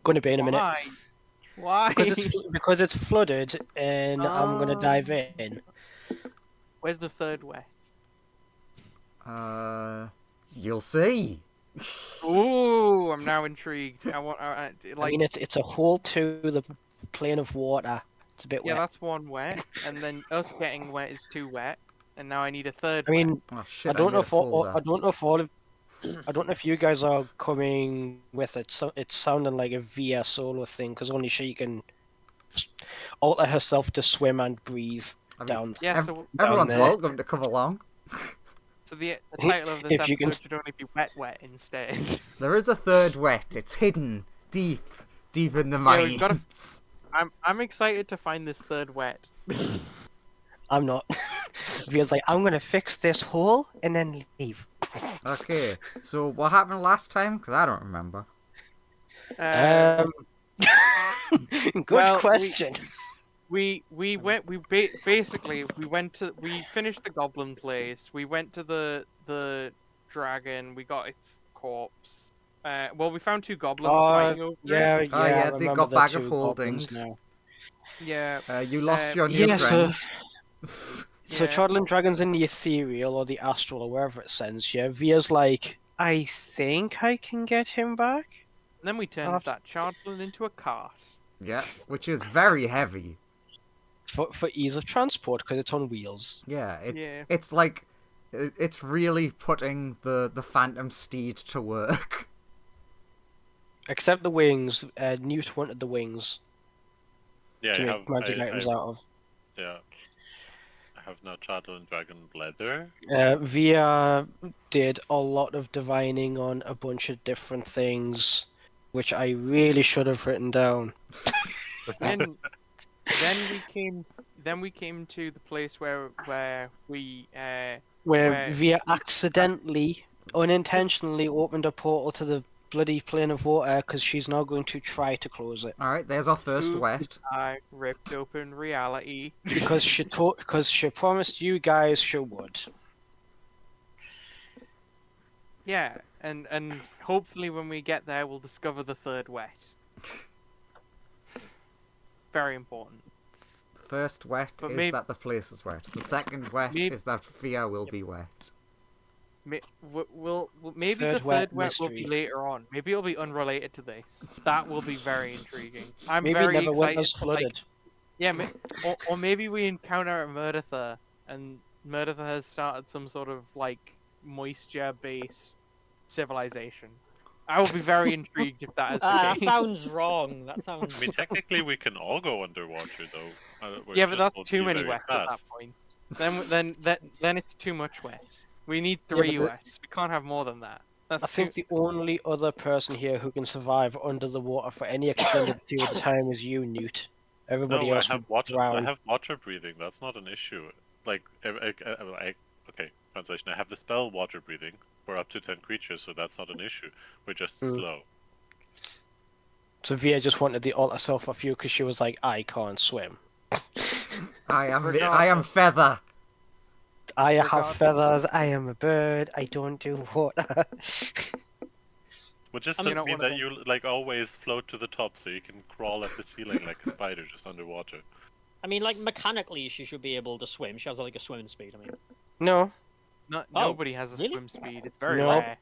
Going to be in a minute. Why? Why? Because it's flooded, and I'm gonna dive in. Where's the third way? You'll see. Ooh, I'm now intrigued. I want, I like, mean, it's a hole to the plane of water. It's a bit yeah, wet. that's one wet, and then us getting wet is two wet, and now I need a third I mean, Oh shit! I don't need know a if all, folder. I don't know if all of, I don't know if you guys are coming with it. So it's sounding like a Via solo thing because only she can alter herself to swim and breathe I mean, down. Yeah, everyone's there. welcome to come along. so the title of this If you can episode should only be Wet instead. There is a third wet. It's hidden deep in the Yeah, mines. we've gotta- I'm excited to find this third wet. I'm not. Via's like, I'm gonna fix this hole and then leave. Okay, so what happened last time? Because I don't remember. Good well, question. We basically we finished the goblin place. We went to the dragon. We got its corpse. Well, we found two goblins fighting over yeah, it. yeah. Oh, yeah, I they remember got the bag of two holdings. goblins now. Yeah. You lost your new Yeah, friend. so Yeah. Traveling Dragon's in the ethereal or the astral or wherever it sends you. Via's like, I think I can get him back. And then we turned that chartland into a cart. Yeah, which is very heavy. For ease of transport because it's on wheels. Yeah, Yeah. it's like it's really putting the phantom steed to work. Except the wings. Newt wanted the wings Yeah, to I make have magic items out of. Yeah, I have now Charter and Dragon leather. Via did a lot of divining on a bunch of different things, which I really should have written down. Then we came to the place where we Where Via accidentally, unintentionally opened a portal to the bloody plane of water because she's now going to try to close it. All right, there's our first wet. I ripped open reality Because she promised you guys she would. Yeah, and hopefully when we get there, we'll discover the third wet. Very important. First wet But is that the place is wet. The second wet is that Via will be wet. Maybe Third the wet third wet will be mystery. later on. Maybe it'll be unrelated to this. That will be very intriguing. I'm Maybe very Neverwinter's excited. flooded. Yeah, or maybe we encounter Murdertha, and Murdertha has started some sort of like moisture-based civilization. I will be very intrigued if that is the That case. sounds wrong. That sounds. I mean, technically, we can all go underwater, though. Yeah, but that's too many wets at that point. Then it's too much wet. We need three wets. We can't have more than that. I think the only other person here who can survive under the water for any extended period of time is you, Newt. Everybody No, else I have would water. drown. I have water breathing. That's not an issue. Like, okay, translation. I have the spell water breathing for up to 10 creatures, so that's not an issue. We're just slow. So Via just wanted the alter self off you because she was like, I can't swim. I am feather. I have feathers. I am a bird. I don't do water. Would just I mean, mean that you like always float to the top, so you can crawl at the ceiling like a spider just underwater. I mean, like mechanically, she should be able to swim. She has like a swimming speed. I mean, No. Nobody has a really? swim speed. It's very No. rare.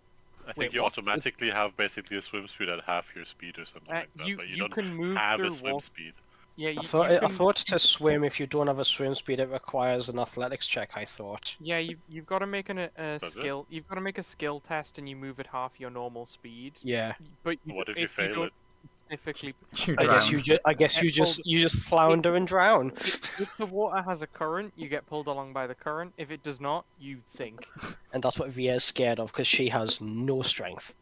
I think Wait, you what? automatically have basically a swim speed at half your speed or something like that, but you don't can move have a through swim water. speed. Yeah, I thought to swim, if you don't have a swim speed, it requires an athletics check, I thought. Yeah, you've got to make a Does it? skill. You've got to make a skill test, and you move at half your normal speed. Yeah. But What if you fail don't it? Specifically, You I guess drown. you just flounder and drown. if the water has a current, you get pulled along by the current. If it does not, you sink. And that's what Via is scared of, because she has no strength.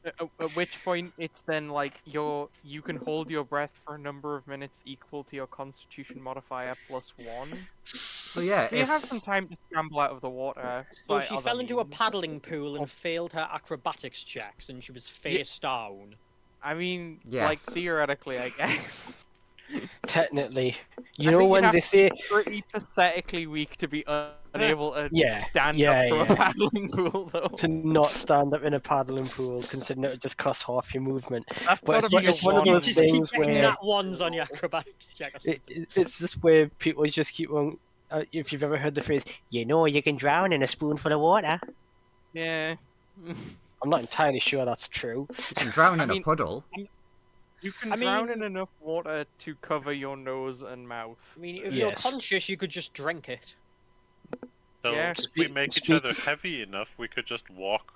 At which point, it's then like you can hold your breath for a number of minutes equal to your Constitution modifier +1. So yeah, So you have some time to scramble out of the water. so by she other fell into a means. paddling pool and failed her acrobatics checks, and she was face down. I mean, Yes. like theoretically, I guess. Technically, you I know think you'd when have they say Pretty pathetically weak to be unable to Yeah, stand yeah, up from yeah. a paddling pool, though. to not stand up in a paddling pool, considering it would just cost half your movement. That's But gotta it's, be one- your it's one of one. You those just keep things getting where nat ones on your acrobatics check or something. it's just where people just keep on. If you've ever heard the phrase, you know, you can drown in a spoonful of water. Yeah. I'm not entirely sure that's true. You can drown I in a mean- puddle. You can I drown mean- in enough water to cover your nose and mouth. I mean, if Yes. you're conscious, you could just drink it. So Yeah. if we Speak- make each other speak- heavy enough, we could just walk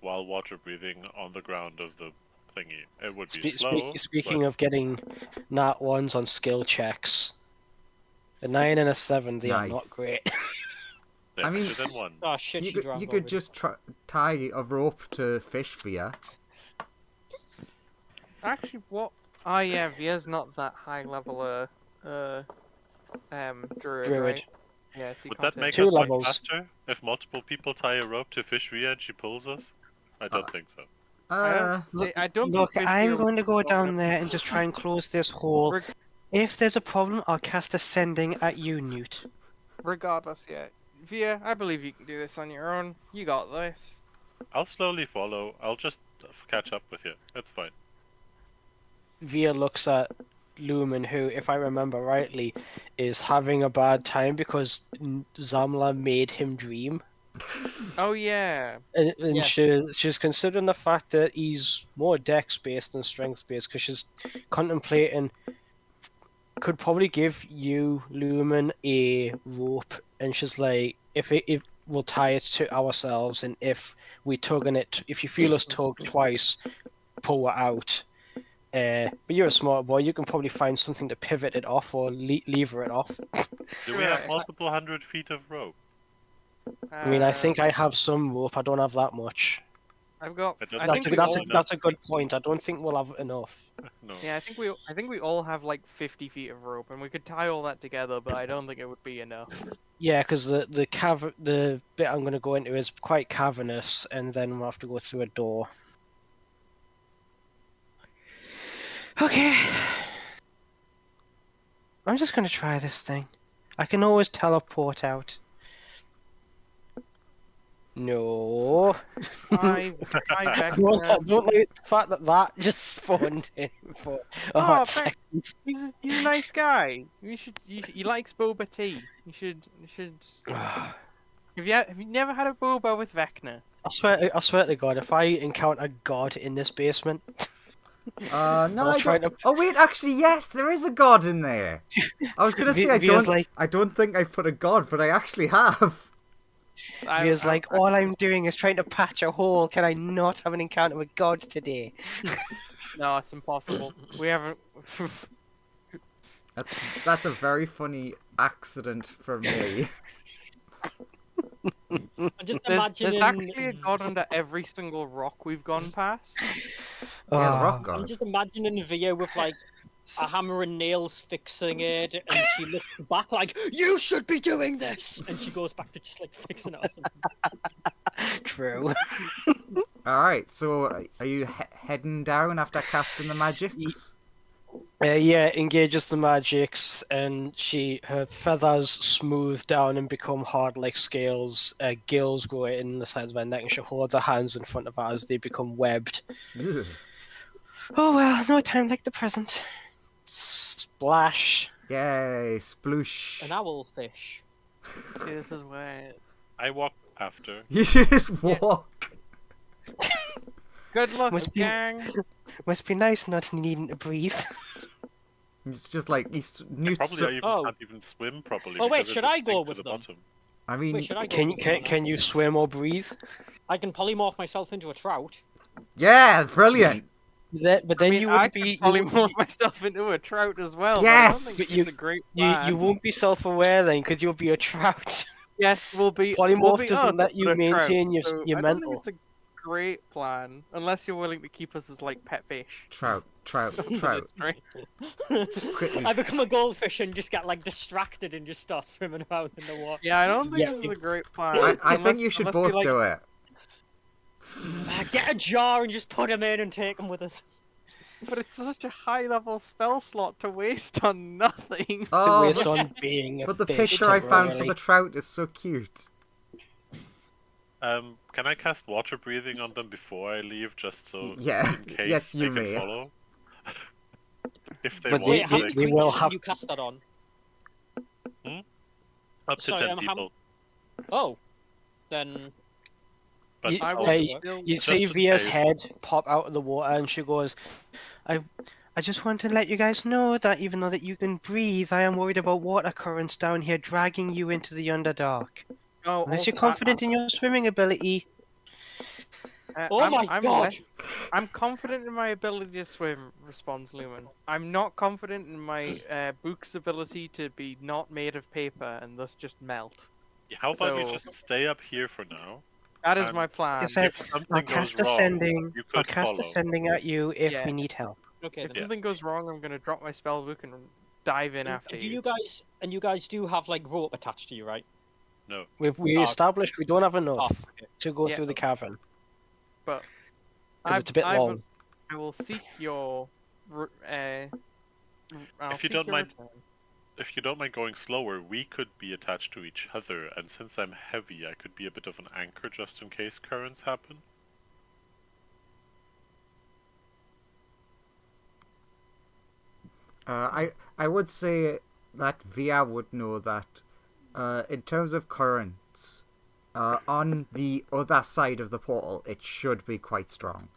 while water breathing on the ground of the thingy. It would be slow. Speaking of getting nat ones on skill checks, a 9 and a 7, they are not Nice. great. they're I mean- better than one. Oh shit, You she could, drowned you could already. just tie a rope to fish via. Actually, what? Oh yeah, Via's not that high level druid, Druid. right? Yeah, so you Would can't that make Two us run levels. faster if multiple people tie a rope to fish via and she pulls us? I don't think so. I don't Look, think I'm Via going to go would down there and just try and close this hole. Reg- If there's a problem, I'll cast Ascending at you, Newt. Regardless, yeah. Via, I believe you can do this on your own. You got this. I'll slowly follow. I'll just catch up with you. It's fine. Via looks at Lumen, who, if I remember rightly, is having a bad time because Zamla made him dream. Oh yeah. And Yeah. she's considering the fact that he's more dex-based than strength-based, because she's contemplating could probably give you, Lumen, a rope, and she's like, if we'll tie it to ourselves, and if we tug on it, if you feel us tug twice, pull it out. But you're a smart boy, you can probably find something to pivot it off or lever it off. Do we have Right. multiple 100 feet of rope? I mean, I think I have some rope, I don't have that much. I've got. I don't I That's think a, we that's, a, all, that's a good point, I don't think we'll have enough. No. Yeah, I think we all have like 50 feet of rope, and we could tie all that together, but I don't think it would be enough. Yeah, because the bit I'm going to go into is quite cavernous, and then we'll have to go through a door. Okay. I'm just going to try this thing. I can always teleport out. No. I I don't like the fact that that just spawned in for a Oh, hot thank- second. he's a nice guy. He likes boba tea. You should. Have you never had a boba with Vecna? I swear to God, if I encounter God in this basement, No, I'll I try don't. Oh wait, actually, yes, there is a god in there. I was gonna say Via's like- I don't think I put a god, but I actually have. Via's like, all I'm doing is trying to patch a hole. Can I not have an encounter with God today? No, it's impossible. We haven't. That's a very funny accident for me. I'm just There's imagining. actually a god under every single rock we've gone past. Yeah, the rock I'm god. just imagining Via with like a hammer and nails fixing it, and she looks back like, "You should be doing this," and she goes back to just like fixing it or something. True. Alright, so are you heading down after casting the magics? Yeah, engages the magics, and her feathers smooth down and become hard like scales. Gills grow in the sides of her neck, and she holds her hands in front of her as they become webbed. Ugh. Oh well, no time like the present. Splash. Yay, sploosh. An owlfish. See, this is where. I walk after. You just walk. Good luck, Must be- gang. Must be nice not needing to breathe. It's just like Newt's. Probably I even Oh. can't even swim properly. Oh, wait, because it should just I go sink to with the them? bottom. I mean, Wait, should I go Can with them or not? can you swim or breathe? I can polymorph myself into a trout. yeah, brilliant. But then you I wouldn't could be. probably You, morph myself into a trout as well. but I don't Yes! think But this you- is a great you plan. won't be self-aware then, because you'll be a trout. Yes, we'll be. Polymorph we'll be doesn't us, let you but a trout, maintain your so your I don't mental. think it's a great plan, unless you're willing to keep us as like pet fish. Trout. Right? Quickly. I become a goldfish and just get like distracted and just start swimming around in the water. Yeah, I don't think Yeah, this is a great plan. I Unless- think you should unless we, both like, do it. Get a jar and just put him in and take him with us. But it's such a high level spell slot to waste on nothing. To Oh, waste on being a but the fish picture I found for temporarily. the trout is so cute. Can I cast water breathing on them before I leave, just so Yeah, in case yes, you they can may. follow? If they But want, Wait, how they- many they creatures will can have you to- cast that on? up to Sorry, 10 how- people. Oh, then But You, I will also, still- you just see in Via's case- head pop out of the water, and she goes, I just want to let you guys know that even though that you can breathe, I am worried about water currents down here dragging you into the Underdark. Oh, Unless you're also, confident in your swimming ability. Oh my God. I'm confident in my ability to swim, responds Lumen. I'm not confident in my book's ability to be not made of paper and thus just melt. how about you So- just stay up here for now? That is And my plan. Like I said, If something I'll goes cast wrong, ascending. you I'll could cast follow. ascending at you if Yeah. we need help. okay. If Then. something goes wrong, I'm gonna drop my spell book and dive in after Do you. you guys do have like rope attached to you, right? No. We Oh. established we don't have Oh, enough okay. to go Yeah. through the cavern But because it's a bit I will- long. I will seek your. I'll If you seek don't your mind- return. If you don't mind going slower, we could be attached to each other, and since I'm heavy, I could be a bit of an anchor just in case currents happen. I would say that Via would know that in terms of currents, on the other side of the portal, it should be quite strong.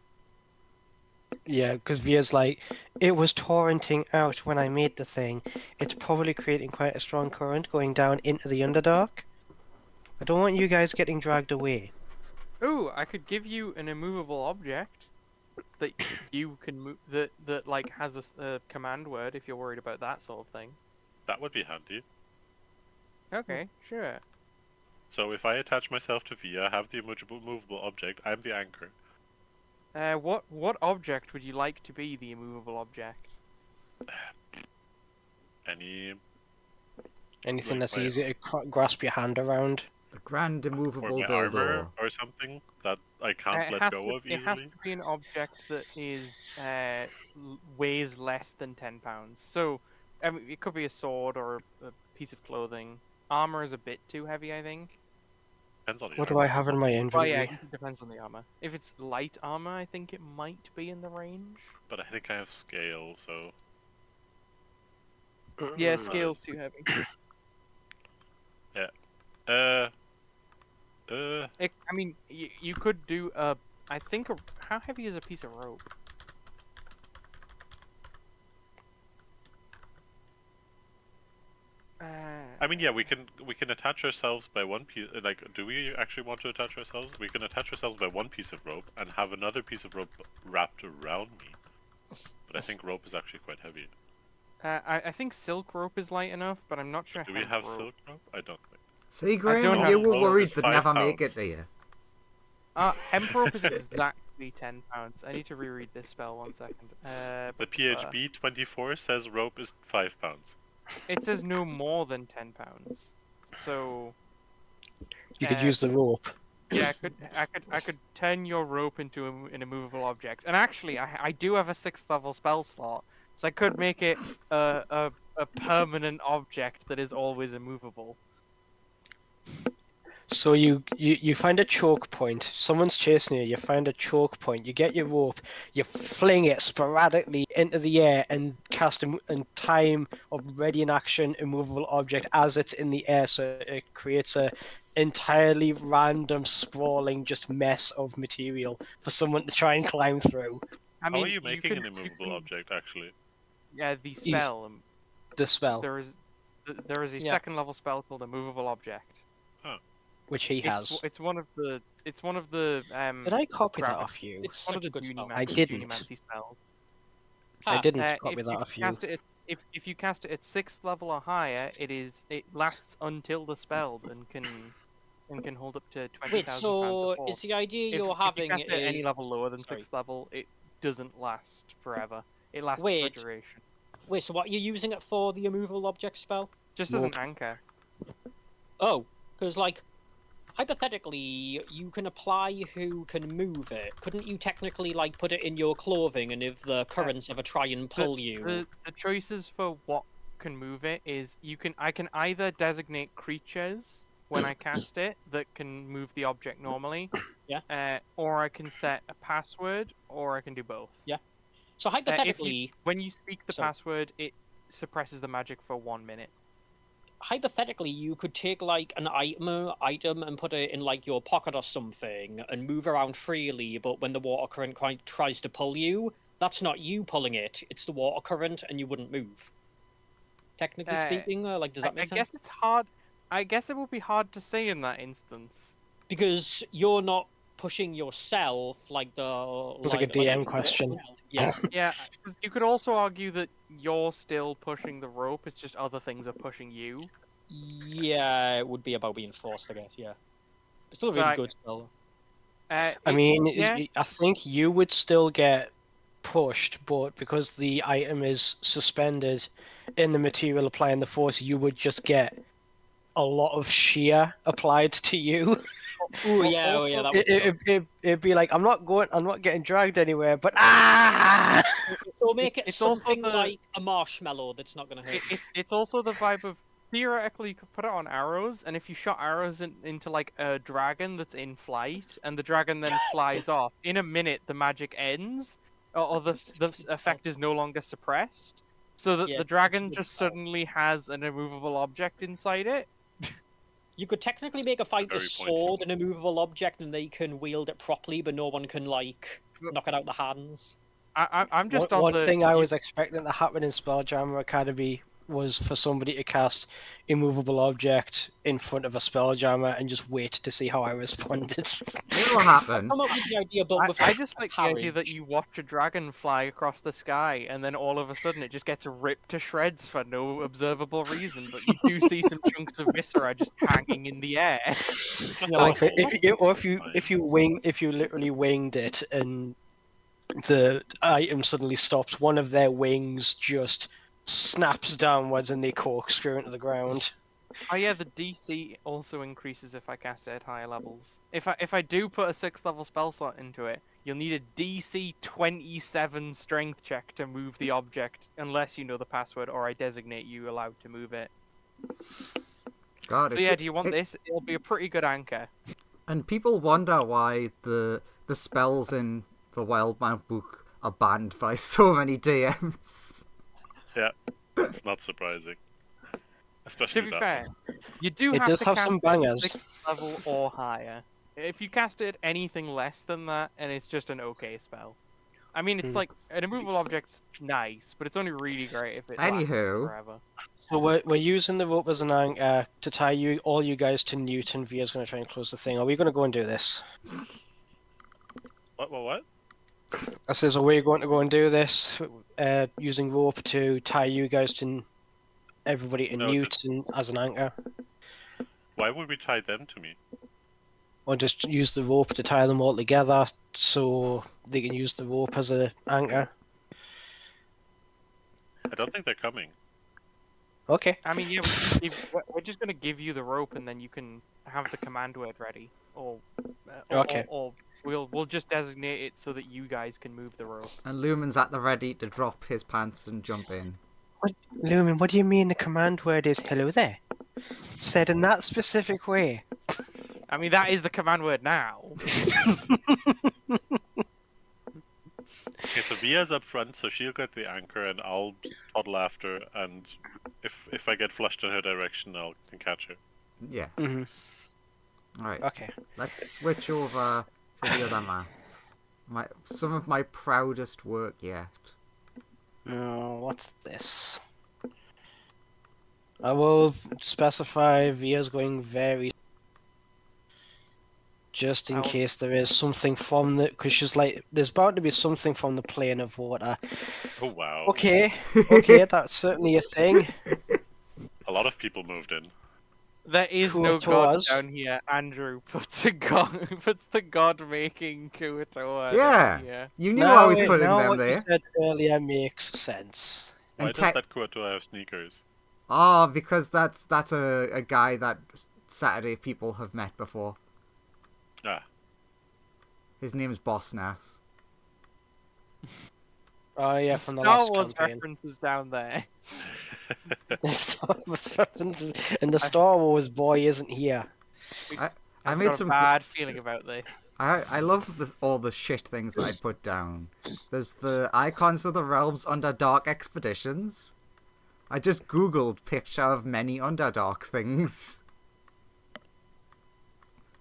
Yeah, because Via's like, it was torrenting out when I made the thing. It's probably creating quite a strong current going down into the Underdark. I don't want you guys getting dragged away. Ooh, I could give you an immovable object that you can move. That like has a command word if you're worried about that sort of thing. That would be handy. Okay, sure. So if I attach myself to Via, have the movable object, I'm the anchor. What object would you like to be the immovable object? Any Anything Like that's my- easy to grasp your hand around. The grand or immovable my armor dildo. or something that I can't it let has go to, of it has easily. to be an object that is weighs less than 10 pounds. So, I mean, it could be a sword or a piece of clothing. Armor is a bit too heavy, I think. Depends on the What do armor. I have in my Well, inventory? yeah, it depends on the armor. If it's light armor, I think it might be in the range. But I think I have scale, so Yeah, scale's too heavy. I mean, you could do a. I think how heavy is a piece of rope? I mean, yeah, we can attach ourselves by one piece. Like, do we actually want to attach ourselves? We can attach ourselves by one piece of rope and have another piece of rope wrapped around me. But I think rope is actually quite heavy. I think silk rope is light enough, but I'm not sure. Do we hemp have rope. silk rope? I don't think. See, don't Graham, have you were rope. worried It's they'd 5 never make it pounds. to you. Hemp rope is exactly 10 pounds. I need to reread this spell 1 second. The PHB 24 says rope is 5 pounds. It says no more than 10 pounds. So You could use the rope. yeah, I could turn your rope into an immovable object. And actually, I do have a 6th level spell slot, so I could make it a permanent object that is always immovable. So you find a choke point. Someone's chasing you. You find a choke point. You get your rope. You fling it sporadically into the air and cast and time or ready in action immovable object as it's in the air. So it creates a entirely random sprawling just mess of material for someone to try and climb through. I mean, How are you making could- an you immovable can- object, actually? Yeah, the spell. The spell, There is a Yeah. 2nd level spell called immovable object. which he has. It's one of the Did I copy that grab it. off you? It's one of such the a good spell. I didn't. Junimancy spells. I Ah, didn't Uh, copy that if off you you. cast it if you cast it at 6th level or higher, it lasts until the spell and can hold up to 20,000 Wait, pounds so of force. is the idea If you're you having cast it at any is level lower than sorry. 6th level, it doesn't last forever. It lasts Wait. for duration. wait, so what are you using it for? The immovable object spell? Just as an Rope. anchor. Oh, because like hypothetically, you can apply who can move it. Couldn't you technically like put it in your clothing, and if the currents ever try and pull you, The choices for what can move it is I can either designate creatures when I cast it that can move the object normally. Yeah. Or I can set a password, or I can do both. Yeah. So hypothetically, when you speak the So- password, it suppresses the magic for 1 minute. hypothetically, you could take like an item and put it in like your pocket or something, and move around freely. But when the water current tries to pull you, that's not you pulling it; it's the water current, and you wouldn't move. Technically speaking, like, does that make I sense? guess it's hard. I guess it would be hard to say in that instance. Because you're not pushing yourself like the It's like a DM question. Yeah. Yeah, because you could also argue that you're still pushing the rope. It's just other things are pushing you. Yeah, it would be about being forced, I guess. Yeah, it's still a So really I- good spell. I mean, yeah. I think you would still get pushed, but because the item is suspended in the material applying the force, you would just get a lot of shear applied to you. Oh yeah, also, that would suck. It'd be like I'm not getting dragged anywhere, but ah! So make it it's also something the- like a marshmallow that's not gonna hurt. It's also the vibe of theoretically you could put it on arrows, and if you shot arrows into like a dragon that's in flight, and the dragon then flies off, in a minute the magic ends, or the effect is no longer suppressed, so that Yeah, the it's dragon a good just spell. suddenly has an immovable object inside it. You could technically make a fighter Very sword an immovable object, and they can wield it properly, but no one can like knock it out the hands. I'm just one on the thing I was expecting to happen in Spelljammer Academy was for somebody to cast immovable object in front of a Spelljammer and just wait to see how I responded. It'll happen. Come up with the idea, but with I just like the idea that parry. you watch a dragon fly across the sky, and then all of a sudden it just gets ripped to shreds for no observable reason. But you do see some chunks of viscera just hanging in the air. Or if you literally winged it and the item suddenly stops, one of their wings just snaps downwards and they corkscrew into the ground. Oh yeah, the DC also increases if I cast it at higher levels. If I do put a 6th level spell slot into it, you'll need a DC 27 strength check to move the object, unless you know the password or I designate you allowed to move it. God, So it's yeah, do you want this? It'll be a pretty good anchor. And people wonder why the spells in the Wildmount book are banned by so many DMs. Yeah, it's not surprising. Especially To be that fair, one. you do It have does to have cast some it at bangers. 6th level or higher. If you cast it at anything less than that, and it's just an okay spell. I mean, it's like an immovable object's nice, but it's only really great if it lasts Anywho. forever. So we're using the rope as an anchor to tie all you guys to Newton. Via's going to try and close the thing. Are we going to go and do this? What? I says, are we going to go and do this? Using rope to tie you guys to everybody to No, Newton as an anchor? Why would we tie them to me? Or just use the rope to tie them all together so they can use the rope as an anchor? I don't think they're coming. Okay. I mean, yeah, we're just gonna give you the rope, and then you can have the command word ready, or Okay. or we'll just designate it so that you guys can move the rope. And Lumen's at the ready to drop his pants and jump in. Lumen, what do you mean the command word is hello there? Said in that specific way. I mean, that is the command word now. Okay, so Via's up front, so she'll get the anchor, and I'll toddle after. And if I get flushed in her direction, I can catch her. Yeah. Mm-hmm. Alright, Okay. let's switch over to the other map. Some of my proudest work yet. Oh, what's this? I will specify Via's going very... Just in I'll- case there is something from the... Because she's like, there's bound to be something from the plane of water. Oh wow! Okay, that's certainly a thing. A lot of people moved in. There is no Kuatoas. god down here. Andrew puts the god making Kuatoa Yeah. down here. You knew I was Now putting them what there. you said earlier makes sense. Why And does that Kuatoa have sneakers? Ah, because that's a guy that Saturday people have met before. Ah, His name's Boss Nass. Oh yeah, The from the Star last Wars campaign. references down there. The Star Wars references, and the Star Wars boy isn't here. I I've made got some. a bad feeling about this. I love all the shit things that I put down. There's the icons of the realms under Dark Expeditions. I just googled picture of many Underdark things.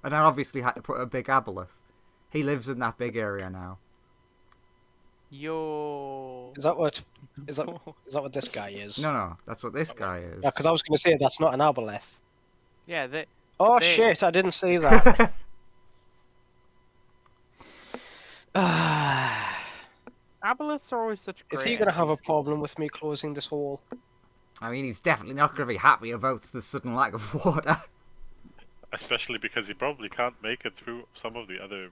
And I obviously had to put a big aboleth. He lives in that big area now. Yo. Is that what what this guy is? No, that's what this guy is. Yeah, because I was going to say that's not an aboleth. Yeah, they. Oh This. shit! I didn't see that. Aboleths are always such great. Is he going to have a enemies. problem with me closing this hole? I mean, he's definitely not going to be happy about the sudden lack of water. especially because he probably can't make it through some of the other.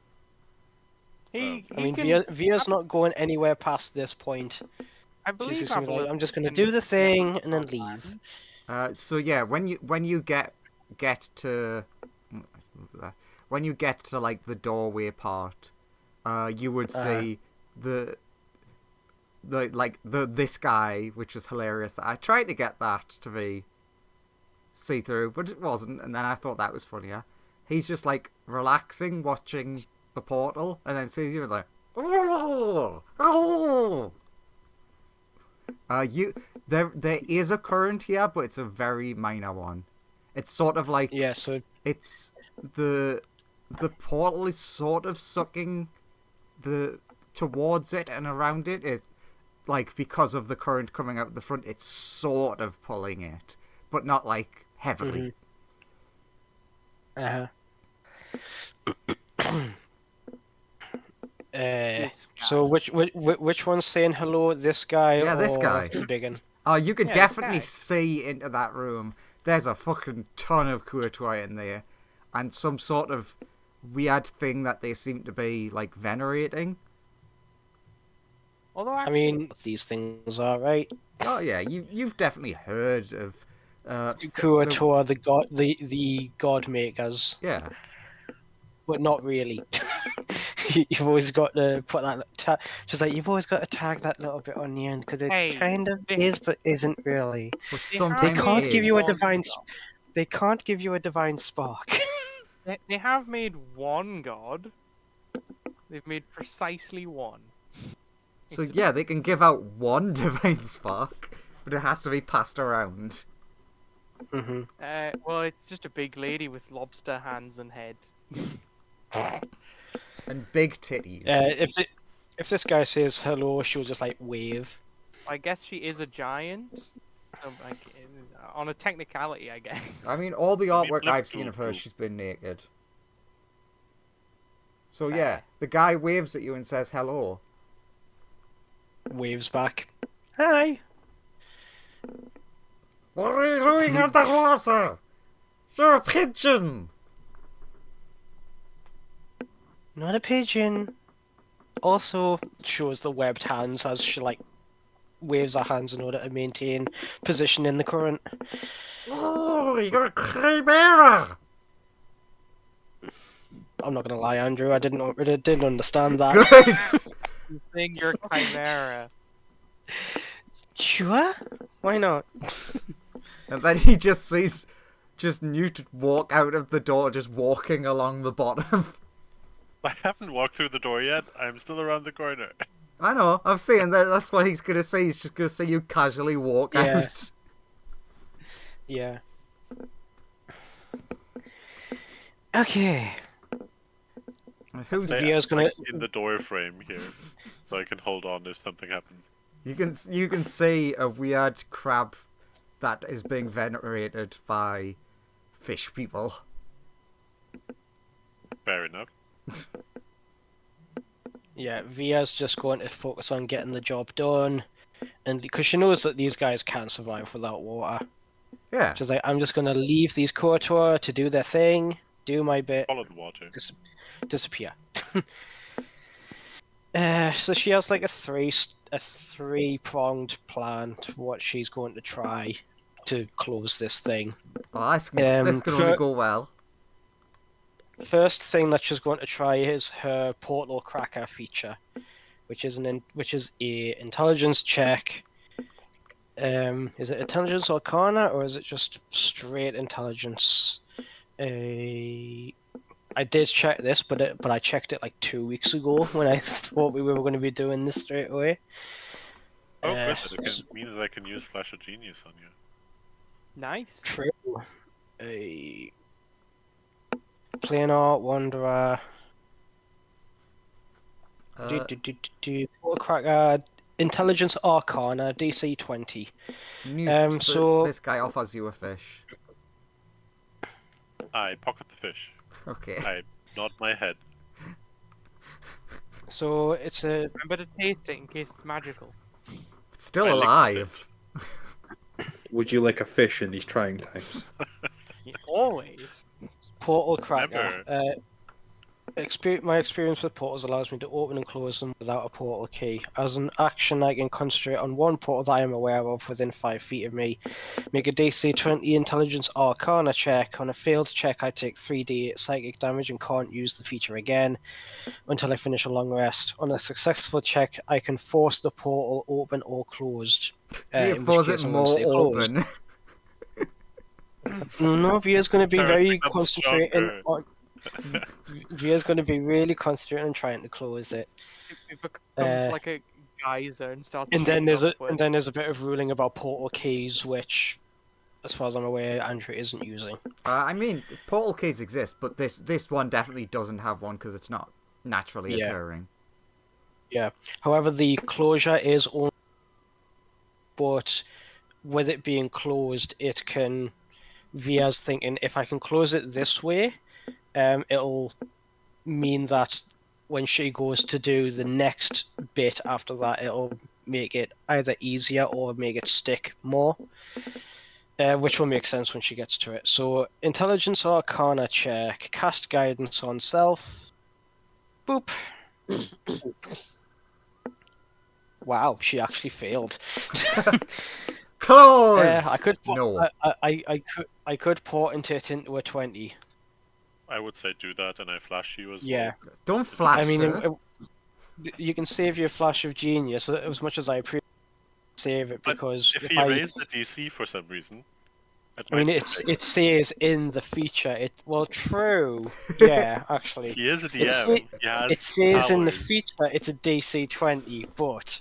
He I mean, can, Via's not going anywhere past this point. I She's believe just gonna be like, Aboleth I'm just going to can- do the thing and then leave. So yeah, when you get to when you get to like the doorway part, you would see this guy, which was hilarious. I tried to get that to be see through, but it wasn't, and then I thought that was funnier. He's just like relaxing, watching the portal, and then sees you and like, oh. There is a current here, but it's a very minor one. It's sort of like Yeah, so it's the portal is sort of sucking towards it and around it. It like because of the current coming out the front, it's sort of pulling it, but not like heavily. This So which one's saying hello? This guy Yeah, or this guy. the big one? Oh, you can Yeah, definitely this see into that room. There's a fucking ton of Kuatoy in there, and some sort of weird thing that they seem to be like venerating. Although I actually, mean, these things are right. Oh yeah, you've definitely heard of Kuator, the god makers, yeah. but not really. You've always got to put that just like you've always got to tag that little bit on the end because it Hey, kind of they- is, but isn't really. But They sometimes They can't it give you a is. divine. They can't give you a divine spark. they have made one god. They've made precisely one. So It's- yeah, they can give out one divine spark, but it has to be passed around. Hmm. Well, it's just a big lady with lobster hands and head. And big titties. If this guy says hello, she'll just like wave. I guess she is a giant. So, like, on a technicality, I guess. I mean, all the Maybe artwork blip I've seen to of her, group. she's been naked. So Fair. yeah, the guy waves at you and says hello. Waves back. Hi. What are you doing underwater? You're a pigeon! Not a pigeon. Also shows the webbed hands as she like waves her hands in order to maintain position in the current. Oh, you're a chimera! I'm not gonna lie, Andrew. I didn't understand that. Good! You think you're a chimera. Sure. Why not? And then he just sees Newt walk out of the door, just walking along the bottom. I haven't walked through the door yet. I'm still around the corner. I know, I'm seeing that. That's what he's gonna see. He's just gonna see you casually walk Yeah. out. Yeah. Okay. And who's Stay Via's gonna- in the door frame here, so I can hold on if something happens. you can see a weird crab that is being venerated by fish people. Fair enough. Yeah, Via's just going to focus on getting the job done, and because she knows that these guys can't survive without water, Yeah. she's like, I'm just gonna leave these Kotor to do their thing, do my bit, Follow the water. disappear. So she has like a three-pronged plan to what she's going to try to close this thing. Oh, this can only for- go well. first thing that she's going to try is her portal cracker feature, which is a intelligence check. Is it intelligence arcana or is it just straight intelligence? I did check this, but I checked it like 2 weeks ago when I thought we were going to be doing this straight away. Oh, goodness. It means I can use Flash of Genius on you. Nice. True. A planar wanderer. Cracker. Intelligence Arcana, DC 20. So this guy offers you a fish. I pocket the fish. Okay. I nod my head. So it's a. Remember to taste it in case it's magical. It's still I lick the alive. Would you like a fish in these trying times? Yeah, always. Portal cracker. Remember. My experience with portals allows me to open and close them without a portal key. As an action, I can concentrate on one portal that I am aware of within 5 feet of me. Make a DC 20 Intelligence Arcana check. On a failed check, I take 3d psychic damage and can't use the feature again until I finish a long rest. On a successful check, I can force the portal open or closed. You force it more open. No, Via's going to be Turret very becomes concentrating stronger. on. Via's going to be really concentrating on trying to close it. It becomes like a geyser and starts. And then shooting there's upwards. a bit of ruling about portal keys, which, as far as I'm aware, Andrew isn't using. I mean, portal keys exist, but this one definitely doesn't have one because it's not naturally Yeah. occurring. Yeah. However, the closure is only, but with it being closed, it can. Via's thinking if I can close it this way, it'll mean that when she goes to do the next bit after that, it'll make it either easier or make it stick more, which will make sense when she gets to it. So, Intelligence Arcana check, cast Guidance on self. Boop. Wow, she actually failed. Close. I could put, No. I could portent it into a 20. I would say do that, and I flash you as Yeah. well. Don't flash. I mean, her. you can save your flash of genius as much as I appreciate save it But because If he raised the DC for some reason, I mean, it says in the feature. Well, true. Yeah, actually, he is a It sa- DM. He has it says in the powers. feature it's a DC 20, but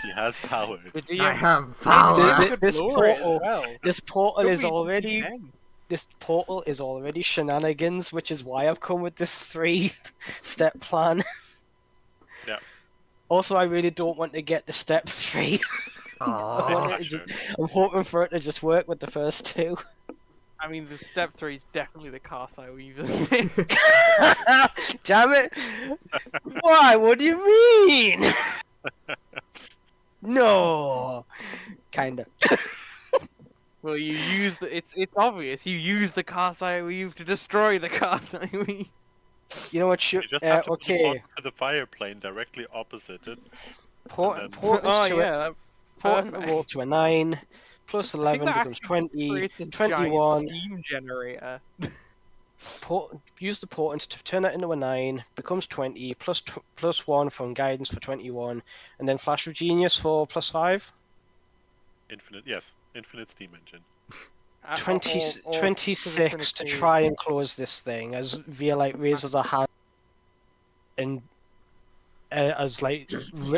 He has powers. The DM I have Dude, power. could this lower it as portal- well. this portal Could is be already DC-10. this portal is already shenanigans, which is why I've come with this 3-step plan. Yeah. Also, I really don't want to get to step 3. I Aw. flash her. I'm hoping for it to just work with the first 2. I mean, the step 3 is definitely the Karsai Weavers. Damn it! Why? What do you mean? No, kinda. Well, you use the. It's obvious. You use the Karsai Weave to destroy the Karsai Weave. You know what? You just have to put Okay. one to the fire plane directly opposite it. Port and then- portals Oh to yeah. port the perfect. roll to a 9, plus I think 11 that becomes actually 20, creates a 21. giant steam generator. Use the portent to turn that into a 9, becomes 20, plus 1 from guidance for 21, and then flash of genius for plus 5. Infinite steam engine. 20, Or- 'cause it's in a 26 to cave. try and close this thing as Violite raises her hand and as like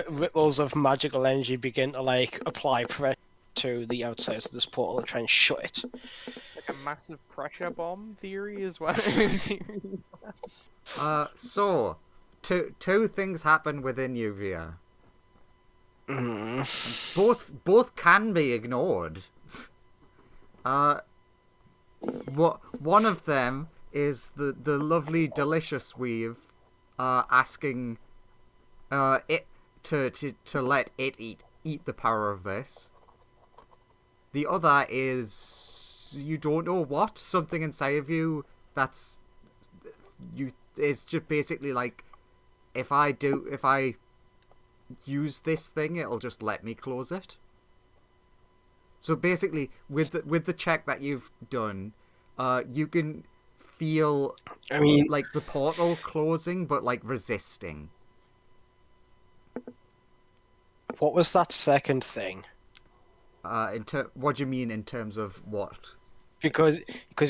ripples of magical energy begin to like apply pressure to the outside of this portal to try and shut it. Like a massive pressure bomb theory as well. So, two things happen within Uvia. Mm. Both can be ignored. One of them is the lovely delicious weave asking it to let it eat the power of this. The other is you don't know what, something inside of you that's is just basically like if I use this thing, it'll just let me close it. So basically, with the check that you've done, you can feel I mean, like the portal closing, but like resisting. what was that second thing? What do you mean in terms of what? Because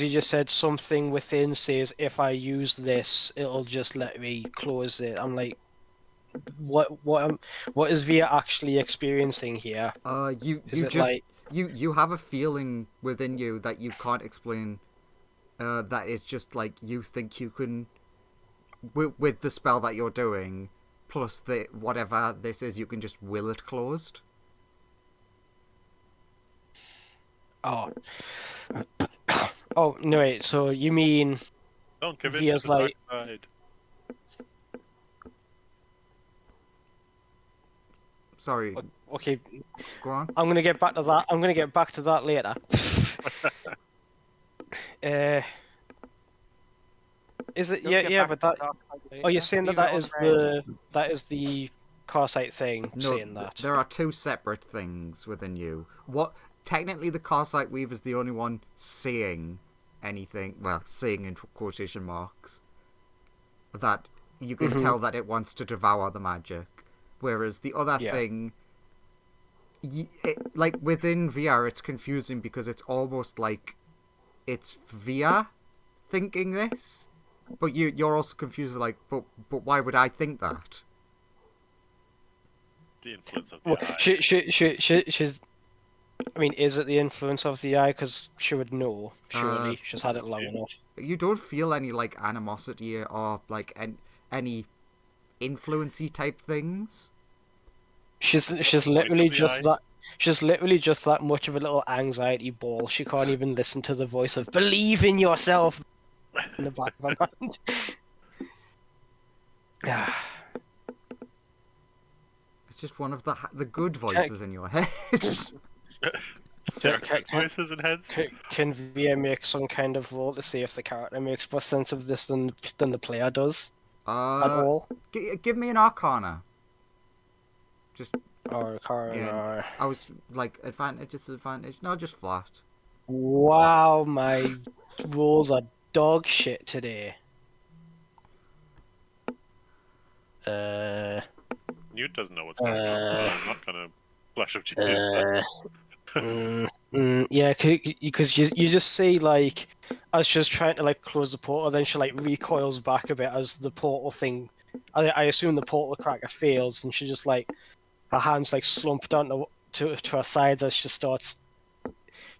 you just said something within says if I use this, it'll just let me close it. I'm like, what is Via actually experiencing here? You Is you it just like you have a feeling within you that you can't explain. That is just like you think you can, with the spell that you're doing, plus the whatever this is, you can just will it closed. oh oh no wait, so you mean Don't give in Via's to the dark like- side. Sorry, okay, go on. I'm gonna get back to that. I'm gonna get back to that later. Is it? Don't Yeah, get yeah, back but to that. dark side Oh, you're later. saying Leave that it is on red. the Carsight thing No, saying that. there are two separate things within you. What technically the Carsight Weave is the only one seeing anything. Well, seeing in quotation marks. That you can Mhm. tell that it wants to devour the magic, whereas the other Yeah. thing, like within VR, it's confusing because it's almost like it's VR thinking this, but you're also confused with like, but why would I think that? The influence of the Well, eye. she's. I mean, is it the influence of the eye? Because she would know. Surely, she's had it long yeah. enough. You don't feel any like animosity or like any influency type things. She's point literally of the just eye? that. She's literally just that much of a little anxiety ball. She can't even listen to the voice of "believe in yourself" in the back of her mind. Yeah. It's just one of the good voices in your head. There are Can- good voices in heads. Can VA make some kind of roll to see if the character makes more sense of this than the player does at all? Give me an Arcana. Just Or yeah. I was like advantage, disadvantage. No, just flat. Wow, my rolls are dog shit today. Newt doesn't know what's going on, so I'm not gonna flash up genius Yeah, because you just see like as she's trying to like close the portal, then she like recoils back a bit as the portal thing. I assume the portal cracker fails, and she just like her hands like slump down to her sides as she starts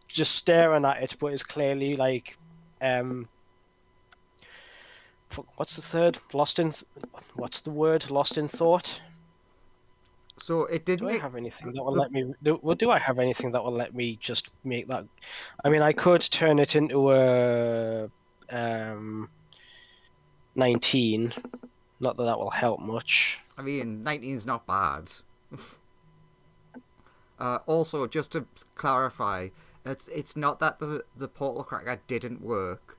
just staring at it, but is clearly like what's the third? What's the word? Lost in thought. So it did Do I make have anything that will let me? Do I have anything that will let me just make that? I mean, I could turn it into a 19. Not that will help much. I mean, 19's not bad. Also, just to clarify, it's not that the portal cracker didn't work.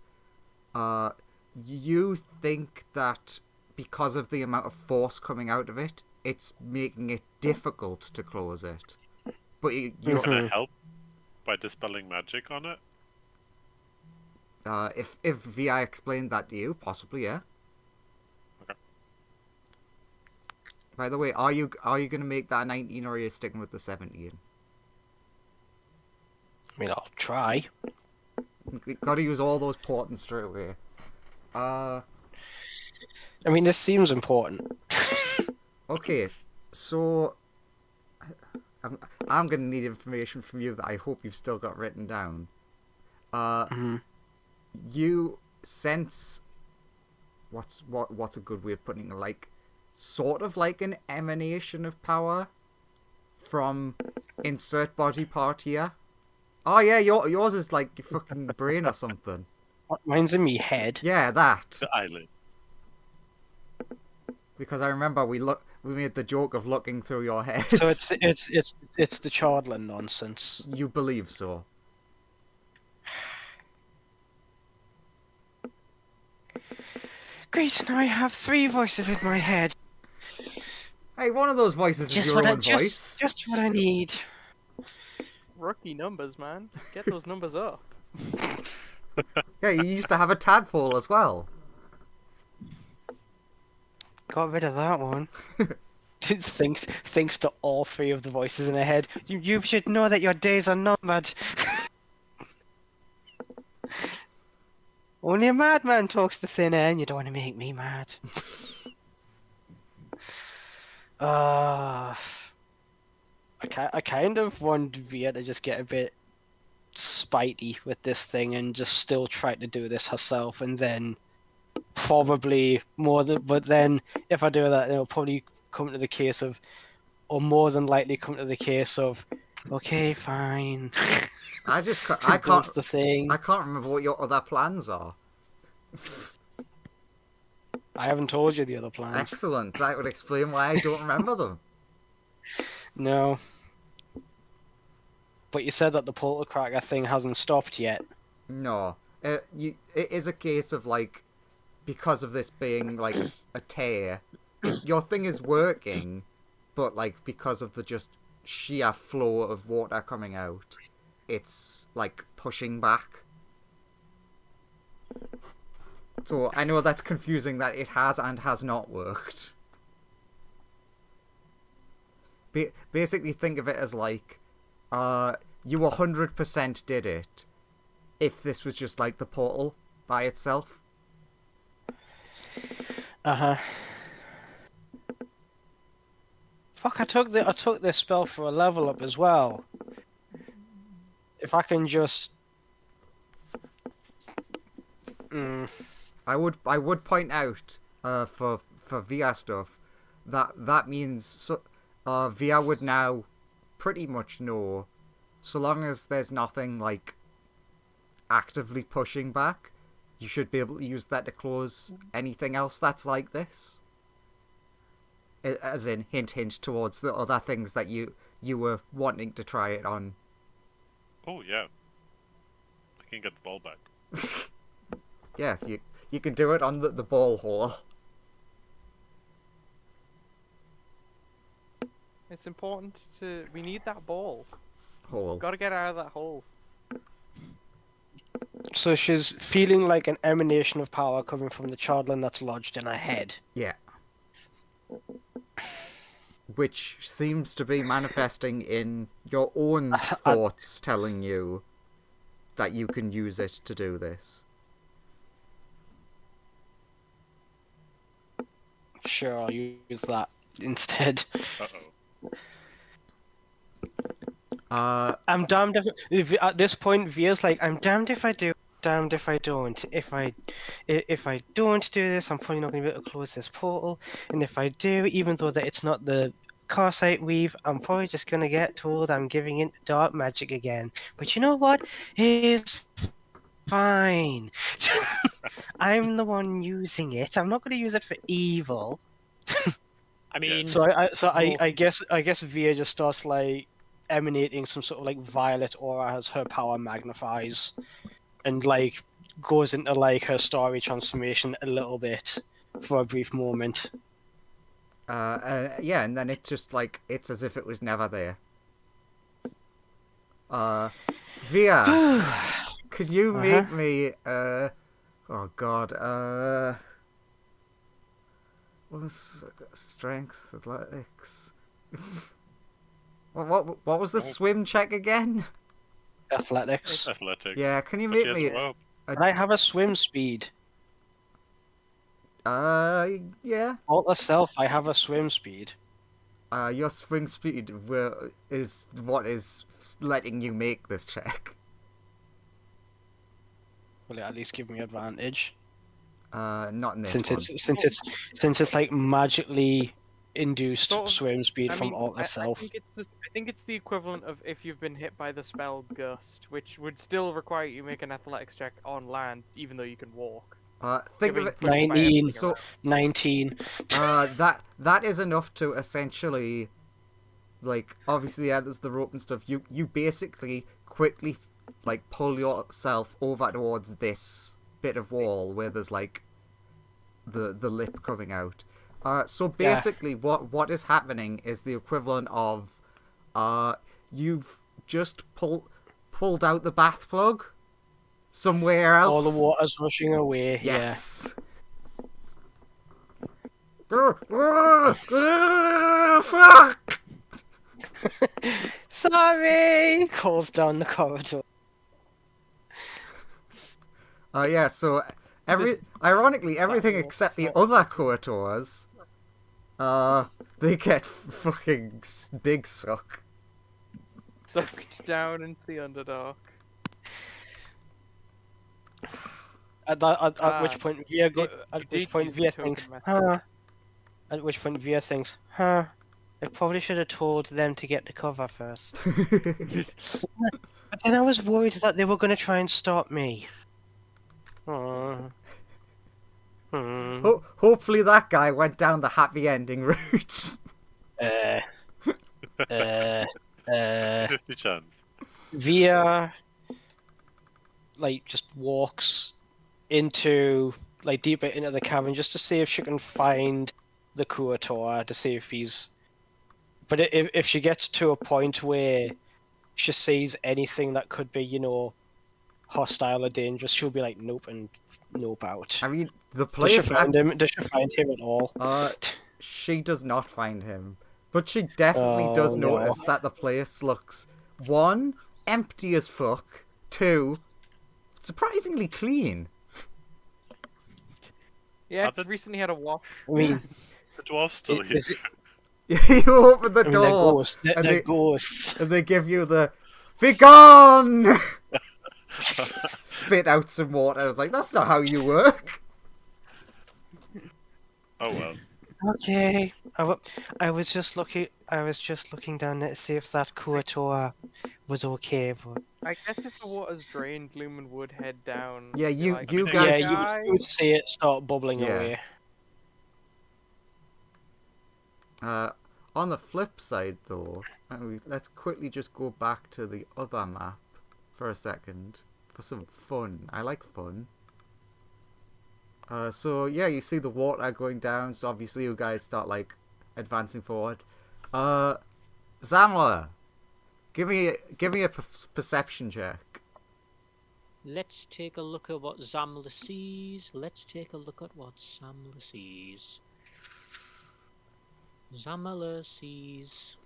You think that because of the amount of force coming out of it, it's making it difficult to close it. But you're Can I help by dispelling magic on it? if VI explained that to you, possibly, yeah. Okay. By the way, are you gonna make that 19 or are you sticking with the 17? I mean, I'll try. Gotta use all those portents straight away. I mean, this seems important. Okay, so I'm gonna need information from you that I hope you've still got written down. Mhm. You sense what's a good way of putting it, like sort of like an emanation of power from insert body part here. Oh yeah, yours is like your fucking brain or something. Mine's in me head. Yeah, that. The eyelid. Because I remember we made the joke of looking through your head. So it's the Chardlin nonsense. You believe so? Great, now I have 3 voices in my head. Hey, one of those voices is your own voice. Just what I need. Rookie numbers, man. Get those numbers up. Yeah, you used to have a tadpole as well. Got rid of that one. Just thinks to all three of the voices in her head. You should know that your days are numbered. Only a madman talks to thin air, and you don't want to make me mad. I kind of want Via to just get a bit spitey with this thing and just still try to do this herself, and then probably more than. But then if I do that, it'll probably come to the case of, or more than likely come to the case of, okay, fine. I can't. That's the thing. I can't remember what your other plans are. I haven't told you the other plans. Excellent. That would explain why I don't remember them. No. But you said that the portal cracker thing hasn't stopped yet. No. It is a case of, like, because of this being, like, a tear, your thing is working, but, like, because of the just sheer flow of water coming out, it's, like, pushing back. So I know that's confusing that it has and has not worked. Basically think of it as like, you 100% did it if this was just like the portal by itself. Uh-huh. Fuck, I took this spell for a level up as well. If I can just... I would point out for VR stuff that means VR would now pretty much know, so long as there's nothing like actively pushing back, you should be able to use that to close anything else that's like this. As in, hint towards the other things that you were wanting to try it on. Oh yeah. I can get the ball back. Yes, you can do it on the ball hole. It's important to... We need that ball. Hole. Gotta get out of that hole. So she's feeling like an emanation of power coming from the chardlin that's lodged in her head. Yeah. Which seems to be manifesting in your own thoughts telling you that you can use it to do this. Sure, I'll use that instead. I'm damned if at this point Via's like, I'm damned if I do, damned if I don't. If I don't do this, I'm probably not going to be able to close this portal. And if I do, even though that it's not the Carsite weave, I'm probably just going to get told I'm giving in dark magic again. But you know what? It's fine. I'm the one using it. I'm not going to use it for evil. I mean, I guess Via just starts like emanating some sort of like violet aura as her power magnifies, and like goes into like her starry transformation a little bit for a brief moment. Yeah, and then it's just like it's as if it was never there. Via, could you make me oh god, what was strength, athletics? What was the swim check again? Athletics. Athletics. Yeah, can you But she make has me? a rope. And I have a swim speed. Yeah. Alter self, I have a swim speed. Your swim speed is what is letting you make this check. Will it at least give me advantage? Not in this Since it's like magically induced Sort of- swim speed I from mean, alter self. I think it's the equivalent of if you've been hit by the spell Gust, which would still require you to make an athletics check on land, even though you can walk. Think of You're it. being pushed by 19. everything So- around. 19. That is enough to essentially, like, obviously, yeah, there's the rope and stuff. You basically quickly, like, pull yourself over towards this bit of wall where there's, like, the lip coming out. So basically, what is happening is the equivalent of, you've just pulled out the bath plug. somewhere else. All the water's rushing away. Yes. Fuck! Yeah. Sorry. Calls down the corridor. Yeah, so This- ironically, everything walk, except the stop. other Kuators, they get fucking big suck. Sucked down into the Underdark. At which Ah, point Via we at did which point use the Via token thinks, method. huh? At which point Via thinks, huh? I probably should have told them to get the cover first. But then I was worried that they were going to try and stop me. Hmm. Hopefully that guy went down the happy ending route. Uh, uh, 50 chance. Via, like, just walks into, like, deeper into the cavern just to see if she can find the Kuator, to see if he's... But if she gets to a point where she sees anything that could be, you know, hostile or dangerous, she'll be like, nope, and nope out. I mean, the Does she place. find him? Does she find him at all? She does not find him, but she definitely does Oh, no. notice that the place looks, 1, empty as fuck, 2, surprisingly clean. Yeah, it's Other- recently had a wash. I mean, The dwarf's still here. is it, You open the I mean, they're door, ghosts. They're, and they're they- ghosts. and they give you the "Begone!" Spit out some water. I was like, that's not how you work. Oh well. Okay. I was just looking. I was just looking down there to see if that Kuator was okay. But I guess if the water's drained, Lumen would head down. Yeah, Be you- like, you "Hey, guys- yeah, you would see it start bubbling Yeah. away. On the flip side, though, let's quickly just go back to the other map for a second for some fun. I like fun. So yeah, you see the water going down. So obviously, you guys start like advancing forward. Zamla, give me a perception check. Let's take a look at what Zamla sees. Let's take a look at what Zamla sees. Zamla sees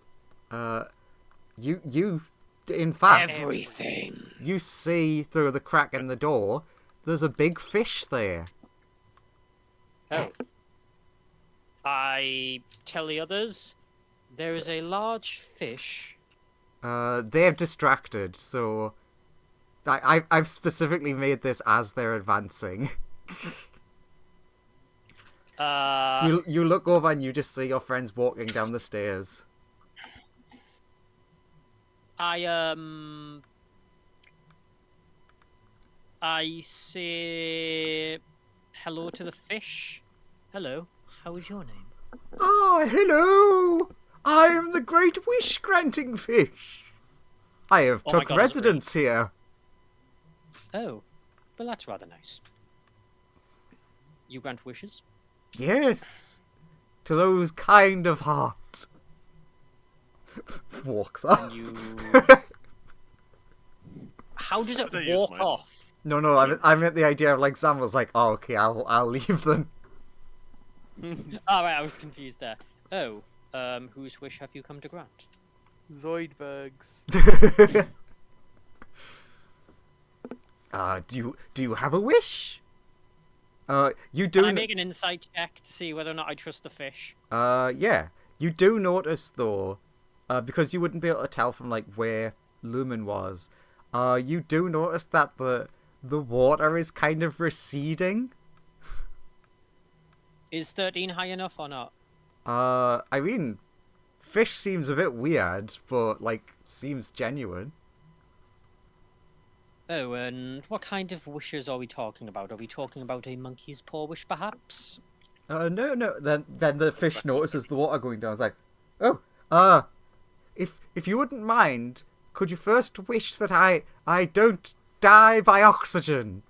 You in fact everything. you see through the crack in the door. There's a big fish there. Oh. I tell the others there is a large fish. They're distracted, so I've specifically made this as they're advancing. You look over and you just see your friends walking down the stairs. I say hello to the fish. Hello, how is your name? Oh, hello! I am the great wish-granting fish. I have Oh my took God, that's residence here. Oh, well that's rather nice. You grant wishes? Yes, to those kind of heart. Walks off. And you... How does it Should I use walk mine? off? No, I meant the idea of like Sam was like, oh, okay, I'll leave them. Oh, right, I was confused there. Oh, whose wish have you come to grant? Zoidbergs. Do you have a wish? You Can I do. make an insight check to see whether or not I trust the fish? Yeah, you do notice though, because you wouldn't be able to tell from like where Lumen was. You do notice that the water is kind of receding. Is 13 high enough or not? I mean, fish seems a bit weird, but like seems genuine. Oh, and what kind of wishes are we talking about? Are we talking about a monkey's paw wish, perhaps? No. Then the fish notices the water going down. It's like, oh, if you wouldn't mind, could you first wish that I don't die by oxygen?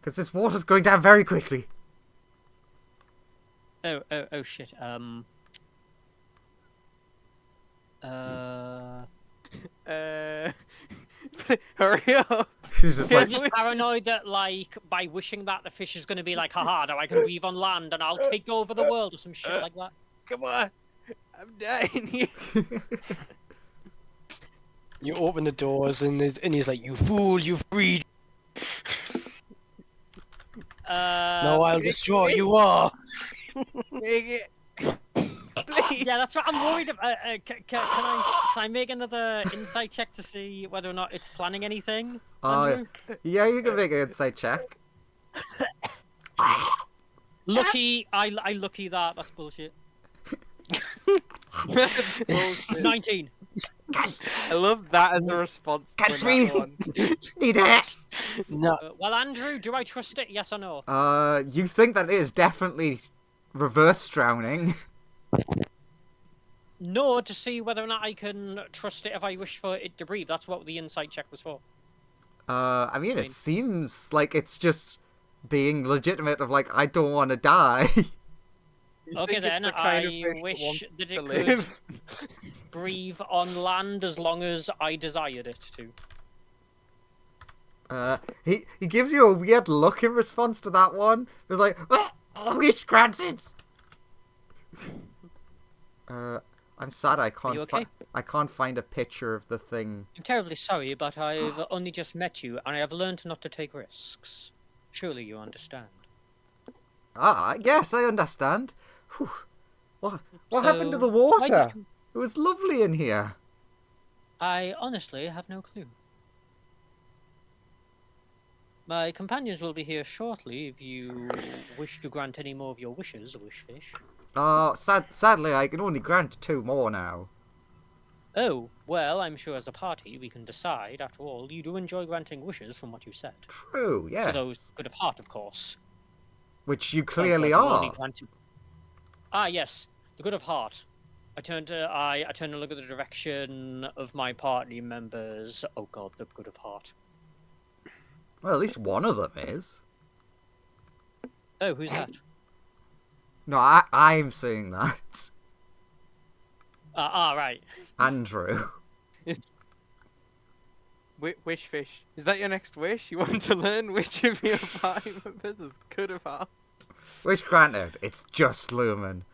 Because this water's going down very quickly. Oh, shit. Hurry up. She's just Yeah, like, I'm just paranoid that, like, by wishing that, the fish is going to be like, haha, now I can breathe on land and I'll take over the world or some shit like that. Come on, I'm dying here. You open the doors and he's like, "You fool! You've breed. Now I'll destroy you all." Make it. Please. Yeah, that's what I'm worried about. Can I make another insight check to see whether or not it's planning anything? Andrew? yeah, you can make an insight check. Lucky, I lucky that. That's bullshit. Bullshit. 19. I love that as a response to Can't that breathe. one. Need it. No, Well, Andrew, do I trust it? Yes or no? You think that it is definitely reverse drowning? No, to see whether or not I can trust it if I wish for it to breathe. That's what the insight check was for. I mean, it seems like it's just being legitimate of like, I don't want to die. You Okay think it's then, the kind of I fish that wish wants that to it could live? breathe on land as long as I desired it to. He gives you a weird look in response to that one. It was like, oh, wish granted. I'm sad I can't. you okay? I can't find a picture of the thing. I'm terribly sorry, but I've only just met you, and I have learned not to take risks. Surely you understand. Ah, yes, I understand. Whew. What happened to So, the why water? did you- It was lovely in here. I honestly have no clue. My companions will be here shortly if you wish to grant any more of your wishes, Wishfish. Sadly, I can only grant 2 more now. Oh, well, I'm sure as a party we can decide. After all, you do enjoy granting wishes from what you said. True, To yes. those good of heart, of course. Which you Oh, clearly God, you only are. granted- Ah, yes, the good of heart. I turn to look at the direction of my party members. Oh God, the good of heart. Well, at least one of them is. Oh, who's that? No, I'm saying that. Right. Andrew. Wishfish. Is that your next wish? You want to learn which of your party members is good of heart? Which granted, it's just Lumen.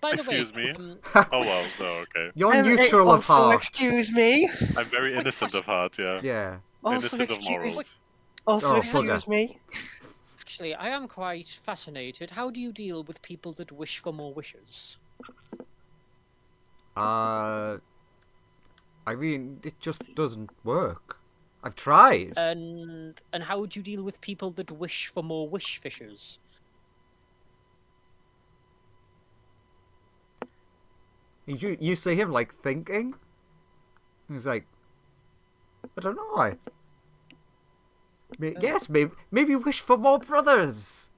By the Excuse way, me? Oh well, no, okay. You're neutral of heart. Excuse me. I'm very innocent of heart, yeah. Yeah. Innocent of morals. Also, Oh, excuse bugger. me. actually, I am quite fascinated. How do you deal with people that wish for more wishes? I mean, it just doesn't work. I've tried. And how would you deal with people that wish for more wish fishers? You see him like thinking. He's like, I don't know. Yes, maybe wish for more brothers.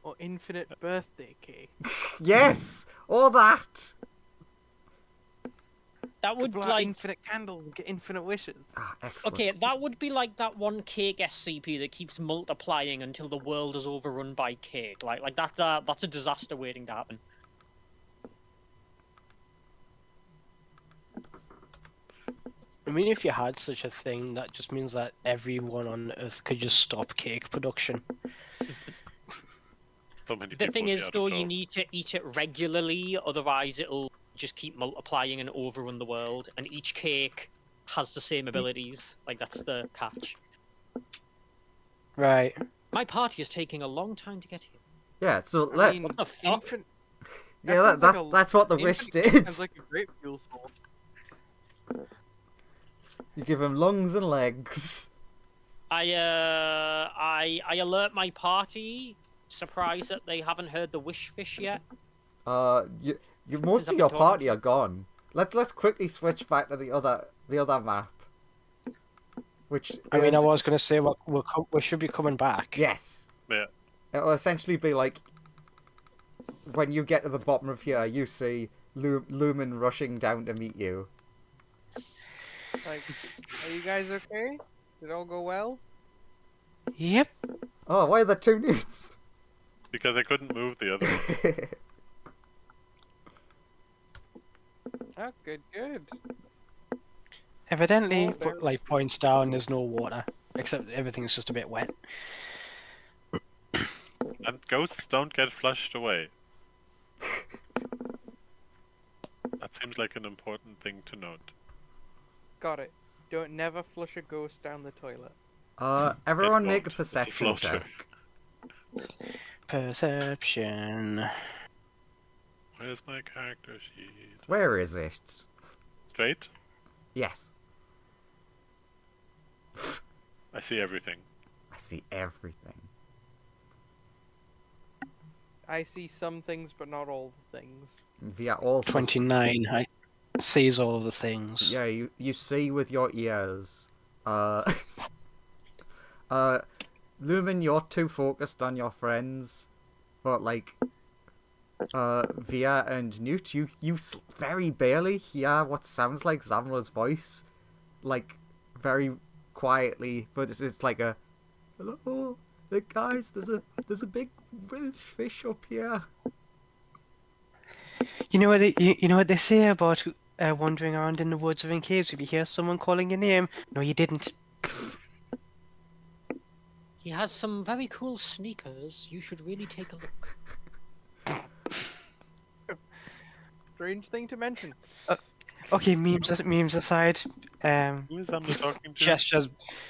Or infinite birthday cake? Yes, all that. That would Blow out like infinite candles and get infinite wishes. Ah, excellent. okay, that would be like that one cake SCP that keeps multiplying until the world is overrun by cake. Like that's a disaster waiting to happen. I mean, if you had such a thing, that just means that everyone on Earth could just stop cake production. So many The people thing would be is, out though, of you job. need to eat it regularly, otherwise it'll just keep multiplying and overrun the world. And each cake has the same abilities. Like that's the catch. Right. My party is taking a long time to get here. Yeah, so I let mean, What the fuck? infin- yeah, sounds like a- that's what the wish infinite cake did. Sounds like a great fuel source. You give him lungs and legs. I alert my party, surprised that they haven't heard the wish fish yet. Most I've of your been party are gone. Let's quickly switch back to the other map. Which I mean, I is- was going to say we should be coming back. yes. Yeah. It'll essentially be like when you get to the bottom of here, you see Lumen rushing down to meet you. Like, are you guys okay? Did it all go well? Yep. Oh, why are there 2 nudes? Because I couldn't move the other one. Oh, good. Evidently, Oh, there- like points down, there's no water, except everything's just a bit wet. And ghosts don't get flushed away. That seems like an important thing to note. Got it. Don't never flush a ghost down the toilet. Everyone It make a won't. It's a perception floater. check. Perception. Where's my character sheet? Where is it? Straight? Yes, I see everything. I see everything. I see some things, but not all the things. Via also 29. I sees all of the things. Yeah, you see with your ears. Lumen, you're too focused on your friends, but like, Via and Newt, you very barely hear what sounds like Zamra's voice, like very quietly, but it's like a, hello, guys, there's a big Welsh fish up here. You know what they say about wandering around in the woods or in caves. If you hear someone calling your name, no, you didn't. He has some very cool sneakers. You should really take a look. Strange thing to mention. Okay, memes aside. Who is Amber talking to? Gestures.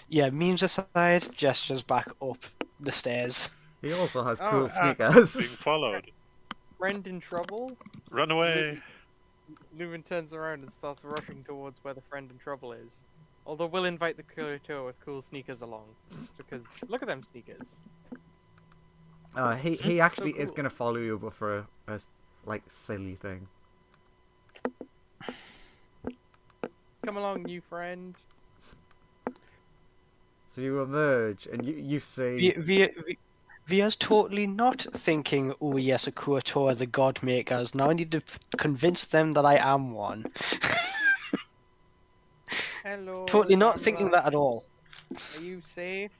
Yeah, memes aside. Gestures back up the stairs. He also has Oh, cool Being sneakers. followed. Friend in trouble? Run away! Lumen turns around and starts rushing towards where the friend in trouble is. Although we'll invite the tour with cool sneakers along. Because look at them sneakers. He actually is cool. gonna follow you, but for a like silly thing. Come along, new friend. So you emerge and you see. Via's totally not thinking, oh yes, a Kuator, the god makers. Now I need to convince them that I am one. Hello. Totally not Zamra. thinking that at all. Are you safe?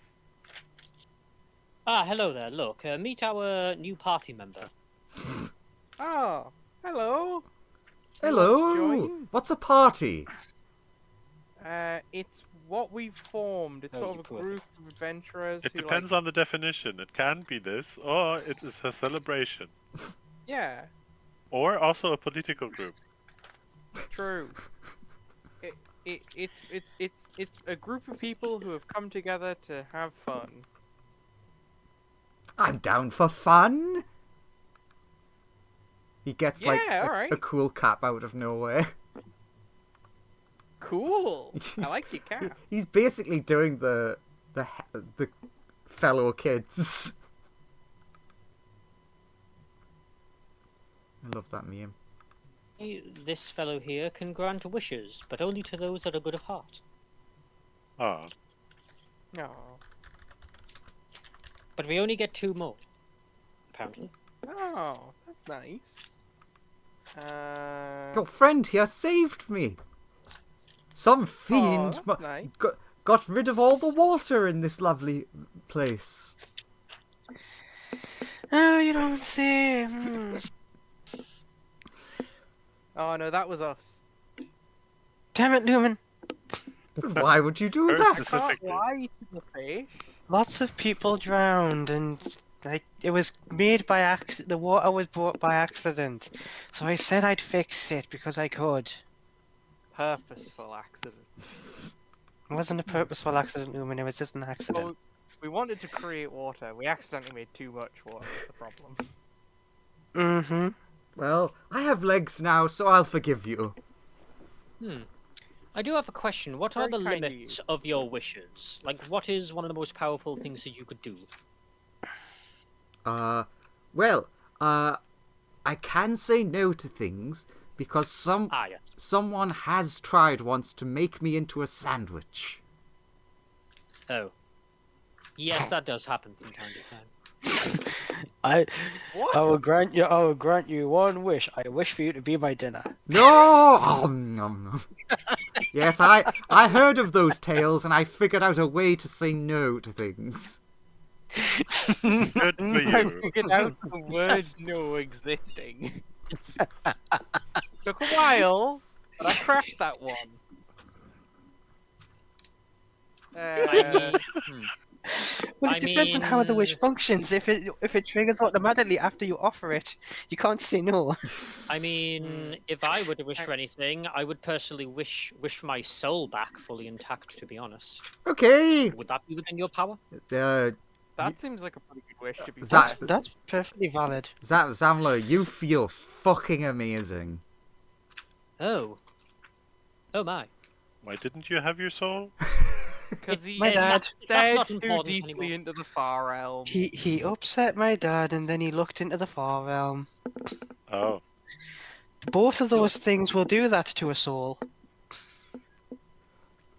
Ah, hello there. Look, meet our new party member. Oh, hello. You want to Hello. join? What's a party? It's what we've formed. It's Oh, sort you of a poor group of adventurers It who depends on the definition. It can be this, or it is a celebration. Yeah, Or also a political group. true. It's a group of people who have come together to have fun. I'm down for fun. He gets like Yeah, alright. a cool cap out of nowhere. Cool. I like your cap. He's basically doing the fellow kids. I love that meme. This fellow here can grant wishes, but only to those that are good of heart. Ah, Oh. But we only get 2 more, apparently. Oh, that's nice. Your friend here saved me. Some fiend that's nice. got rid of all the water in this lovely place. Oh, you don't say. Oh no, that was us. Damn it, Newman. Why would you do Her that? Can't specifically. lie to the fish. Lots of people drowned, and like it was made by accident. The water was brought by accident, so I said I'd fix it because I could. Purposeful accident. It wasn't a purposeful accident, Newman. It was just an accident. Well, we wanted to create water. We accidentally made too much water. Was the problem. Mm-hmm. Well, I have legs now, so I'll forgive you. I do have a question. What are Very the kind of limits of your wishes? Like, what is one of the most powerful things that you could do? Well, I can say no to things because Ah, yeah. someone has tried once to make me into a sandwich. Oh. Yes, that does happen from time to time. I What? will grant you one wish. I wish for you to be my dinner. No! Yes, I heard of those tales and I figured out a way to say no to things. good for I you. figured out the word no existing. Took a while, but I cracked that one. I Well, I it depends on how the wish mean- functions. If it triggers automatically after you offer it, you can't say no. I mean, if I were to wish for anything, I would personally wish my soul back fully intact. To be honest, Okay. would that be within your power? That seems like a pretty good wish to be That- fair. That's perfectly valid. Zamla, you feel fucking amazing. Oh. Oh my. Why didn't you have your soul? Because he my dad. That's stared not too important deeply anymore. into the far realm. He upset my dad, and then he looked into the far realm. Oh. Both of those things will do that to a soul.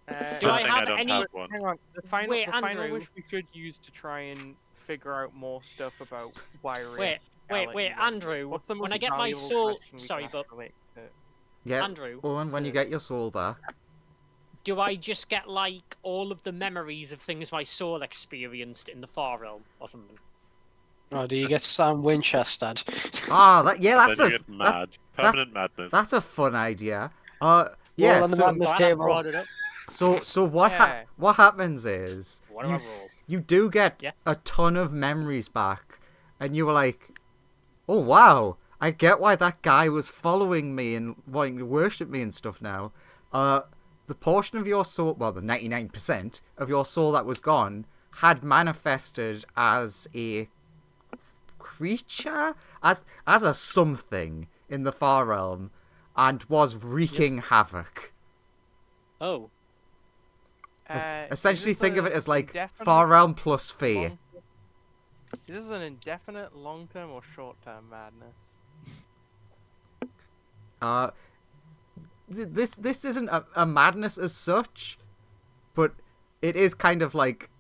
Do I Good thing have don't any- have one. Hang on. The final, Wait, the final Andrew. wish we should use to try and figure out more stuff about wiring. Wait, realities. Andrew. What's the most When I get my valuable soul, question we sorry, can but ask relate to- Yeah. Andrew, Owen, when you get your soul back. do I just get like all of the memories of things my soul experienced in the far realm or something? Oh, do you get Sam Winchester? Ah, And that's then a you get mad. Permanent madness. that's a fun idea. Yeah. on the So, madness Glad I table. brought it up. so Yeah. what happens is What do I roll? you do get Yeah. a ton of memories back, and you were like, "Oh wow, I get why that guy was following me and wanting to worship me and stuff now." The portion of your soul, well, the 99% of your soul that was gone, had manifested as a creature, as a something in the far realm, and was wreaking havoc. Oh, Essentially, is this think of a it as like indefinite far realm plus fear. long- Is this an indefinite, long-term, or short-term madness? This isn't a madness as such, but it is kind of like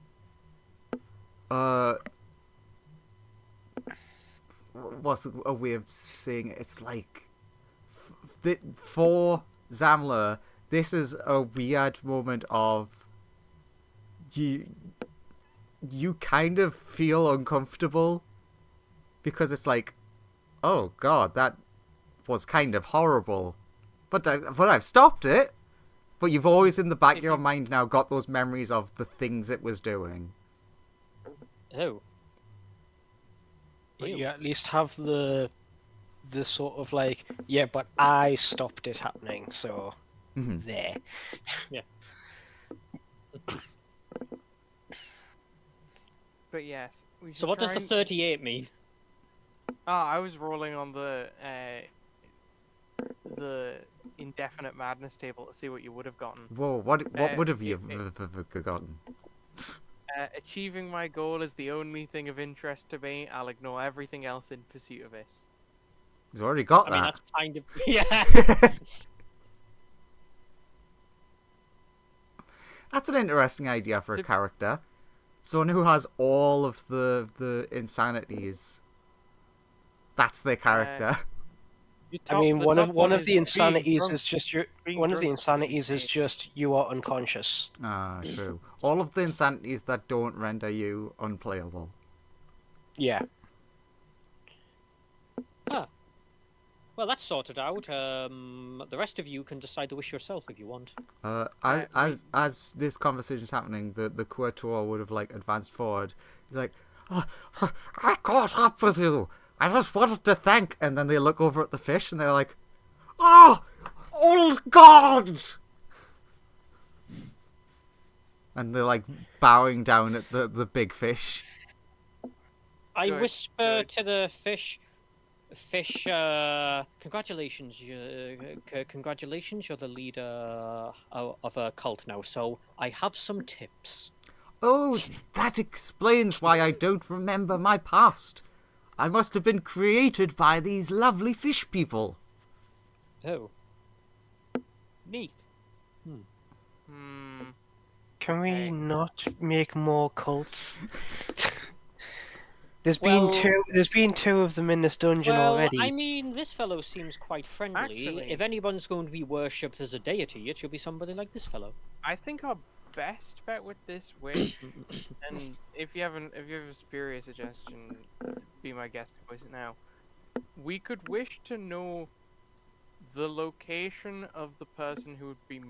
what's a way of saying it? It's like for Zamla, this is a weird moment of you kind of feel uncomfortable because it's like, oh god, that was kind of horrible. But I've stopped it. But you've always in the back of your mind now got those memories of the things it was doing. oh. But Ew. you at least have the sort of like, yeah, but I stopped it happening, so Mhm. there. But yes. We So should what does try the and- 38 mean? I was rolling on the indefinite madness table to see what you would have gotten. Whoa, what would have you it- gotten? Achieving my goal is the only thing of interest to me. I'll ignore everything else in pursuit of it. He's already got I mean, that. that's kind of yeah. That's an interesting idea for a The- character. Someone who has all of the insanities. That's their character. I mean, The one top of is the being insanities drunk- is just your being one of the drunk is a insanities is mistake. just you are unconscious. Ah, true. All of the insanities that don't render you unplayable. Yeah. Well, that's sorted out. The rest of you can decide to wish yourself if you want. As this conversation's happening, the Quator would have like advanced forward. He's like, oh, I caught up with you. I just wanted to thank. And then they look over at the fish and they're like, oh, old gods. And they're like bowing down at the big fish. I Good, whisper good. to the fish. Fish, congratulations, congratulations, you're the leader of a cult now, so I have some tips. Oh, that explains why I don't remember my past. I must have been created by these lovely fish people. Oh. Neat. Hmm. Can we Okay. not make more cults? There's Well- been two of them in this dungeon Well, already. I mean, this fellow seems quite friendly. Actually- If anyone's going to be worshipped as a deity, it should be somebody like this fellow. I think our best bet with this wish, and if you have a spurious suggestion, be my guest. Voice it now. We could wish to know the location of the person who would be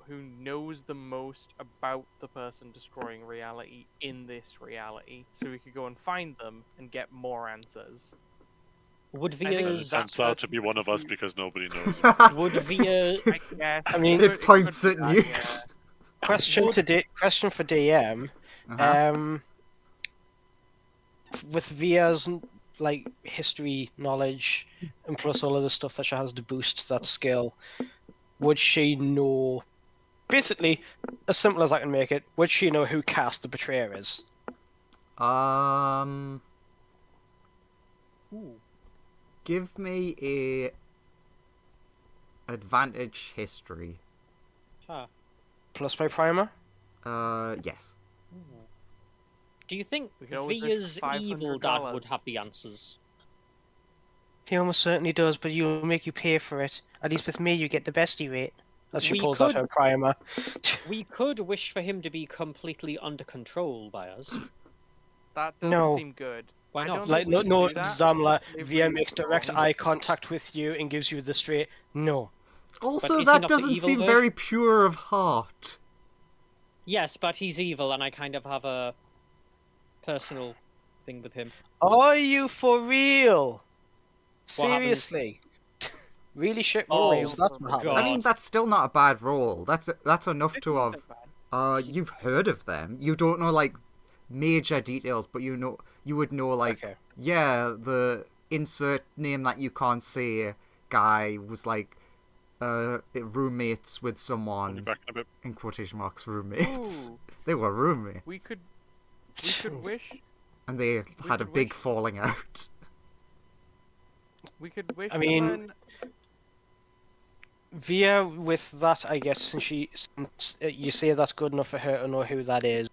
who knows the most about the person destroying reality in this reality, so we could go and find them and get more answers. Would I think Then Via's it that turns out to person be would one of us be- because nobody knows. would Via I guess. I mean, It points could at be that, yeah. nukes. Question for DM. Uh-huh. With Via's like history knowledge and plus all of the stuff that she has to boost that skill, would she know? Basically, as simple as I can make it, would she know who Cast the Betrayer is? Um, Ooh. give me a advantage history. Huh. Plus my primer? Yes. Do you think We could always Via's risk evil dad $500. would have the answers? He almost certainly does, but he'll make you pay for it. At least with me, you get the bestie rate. As she We pulls out could- her primer. We could wish for him to be completely under control by us. That doesn't No. seem good. Why I not? don't Like, think we no, should no, do that. Zamla, They Via really makes direct wrong. eye contact with you and gives you the straight no. Also, is he that not the doesn't evil seem version? very pure of heart. Yes, but he's evil, and I kind of have a personal thing with him. Are you for real? What happens? Seriously? Really shit Oh, rolls, that's what God. I happened. mean, that's still not a bad roll. That's enough to 15's have. not bad. You've heard of them. You don't know like major details, but you would know like Okay. yeah, the insert name that you can't say guy was like roommates with Only someone back in a bit. in quotation marks roommates. Ooh, They were roommates we could wish. and they had a could big wish- falling out. We could wish. I mean, to learn... Via, with that, I guess, since you say that's good enough for her to know who that is.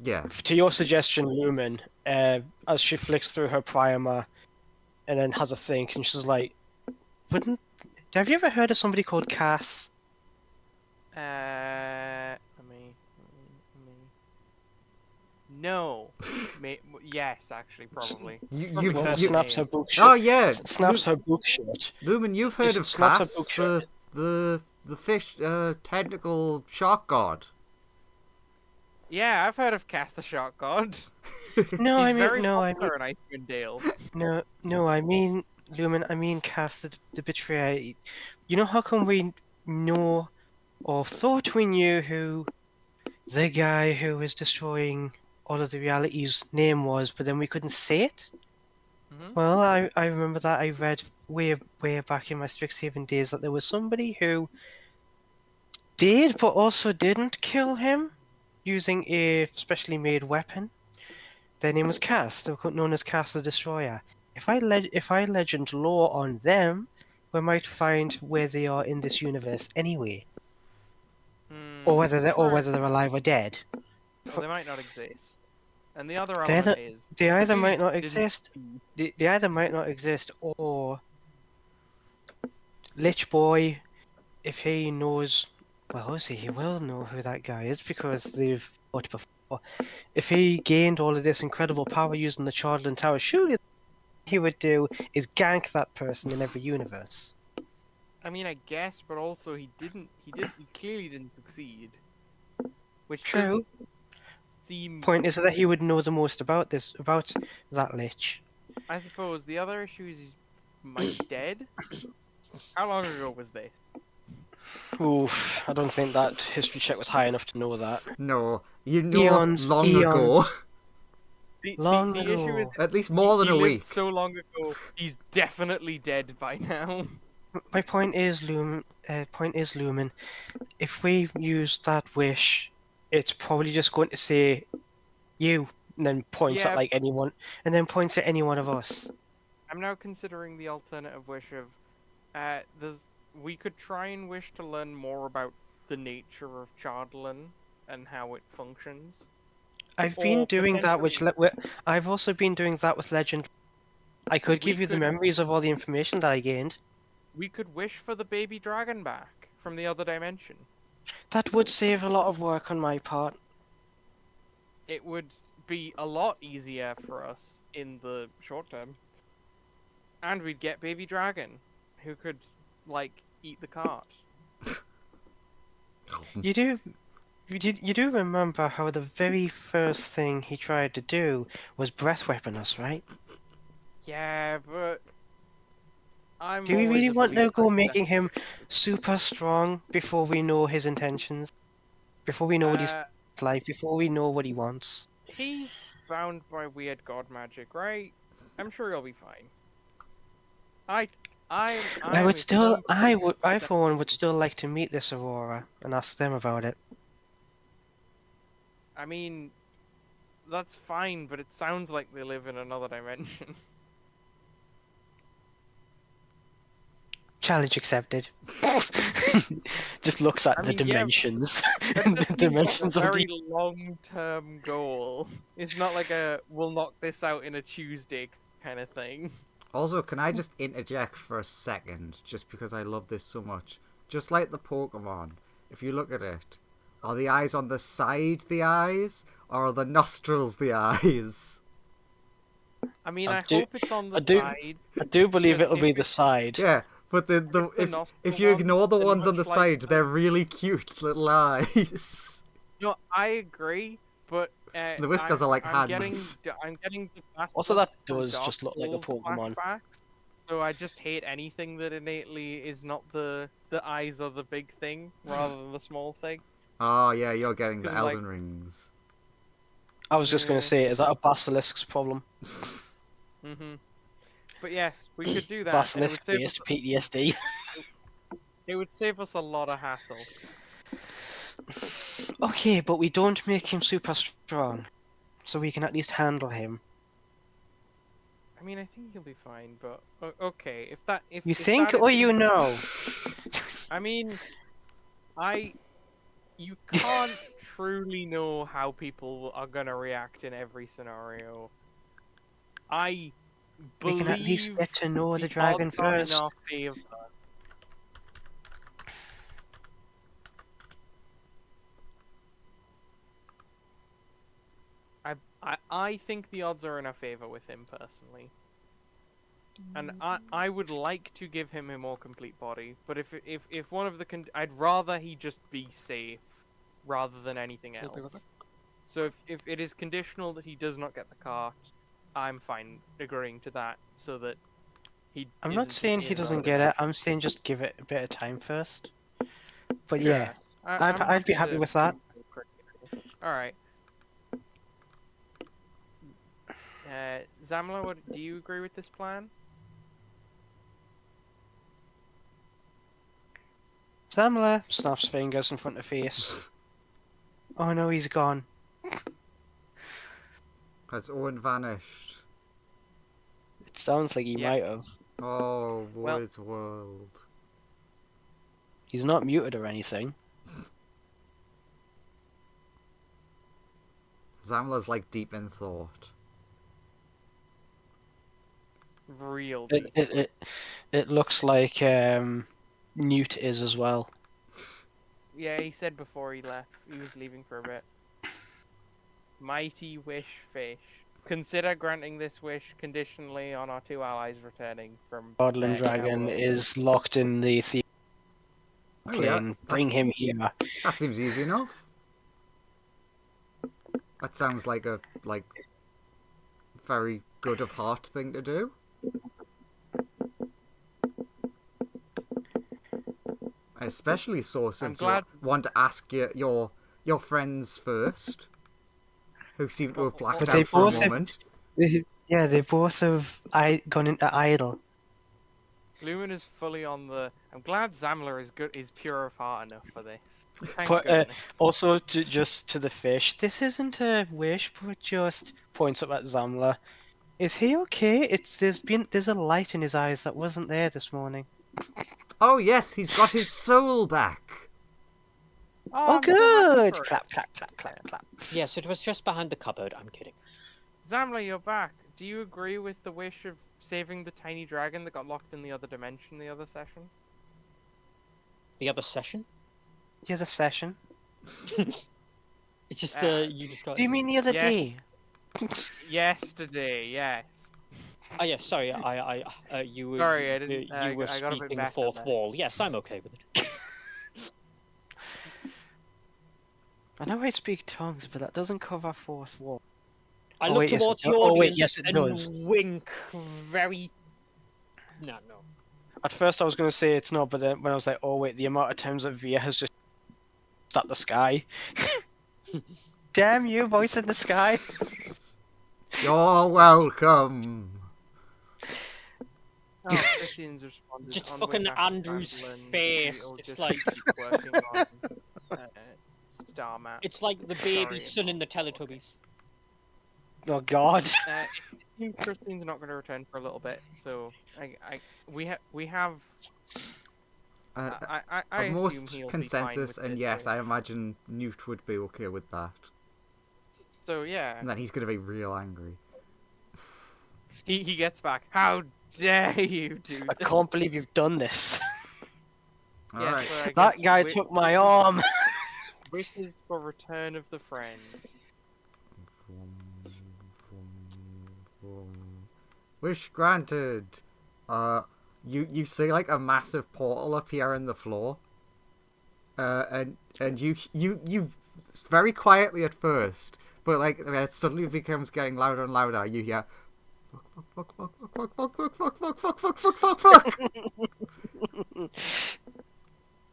Yeah. To your suggestion, Lumen, as she flicks through her primer and then has a think, and she's like, have you ever heard of somebody called Cass? Let me. No. Yes, actually, probably. You've Well, Well, you, snaps her book oh shut. yeah, Snaps her book shut. Lumen, you've heard of Snaps her Cass, book shut. the fish tentacle shark god. Yeah, I've heard of Cast the Shark God. No, He's I mean, very no, I popular in Icewind Dale. no, I mean, Lumen, I mean, Cass the Betrayer. You know how come we know or thought we knew who the guy who was destroying all of the realities' name was, but then we couldn't say it? Mhm. Well, I remember that I read way back in my Strixhaven days that there was somebody who did but also didn't kill him using a specially made weapon. Their name was Cass. They were known as Cass the Destroyer. If I legend lore on them, we might find where they are in this universe anyway, or whether they're alive or dead. Well, they might not exist. And the other They're element the- is They either we might not didn't exist. see- They either might not exist, or Lich Boy, if he knows, well, obviously he will know who that guy is because they've fought before. If he gained all of this incredible power using the Chardland Tower, surely what he would do is gank that person in every universe. I mean, I guess, but also he clearly didn't succeed. Which True. doesn't seem. Point is that he would know the most about that Lich. I suppose the other issue is he's might be dead. How long ago was this? Oof, I don't think that history check was high enough to know that. No, you know Eons, long eons. ago. Long the issue is ago. At least more than he a lived week. so long ago. He's definitely dead by now. My point is, Lumen. If we use that wish, it's probably just going to say you, and then points Yeah. at like anyone, and then points at any one of us. I'm now considering the alternative wish of, we could try and wish to learn more about the nature of Chardlin and how it functions. I've been Or doing that, potentially- I've also been doing that with Legend. I could give you the could- memories of all the information that I gained. We could wish for the baby dragon back from the other dimension. That would save a lot of work on my part. It would be a lot easier for us in the short term. And we'd get baby dragon, who could, like, eat the cart. You do remember how the very first thing he tried to do was breath weapon us, right? Yeah, but I'm Do we always really a want to believer go in making him second- super strong before we know his intentions? Before we know what he's Uh, like, before we know what he wants? He's bound by weird god magic, right? I'm sure he'll be fine. I would a still, firm believer in I for one would second- still like to meet this Aurora and ask them about it. I mean, that's fine, but it sounds like they live in another dimension. Challenge accepted. Just looks at I the mean, yeah, dimensions. That The just seems dimensions like a of very the. long-term goal. It's not like a we'll knock this out in a Tuesday kind of thing. Also, can I just interject for a second, just because I love this so much? Just like the Pokemon, if you look at it, are the eyes on the side the eyes, or are the nostrils the eyes? I mean, I I do- hope it's on the I do- side. I do believe Because it'll be if the side. Yeah, but it's the if nostril you ones, ignore the then ones on the much like side, the- they're really cute little eyes. No, I agree, but The whiskers are like I'm hands. I'm getting the fast Also, buff that from does Dark just look like a Souls Pokemon. flashbacks, so I just hate anything that innately is not the eyes are the big thing rather than the small thing. Oh yeah, you're getting the 'Cause I'm like- Elden Rings. I was just going Yeah. to say, is that a Basilisk's problem? Mm-hmm. But yes, we could do that. and Basilisk based PTSD. It would save us a lot of hassle. Okay, but we don't make him super strong. So we can at least handle him. I mean, I think he'll be fine, but okay. If that, if You if think that is or you gonna- know? I mean, you can't truly know how people are gonna react in every scenario. I We believe can at least get to know the the dragon odds are in first. our favor. I think the odds are in our favor with him personally. And I would like to give him a more complete body, but if one of the I'd rather he just be safe rather than anything We'll be right else. So if it is conditional that he does not get the cart, I'm fine agreeing to that so that he. I'm not isn't saying he in doesn't another get it. dimension. I'm saying just give it a bit of time first. But Sure. yeah, I'm I'd be happy to with that. All right. Zamla, what do you agree with this plan? Samla snaps fingers in front of face. Oh no, he's gone. Has Owen vanished? It sounds like he Yeah. might have. Oh, Well- Void's world. He's not muted or anything. Zamla's like deep in thought. Real It deep. it looks like Newt is as well. Yeah, he said before he left, he was leaving for a bit. Mighty wish fish. Consider granting this wish conditionally on our two allies returning from. Godland in our Dragon world. is locked in the Oh yeah, plane. Bring him here. that seems easy enough. That sounds like a very good of heart thing to do. Especially so since you glad- want to ask your friends first, who seem to have blacked But out they for a both have- moment. Yeah, they both have gone into idle. Lumen is fully on the. I'm glad Zamla is good. Is pure of heart enough for this. Thank But, goodness. Also, just to the fish, this isn't a wish, but just points up at Zamla. Is he okay? There's a light in his eyes that wasn't there this morning. Oh yes, he's got his soul back. Oh, I'm so happy good! for it. Clap, clap, clap, clap, clap. Yes, it was just behind the cupboard. I'm kidding. Zamla, you're back. Do you agree with the wish of saving the tiny dragon that got locked in the other dimension the other session? The other session? The other session. It's just Ah. you just got. Do you mean the other Yes. day? Yesterday, yes. Oh yeah, sorry. You were Sorry, I didn't. you were I got a bit speaking back fourth there. wall. Yes, I'm okay with it. I know I speak tongues, but that doesn't cover fourth wall. I Oh, look wait, yes, it towards the does. Oh, wait, audience yes, it and does. wink very. No. At first, I was going to say it's not, but then when I was like, oh wait, the amount of times that Via has just at the sky. Damn you, voice in the sky. You're welcome. Oh, Christian's responded. Just on fucking way back to Andrew's Phandelver, face. we'll It's just like keep working on Star Map. it's like the baby Sorry, son in the okay. Teletubbies. Oh god. Christine's not going to return for a little bit, so we have. I assume Most he'll consensus, be fine with and it, yes, so- I imagine Newt would be okay with that. So yeah, And then he's gonna be real angry. he gets back. How dare you do I this? can't believe you've done this. Yes, Alright. so I That guess guy wi- took my arm. wishes for return of the friend. Wish granted. You see like a massive portal appear in the floor. And you very quietly at first, but like it suddenly becomes getting louder and louder. You hear fuck fuck fuck fuck fuck fuck fuck fuck fuck fuck fuck fuck fuck.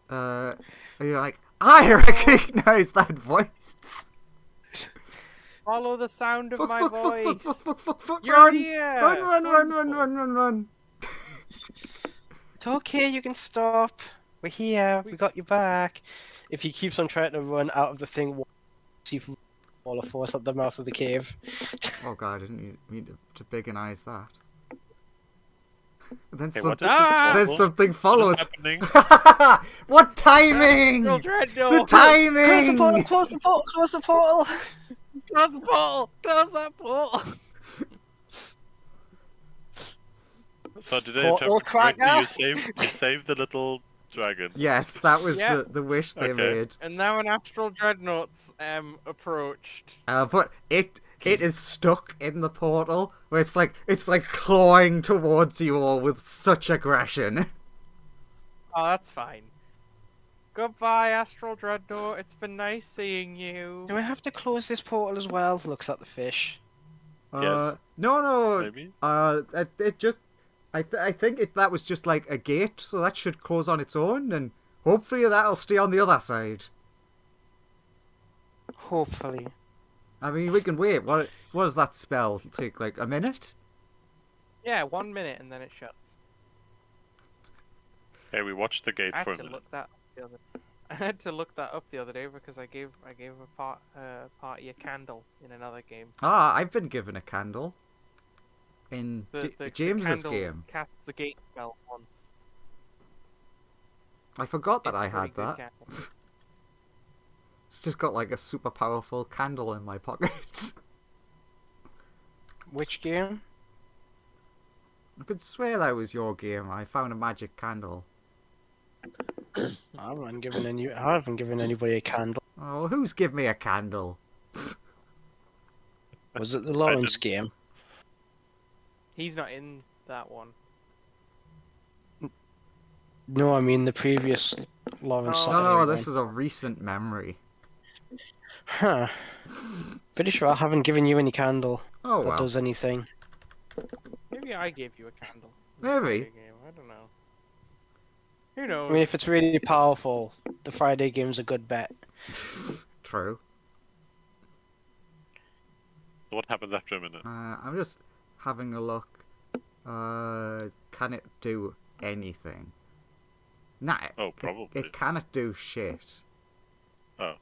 And you're like, I recognize that voice. Follow the sound of Fuck my fuck voice. fuck fuck fuck fuck fuck. You're Run here. run run run run Wonderful. run run run. It's okay, you can stop. We're here. We got your back. If he keeps on trying to run out of the thing, we'll see if all of force at the mouth of the cave. Oh god, I didn't mean to big and eyes that. And then Hey, something, what is this Ah! then portal? something What follows. is happening? What timing! Astral The Dreadnought. Close the portal! timing! Close the portal! Close the portal! Close the portal. Close that portal. So did I Portal interpret correctly? cracker. You saved the little dragon. Yes, that was Yeah. the wish they Okay. made. And now an Astral Dreadnought's approached. But it is stuck in the portal where it's like clawing towards you all with such aggression. Oh, that's fine. Goodbye, Astral Dreadnought. It's been nice seeing you. Do I have to close this portal as well? Looks at the fish. Yes. No. Maybe. It just. I think that was just like a gate, so that should close on its own, and hopefully that'll stay on the other side. Hopefully. I mean, we can wait. What does that spell take? Like a minute? Yeah, 1 minute and then it shuts. Hey, we watched the gate I for had a to minute. look that. I had to look that up the other day because I gave a party a candle in another game. Ah, I've been given a candle. In The James's candle game. casts the gate spell once. I forgot that It's a I pretty had good that. candle. Just got like a super powerful candle in my pocket. Which game? I could swear that was your game. I found a magic candle. I haven't given anybody a candle. Oh, who's give me a candle? Was it the Lawrence game? He's not in that one. No, I mean the previous Lawrence Oh. No, Saturday no, one. this is a recent memory. Huh. Pretty sure I haven't given you any candle Oh that well. does anything. Maybe I gave you a candle. in the Maybe. Friday game, I don't know. Who knows? I mean, if it's really powerful, the Friday game's a good bet. True. So what happens after a minute? I'm just having a look. Can it do anything? Nah. Oh, probably. It cannot do shit. Oh.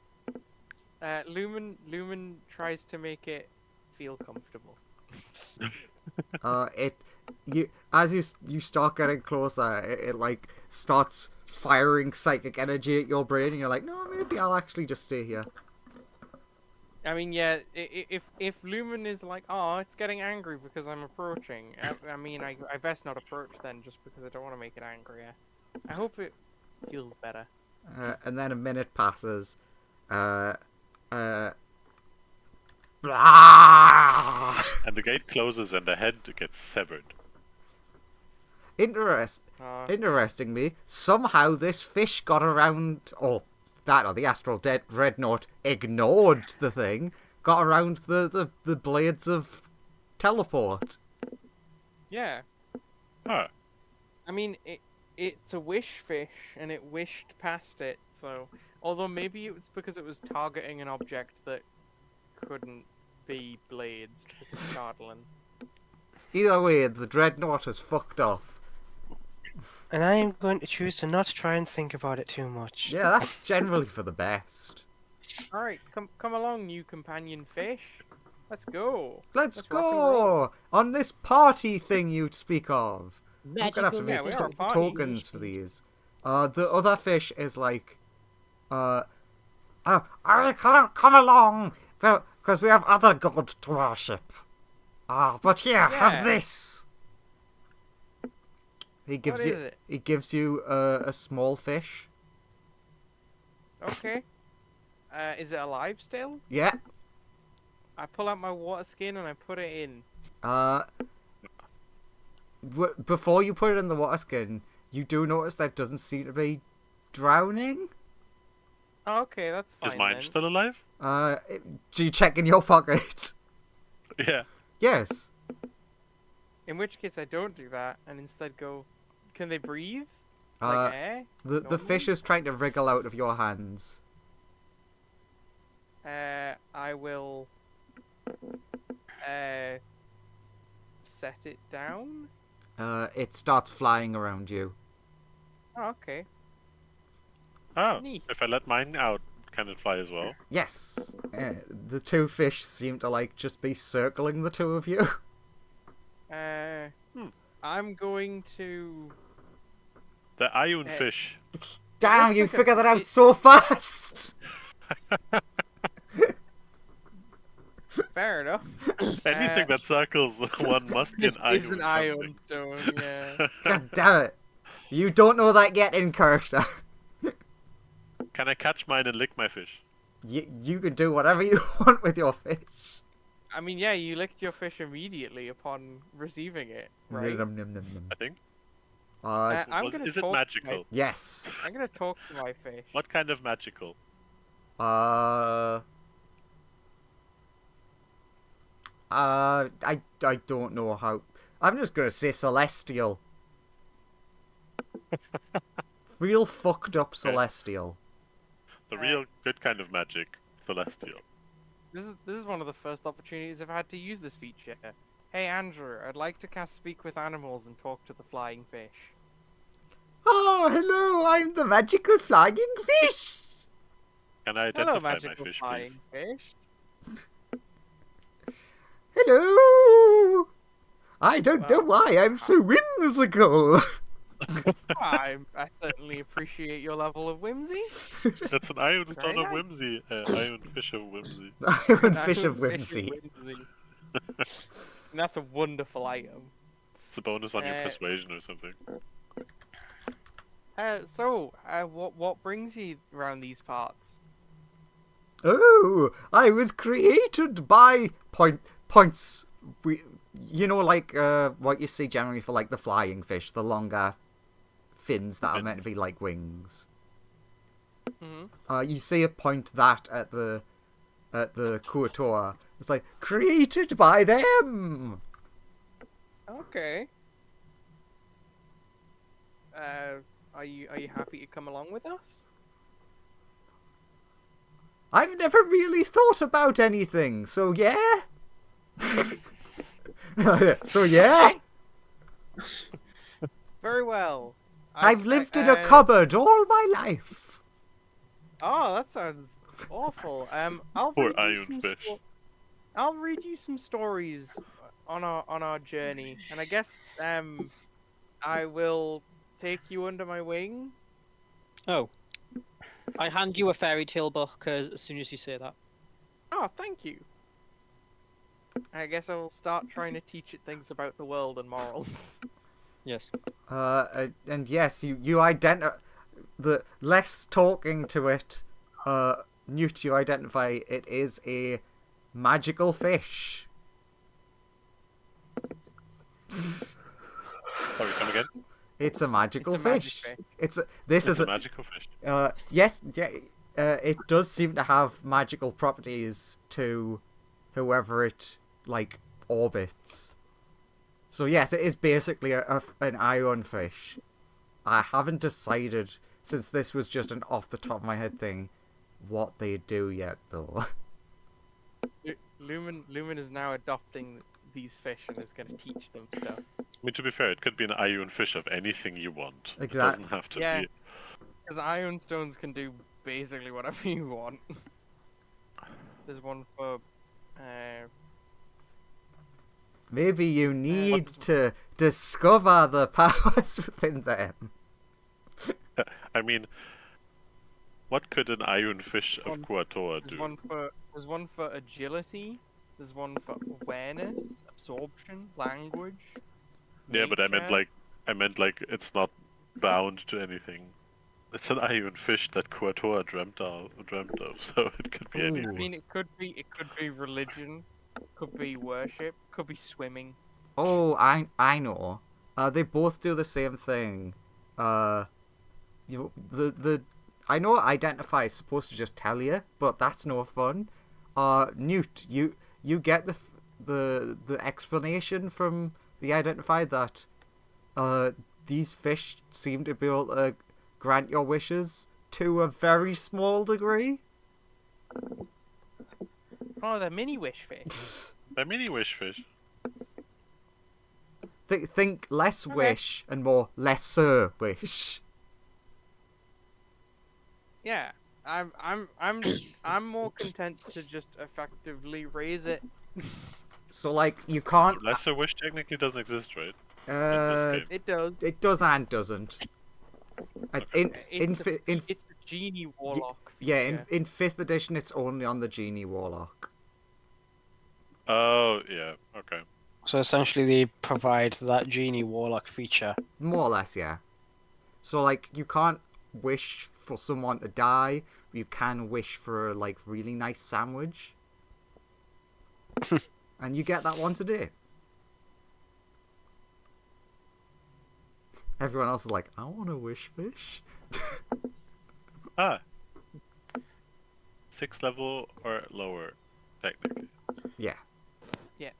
Lumen tries to make it feel comfortable. As you start getting closer, it like starts firing psychic energy at your brain, and you're like, no, maybe I'll actually just stay here. I mean, yeah, if Lumen is like, oh, it's getting angry because I'm approaching, I mean, I best not approach then, just because I don't want to make it angrier. I hope it feels better. And then a minute passes. Blah! And the gate closes and the head gets severed. Interestingly, somehow this fish got around, or the astral dreadnought ignored the thing, got around the blades of teleport. Yeah. Huh. I mean, it's a wish fish, and it wished past it. So, although maybe it's because it was targeting an object that couldn't be blades because Cardlin. Either way, the dreadnought has fucked off. And I am going to choose to not try and think about it too much. Yeah, that's generally for the best. All right, come along, new companion fish. Let's go. Let's rock and roll. go on this party thing you speak of. I'm Magical gonna have to yeah, make we are a party. tokens for these. The other fish is like, I can't come along because we have other gods to worship. But here, have Yeah. this. He gives What you. is it? He gives you a small fish. Okay. Is it alive still? Yeah. I pull out my water skin and I put it in. Before you put it in the water skin, you do notice that it doesn't seem to be drowning. Oh, okay, that's fine. Is mine then. still alive? Do you check in your pocket? Yeah. Yes. In which case, I don't do that and instead go. Can they breathe? Uh, Like air? the normally? fish is trying to wriggle out of your hands. I will. Set it down. It starts flying around you. Oh, okay. Oh, Neat. if I let mine out, can it fly as well? Yes. The two fish seem to like just be circling the two of you. I'm going to. The Ion Hey. fish. Damn, looks you like a figured that out bit- so fast. Fair enough. Anything that circles one must be an This Ion is an something. ion stone, yeah. God damn it. You don't know that yet in character. Can I catch mine and lick my fish? You can do whatever you want with your fish. I mean, yeah, you licked your fish immediately upon receiving it, right? Nom, nom, nom, nom. I think. I'm gonna Is it talk to magical? Yes. I'm gonna talk to my fish. What kind of magical? I don't know how. I'm just gonna say celestial. Real fucked up celestial. The real good kind of magic. Celestial. This is one of the first opportunities I've had to use this feature. Hey Andrew, I'd like to cast Speak with Animals and talk to the flying fish. Oh, hello! I'm the magical flying fish. Can I Hello, identify my magical fish, flying please? fish. Hello. I don't know Wow. why I'm so whimsical. I certainly appreciate your level of whimsy. It's an Ion Very stone of nice. whimsy. Ion fish of whimsy. I'm a An fish of iron whimsy. whimsy. And that's a wonderful item. It's a bonus on your Uh, persuasion or something. What brings you around these parts? Oh, I was created by points. You know, like what you see generally for like the flying fish, the longer fins that are meant to be like wings. Mm-hmm. You see a point that at the Kuatora. It's like created by them. Okay. Are you happy to come along with us? I've never really thought about anything, so yeah. So yeah, Very well. I've lived in a cupboard all my life. Oh, that sounds awful. I'll Poor read you iron some fish. I'll read you some stories on our journey, and I guess I will take you under my wing. Oh. I hand you a fairy tale book as soon as you say that. Oh, thank you. I guess I will start trying to teach it things about the world and morals. Yes. And yes, you identify the less talking to it. Newt, you identify it is a magical fish. Sorry, come again. It's a magical It's a magic fish. fish. It's a magical fish. Yes, yeah, it does seem to have magical properties to whoever it like orbits. So yes, it is basically an iron fish. I haven't decided, since this was just an off the top of my head thing, what they do yet though. Lumen is now adopting these fish and is going to teach them stuff. I mean, to be fair, it could be an iron fish of anything you want. It Exact- doesn't have to Yeah. be. Because iron stones can do basically whatever you want. There's one for Maybe you need to discover the powers within them. I mean, what could an iron fish of Kuatoa there's do? one for agility. There's one for awareness, absorption, language. Yeah, but I nature. meant like it's not bound to anything. It's an iron fish that Kuatoa dreamt of, so it could be Ooh. anything. I mean, it could be religion, could be worship, could be swimming. Oh, I know. They both do the same thing. The I know identify is supposed to just tell you, but that's no fun. Newt, you get the explanation from the identify that these fish seem to be able to grant your wishes to a very small degree. Oh, they're mini wish fish. A mini wish fish. Think less Okay. wish and more lesser wish. Yeah, I'm more content to just effectively raise it. So like you can't. Lesser wish technically doesn't exist, right? Uh, game. It does. it does and doesn't. It's a genie warlock. Yeah, feature. in 5th edition, it's only on the Genie Warlock. Oh yeah, okay. So essentially, they provide that genie warlock feature. More or less, yeah. So, like, you can't wish for someone to die, but you can wish for a, like, really nice sandwich. And you get that once a day. Everyone else is like, I want to wish fish. Ah. 6th level or lower, technically. Yeah. Yeah.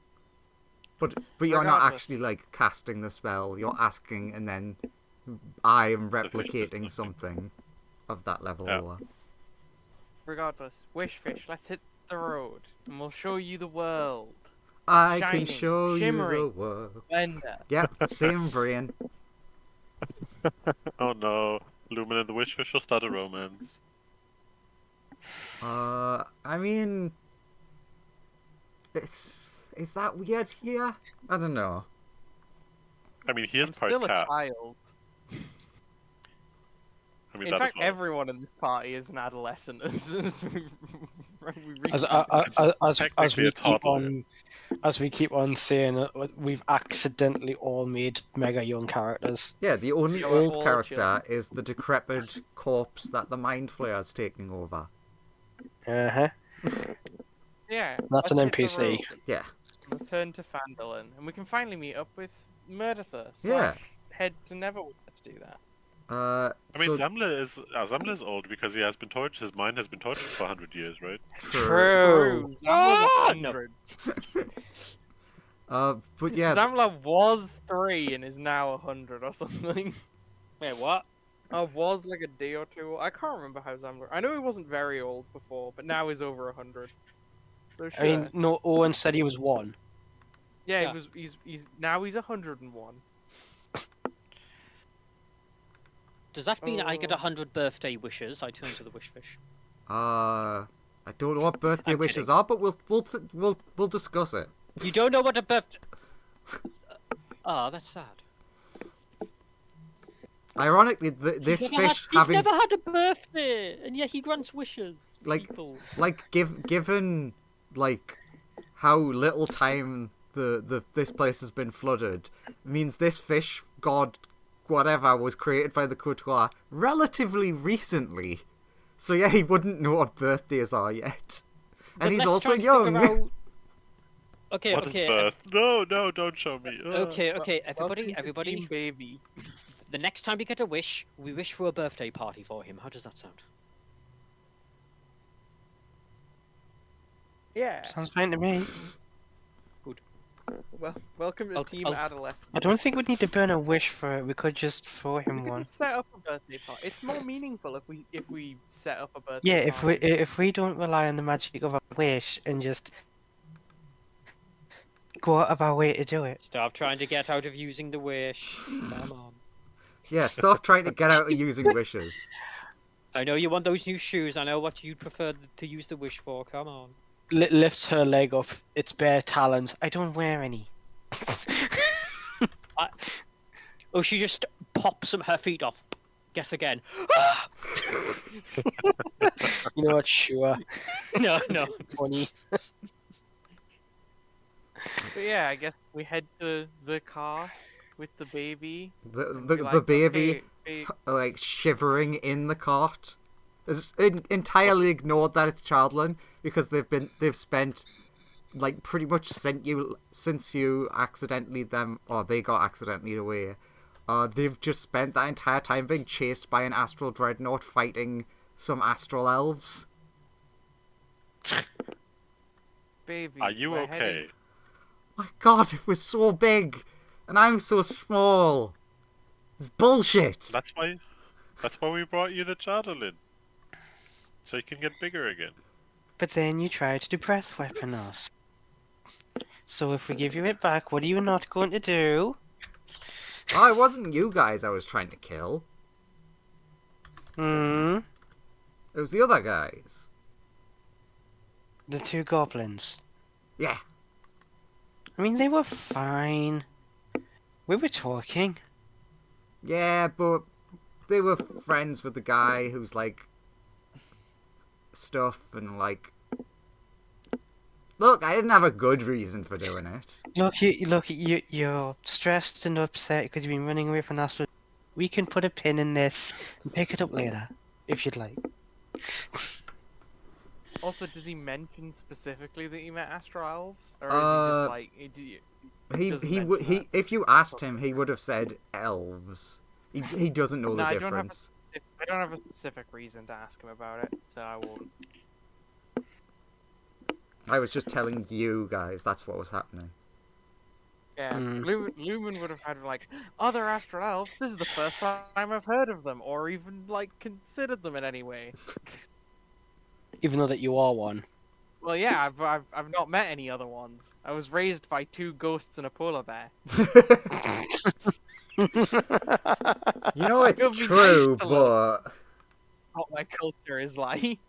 But you're not Regardless. actually, like, casting the spell. You're asking, and then I am fish does replicating something. something of that level Yeah. lower. Regardless, wish fish. Let's hit the road, and we'll show you the world. I Shining, can show you the shimmering. world. Blender. Yep, same brain. Oh no, Lumen and the wish fish will start a romance. I mean, is that weird here? I don't know. I mean, he is I'm part still a cat. child. I mean, In that fact, as well. everyone in this party is an adolescent. As we reach As this. Technically we a keep toddler. on, as we keep on saying that we've accidentally all made mega young characters. Yeah, the only Yeah, we're old all character children. is the decrepit corpse that the Mind Flayer's taking over. Uh huh. Yeah, That's an let's hit the NPC. road. Yeah. Return to Phandelver, and we can finally meet up with Murdertha. Yeah. Head to Neverwinter to do that. I mean, So Zamla is old because he has been tortured. His mind has been tortured for 100 years, right? True. Zamla's Ah, 100. but yeah, Zamla was 3 and is now 100 or something. Wait, what? Was like a day or two. I can't remember how Zamla. I know he wasn't very old before, but now he's over 100. So sure. I mean, no. Owen said he was 1. yeah, yeah. he's now he's 101. Does that mean I get Oh. 100 birthday wishes? I turn to the wish fish. I don't know what birthday I'm wishes kidding. are, but we'll discuss it. You don't know what a birthday. Oh, that's sad. Ironically, this He's never fish had, having he's never had a birthday, and yet he grants wishes. Like- People. like given like how little time this place has been flooded means this fish god whatever was created by the Courtois relatively recently. So yeah, he wouldn't know what birthdays are yet. And he's let's also try to figure young. out- Okay, What is okay, birth? No, no, don't show me. okay, Welcome everybody, to everybody. Team Baby. The next time we get a wish, we wish for a birthday party for him. How does that sound? Yeah. Sounds fine to me. Well, welcome to Team I'll- Adolescent. I don't think we'd need to burn a wish for it. We could just throw We him could one. just set up a birthday party. It's more meaningful if we set up a birthday Yeah, party. if we don't rely on the magic of a wish and just go out of our way to do it. Stop trying to get out of using the wish. Come on. Yeah, stop trying to get out of using wishes. I know you want those new shoes. I know what you'd prefer to use the wish for. Come on. Lifts her leg up. Its bare talons. I don't wear any. Oh, she just pops her feet off. Guess again. You know what? Sure. No, no. Funny. But yeah, I guess we head to the car with the baby. The and the, be the like, baby "Okay, babe." like shivering in the cart. It's entirely ignored that it's Chardlin because they've spent like pretty much since you accidentally they got accidentally away. They've just spent that entire time being chased by an astral dreadnought fighting some astral elves. Baby, Are you we're okay? heading- My God, it was so big, and I'm so small. It's bullshit. That's why we brought you the Chardalin. So you can get bigger again. But then you tried to breath weapon us. So if we give you it back, what are you not going to do? Oh, it wasn't you guys I was trying to kill. Hmm? It was the other guys. The two goblins. Yeah. I mean, they were fine. We were talking. Yeah, but they were friends with the guy who's like stuff and like. Look, I didn't have a good reason for doing it. You're stressed and upset because you've been running away from Astro. We can put a pin in this and pick it up later, if you'd like. Also, does he mention specifically that he met astral elves, or is he just like doesn't He mention that? if you asked him, he would have said elves. He doesn't know No, the I don't have a difference. I don't have a specific reason to ask him about it, so I won't. I was just telling you guys that's what was happening. Yeah, Hmm. Lumen would have had like other astral elves. This is the first time I've heard of them, or even like considered them in any way. Even though that you are one. Well, yeah, I've not met any other ones. I was raised by two ghosts and a polar bear. You know it's It'll be true, nice to look. but What my culture is like,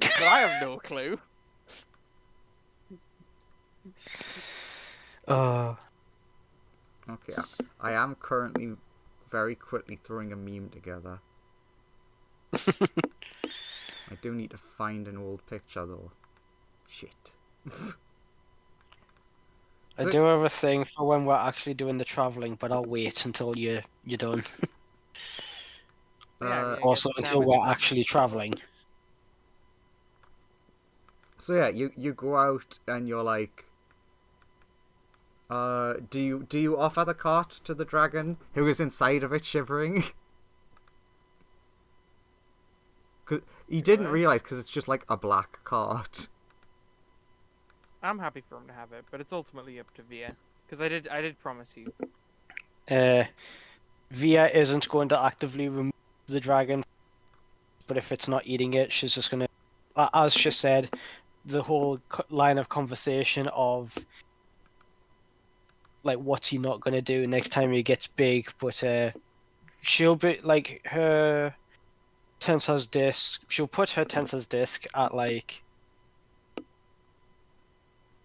but I have no clue. okay. I am currently very quickly throwing a meme together. I do need to find an old picture though. Shit. I So- do have a thing for when we're actually doing the travelling, but I'll wait until you're done. Yeah, I mean, I Also, guess until now we're is- actually travelling. So yeah, you go out and you're like, do you offer the cart to the dragon who is inside of it shivering? 'Cause he didn't I? realize because it's just like a black cart. I'm happy for him to have it, but it's ultimately up to Via, because I did promise you. Via isn't going to actively remove the dragon, but if it's not eating it, she's just gonna, as she said, the whole line of conversation of like, what's he not gonna do next time he gets big? But she'll be like her Tensor's disc. She'll put her Tensor's disc at like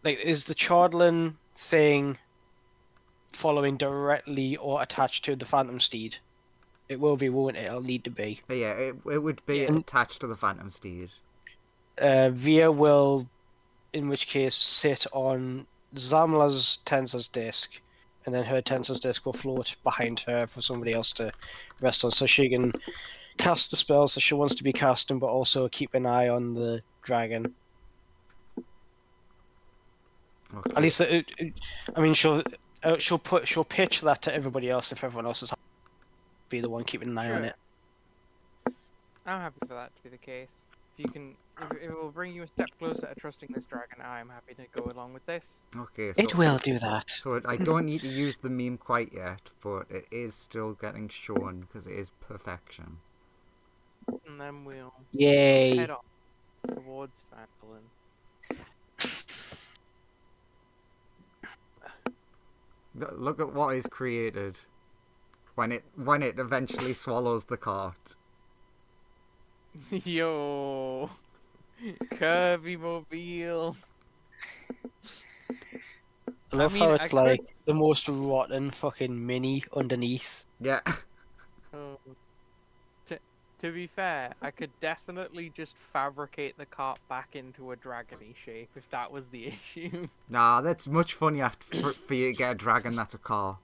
is the Chardlin thing following directly or attached to the Phantom Steed? It will be, won't it? It'll need to be. But yeah, it would be Yeah. attached to the Phantom Steed. Via will, in which case, sit on Zamla's Tensor's disc, and then her Tensor's disc will float behind her for somebody else to rest on, so she can cast the spells that she wants to be casting, but also keep an eye on the dragon. Okay. At least, I mean, she'll pitch that to everybody else if everyone else is be the one keeping an eye on Sure. it. I'm happy for that to be the case. If you can, if it will bring you a step closer to trusting this dragon, I'm happy to go along with this. Okay, It will do that. So I don't need to use the meme quite yet, but it is still getting shown because it is perfection. And then we'll Yay! head on towards Phandelver. Look at what is created when it eventually swallows the cart. Yo, Kirby Mobile. I love mean, how I it's could- like the most rotten fucking mini underneath. Yeah. Oh. To be fair, I could definitely just fabricate the cart back into a dragony shape if that was the issue. Nah, that's much funnier for you to get a dragon that's a car.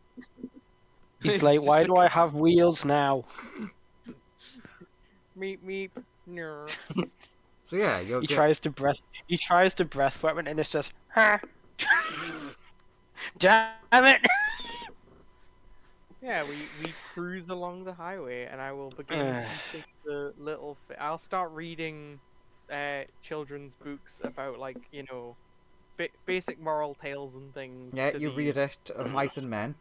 He's It's like, just why a do I have wheels now? Meep meep. No. So yeah, you'll He get... tries to breath weapon and it says, ha! Damn it! Yeah, we cruise along the highway, and I will begin teaching the little. I'll start reading children's books about, like, you know, basic moral tales and things. Yeah, to you read these- it of Mice and Men.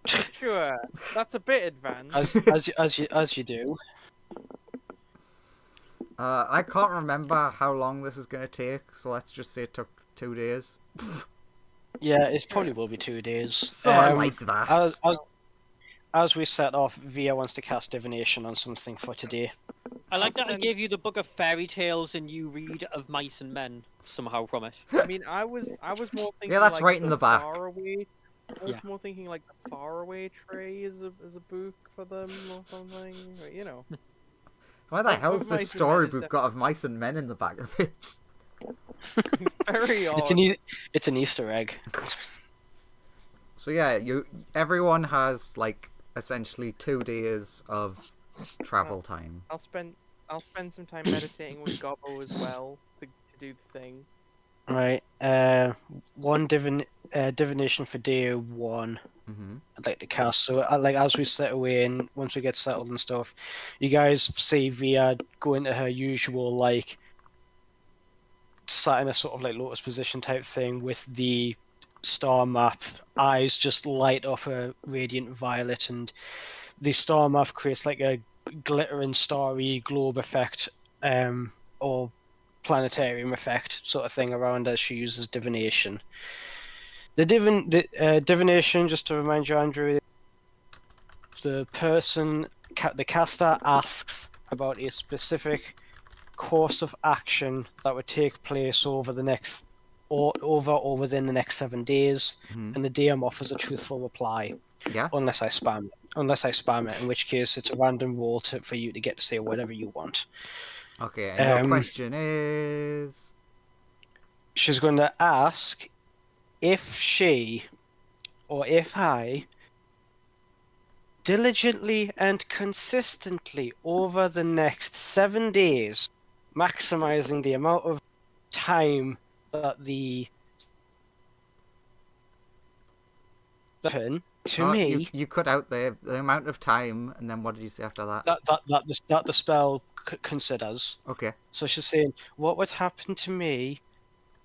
Sure, that's a bit advanced. As you do. I can't remember how long this is going to take, so let's just say it took 2 days. Yeah, it probably will be 2 days. So I like that. As we set off, Via wants to cast divination on something for today. I like that I spend- gave you the book of fairy tales and you read of mice and men somehow from it. I mean, I was more thinking. that's like, right in the back. Far away. I was Yeah. more thinking like the faraway tray is a book for them or something. But, you know. Why the What- hell's what this Mice and Men storybook is got of Mice and Men in the back of it? Very odd. It's an Easter egg. So yeah, everyone has like essentially 2 days of travel time. I'll spend some time meditating with Gobbo as well to do the thing. Right. One divination for day 1. Mm-hmm. I'd like to cast. So, like, as we set away and once we get settled and stuff, you guys see Via go into her usual, like, sat in a sort of like lotus position type thing with the star map. Eyes just light up a radiant violet, and the star map creates like a glittering starry globe effect, or planetarium effect sort of thing around as she uses divination. The divination, just to remind you, Andrew, the caster asks about a specific course of action that would take place over the next, or within the next 7 days, Mhm. and the DM offers a truthful reply. Yeah. Unless I spam it, in which case it's a random roll for you to get to say whatever you want. Okay, and your question is... She's going to ask if she, or if I, diligently and consistently over the next 7 days, maximizing the amount of time that the to Oh, me you cut out the amount of time, and then what did you say after that? that the spell considers. Okay. So she's saying, what would happen to me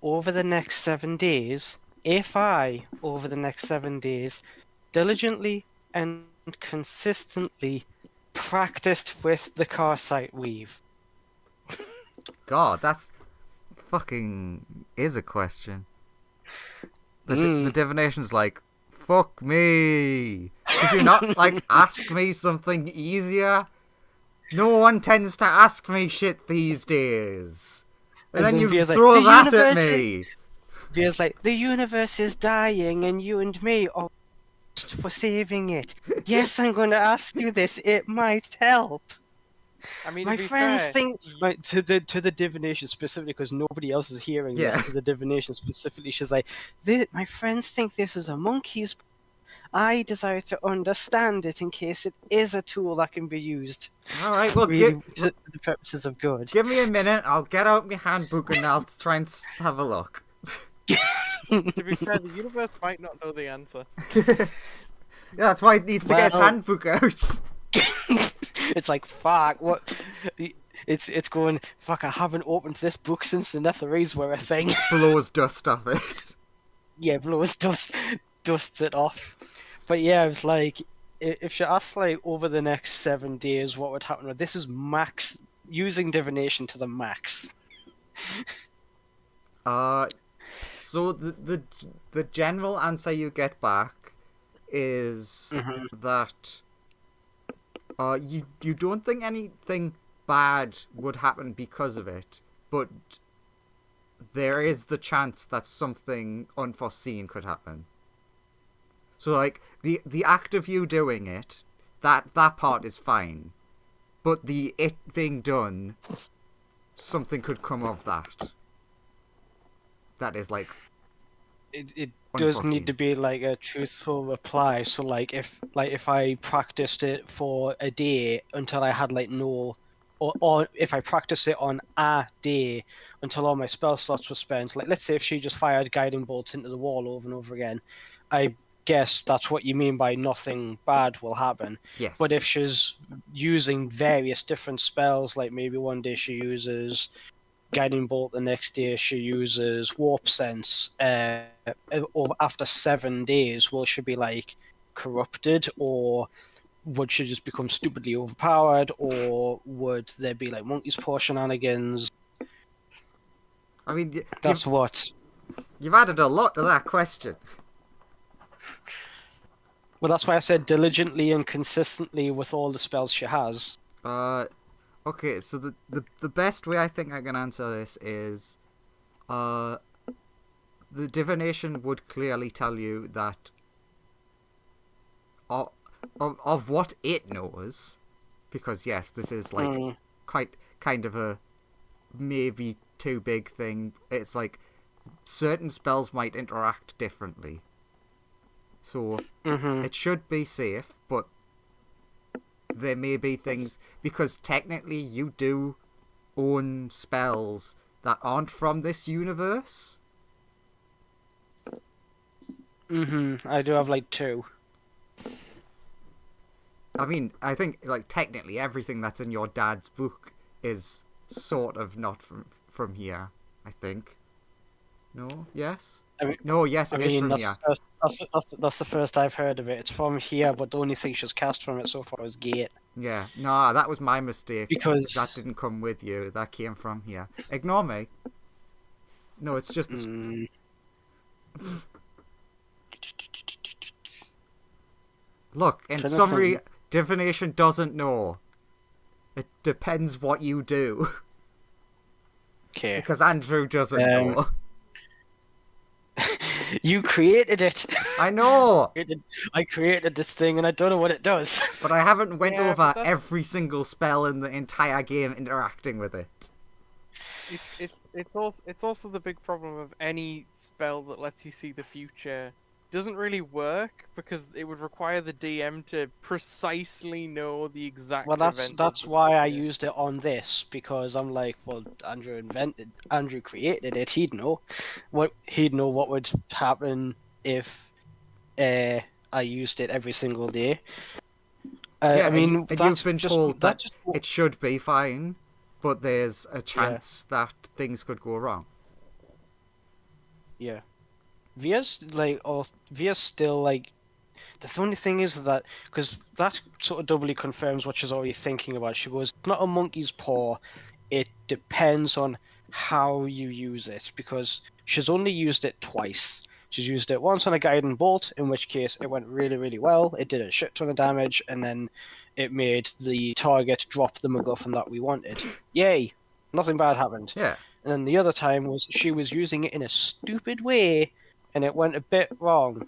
over the next 7 days if I, over the next 7 days, diligently and consistently practiced with the Carsight weave? God, that's fucking is a question. The divination's like, fuck me. Could you not, like, ask me something easier? No one tends to ask me shit these days. And then you Via's like, throw "The that at universe me. Via's like, the universe is dying and you and me are for saving it. Yes, I'm going to ask you this. It might help. I mean, My to be friends fair, think to the divination specifically, because nobody else is hearing Yeah. this. To the divination specifically, she's like, my friends think this is a monkey's. I desire to understand it in case it is a tool that can be used Alright, well, really to the purposes of good. give me a minute. I'll get out my handbook and I'll try and have a look. To be fair, the universe might not know the answer. Yeah, that's why it needs to get its Well- handbook out. It's like, fuck, what? It's going, fuck, I haven't opened this book since the Netherese were a thing. Blows dust off it. Yeah, blows dusts it off. But yeah, it was like, if she asked, like, over the next 7 days what would happen, this is max, using divination to the max. So the general answer you get back is that you don't think anything bad would happen because of it, but there is the chance that something unforeseen could happen. So like the act of you doing it, that part is fine, but it being done, something could come of that. That is like It does unforeseen. need to be like a truthful reply. So like if I practiced it for a day until I had like no, or if I practiced it on a day until all my spell slots were spent. Like let's say if she just fired guiding bolts into the wall over and over again, I guess that's what you mean by nothing bad will happen. Yes. But if she's using various different spells, like maybe one day she uses Guiding Bolt, the next day she uses Warp Sense, after 7 days, will she be like corrupted, or would she just become stupidly overpowered, or would there be like Monkey's Paw shenanigans? I mean, That's what. you've added a lot to that question. Well, that's why I said diligently and consistently with all the spells she has. Okay, so the best way I think I can answer this is, the divination would clearly tell you that of what it knows, because yes, this is like quite kind of a maybe too big thing. It's like certain spells might interact differently, so it should be safe, but there may be things, because technically you do own spells that aren't from this universe. I do have like 2. I mean, I think like technically everything that's in your dad's book is sort of not from here, I think. No? Yes? I mean, No, yes, it is from that's here. that's the first I've heard of it. It's from here, but the only thing she's cast from it so far is Gate. Yeah, no, that was my mistake. Because- that didn't come with you. That came from here. Ignore me. No, it's just Look, in Trying to summary, think. divination doesn't know. It depends what you do. Okay. Because Andrew doesn't know. You created it. I know, I created this thing and I don't know what it does. but I haven't went Yeah, over but that's- every single spell in the entire game interacting with it. It's also the big problem of any spell that lets you see the future doesn't really work, because it would require the DM to precisely know the exact Well, events of that's the why I future. used it on this, because I'm like, well, Andrew created it. He'd know what would happen if I used it every single day. Yeah, I mean, and that's you've been just, told that that just, it should be fine, but there's a chance that things could go wrong. yeah. Via's still like. The only thing is that, because that sort of doubly confirms what she's already thinking about. She goes, it's not a monkey's paw. It depends on how you use it, because she's only used it twice. She's used it once on a guiding bolt, in which case it went really, really well. It did a shit ton of damage, and then it made the target drop the MacGuffin that we wanted. Yay! Nothing bad happened. Yeah. And then the other time was she was using it in a stupid way, and it went a bit wrong.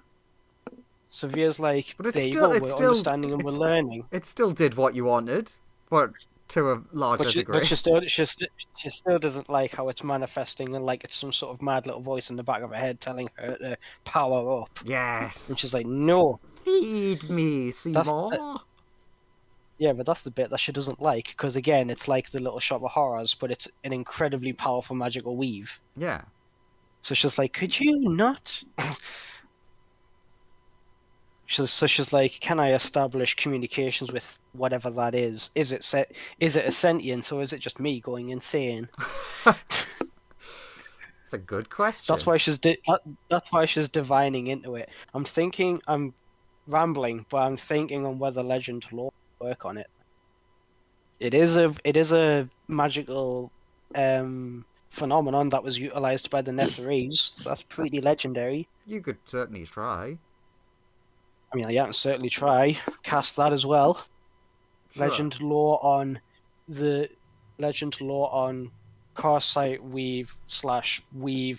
So Via's like, But it's there you still- go, it's we're still- understanding and we're it's- learning. It still did what you wanted, but to a larger But degree. she still doesn't like how it's manifesting, and like it's some sort of mad little voice in the back of her head telling her to power up. Yes. And she's like, no. Feed me, Seymour. Yeah, but that's the bit that she doesn't like, because again, it's like the Little Shop of Horrors, but it's an incredibly powerful magical weave. Yeah. So she's like, could you not? She's like, can I establish communications with whatever that is? Is it a sentient, or is it just me going insane? It's a good question. That's why she's divining into it. I'm rambling, but I'm thinking on whether legend lore work on it. It is a magical phenomenon that was utilized by the Netherese. That's pretty legendary. You could certainly try. I mean, yeah, certainly try cast that as well. Sure. Legend lore on Carsite weave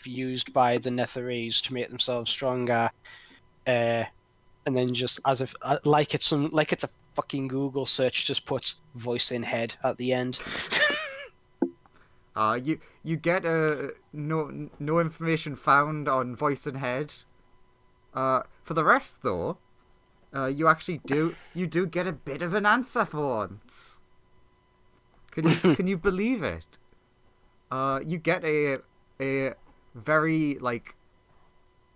used by the Netherese to make themselves stronger, and then just as if like it's a fucking Google search, just puts voice in head at the end. You get no information found on voice and head. For the rest though, you actually do get a bit of an answer for once. Can you believe it? You get a very like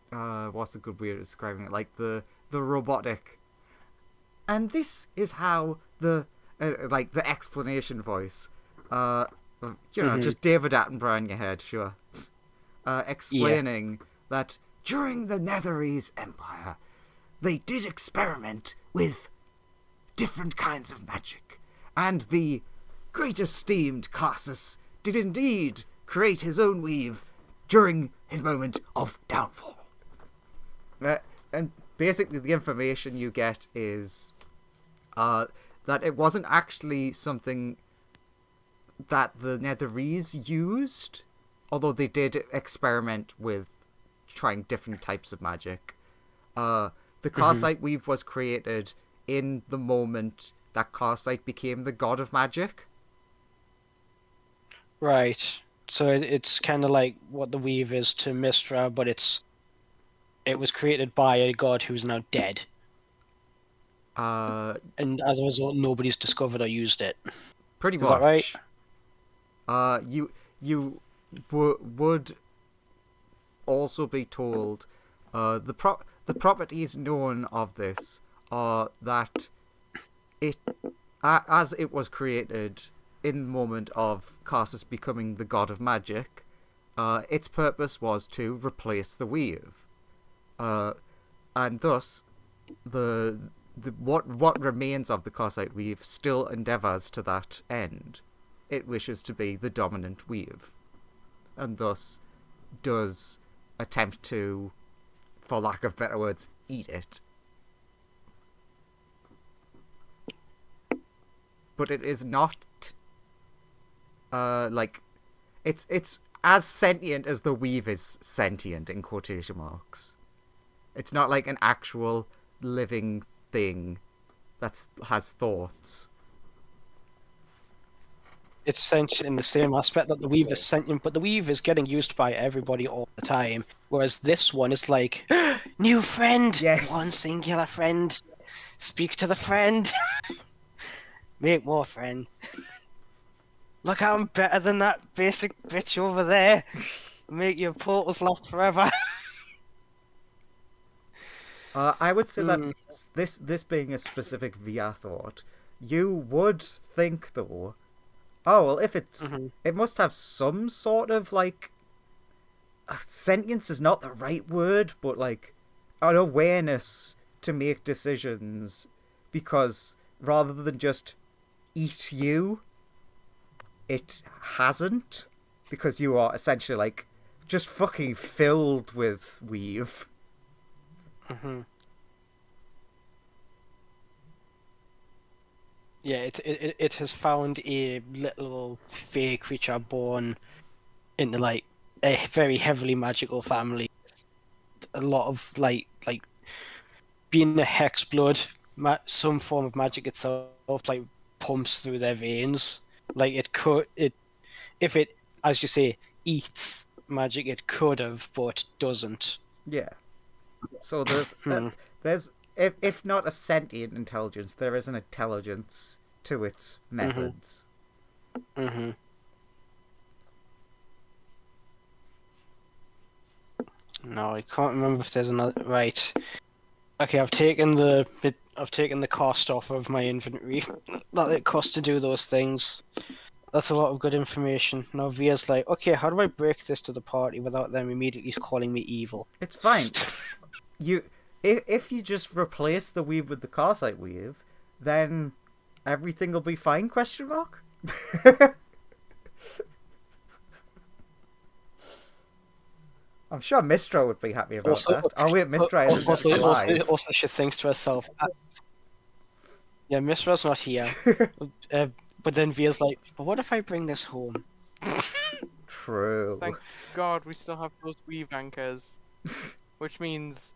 what's a good way of describing it? Like the robotic. And this is how the like the explanation voice. Just David Attenborough in your head, sure. Explaining that during the Netherese Empire, they did experiment with different kinds of magic, and the great esteemed Carsus did indeed create his own weave during his moment of downfall. And basically the information you get is that it wasn't actually something that the Netherese used, although they did experiment with trying different types of magic. The Carcite weave was created in the moment that Carcite became the god of magic. Right. So it's kind of like what the weave is to Mistra, but it was created by a god who's now dead. And as a result, nobody's discovered or used it. Pretty much. Is that right? You would also be told the properties known of this are that it as it was created in the moment of Carsus becoming the god of magic, its purpose was to replace the weave, and thus what remains of the Carcite weave still endeavours to that end. It wishes to be the dominant weave, and thus does attempt to, for lack of better words, eat it. But it is not it's as sentient as the weave is sentient, in quotation marks. It's not like an actual living thing that has thoughts. It's sentient in the same aspect that the weave is sentient, but the weave is getting used by everybody all the time. Whereas this one is like, new friend! Yes. One singular friend. Speak to the friend. Make more friend. Look, I'm better than that basic bitch over there. Make your portals last forever. I would say that this being a specific VR thought, you would think though, oh well, if it's it must have some sort of like sentience is not the right word, but like an awareness to make decisions, because rather than just eat you, it hasn't, because you are essentially like just fucking filled with weave. Yeah, it has found a little fey creature born into like a very heavily magical family. A lot of like being a hex blood, some form of magic itself like pumps through their veins. Like if it, as you say, eats magic, it could have, but doesn't. Yeah. So there's if not a sentient intelligence, there is an intelligence to its methods. No, I can't remember if there's another. Right. Okay, I've taken the cost off of my inventory that it costs to do those things. That's a lot of good information. Now Via's like, okay, how do I break this to the party without them immediately calling me evil? It's fine. If you just replace the weave with the Carsite weave, then everything will be fine? Question mark. I'm sure Mistra would be happy about that. Oh wait, Mistra isn't alive. Also, she thinks to herself, yeah, Mistra's not here. But then Via's like, but what if I bring this home? True. Thank God we still have those weave anchors, which means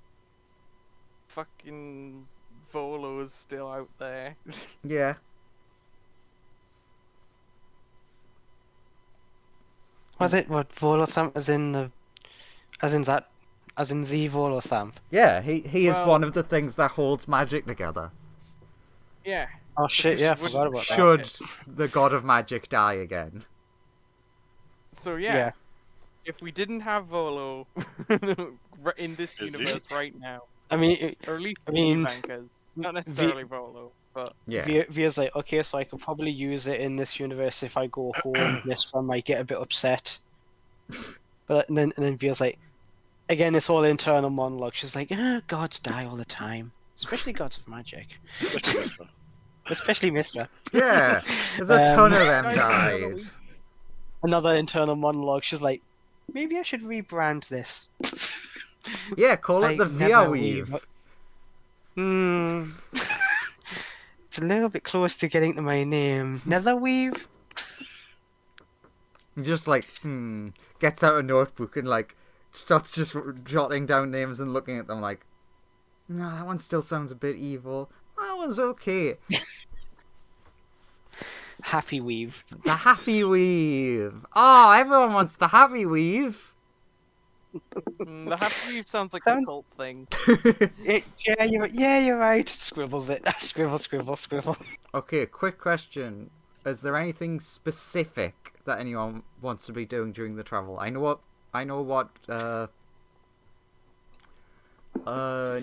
fucking Volo's still out there. Yeah. Was it what Volothamp as in the Volothamp? Yeah, he is Well- one of the things that holds magic together. Yeah. Oh shit, yeah, I Which- forgot about that. Should the god of magic die again? So yeah, if we didn't have Volo in this Is he? universe right now, I mean, or at least I mean, weave anchors, not necessarily Volo, but Yeah. Via's like, okay, so I could probably use it in this universe if I go home. This one might get a bit upset. But and then Via's like, again, it's all internal monologue. She's like, gods die all the time, especially gods of magic, especially Mistra. Yeah. There's a ton of them Guys, died. Another internal monologue. She's like, maybe I should rebrand this. Yeah, call it I the never Via weave. It's a little bit close to getting to my name. Netherweave? Just like, gets out a notebook and like starts just jotting down names and looking at them like, no, that one still sounds a bit evil. That one's okay. Happy Weave. The Happy Weave. Oh, everyone wants the Happy Weave. the Happy Weave sounds like a Sounds- cult thing. You're right. Scribbles it. Scribble, scribble, scribble. Okay, quick question. Is there anything specific that anyone wants to be doing during the travel? I know what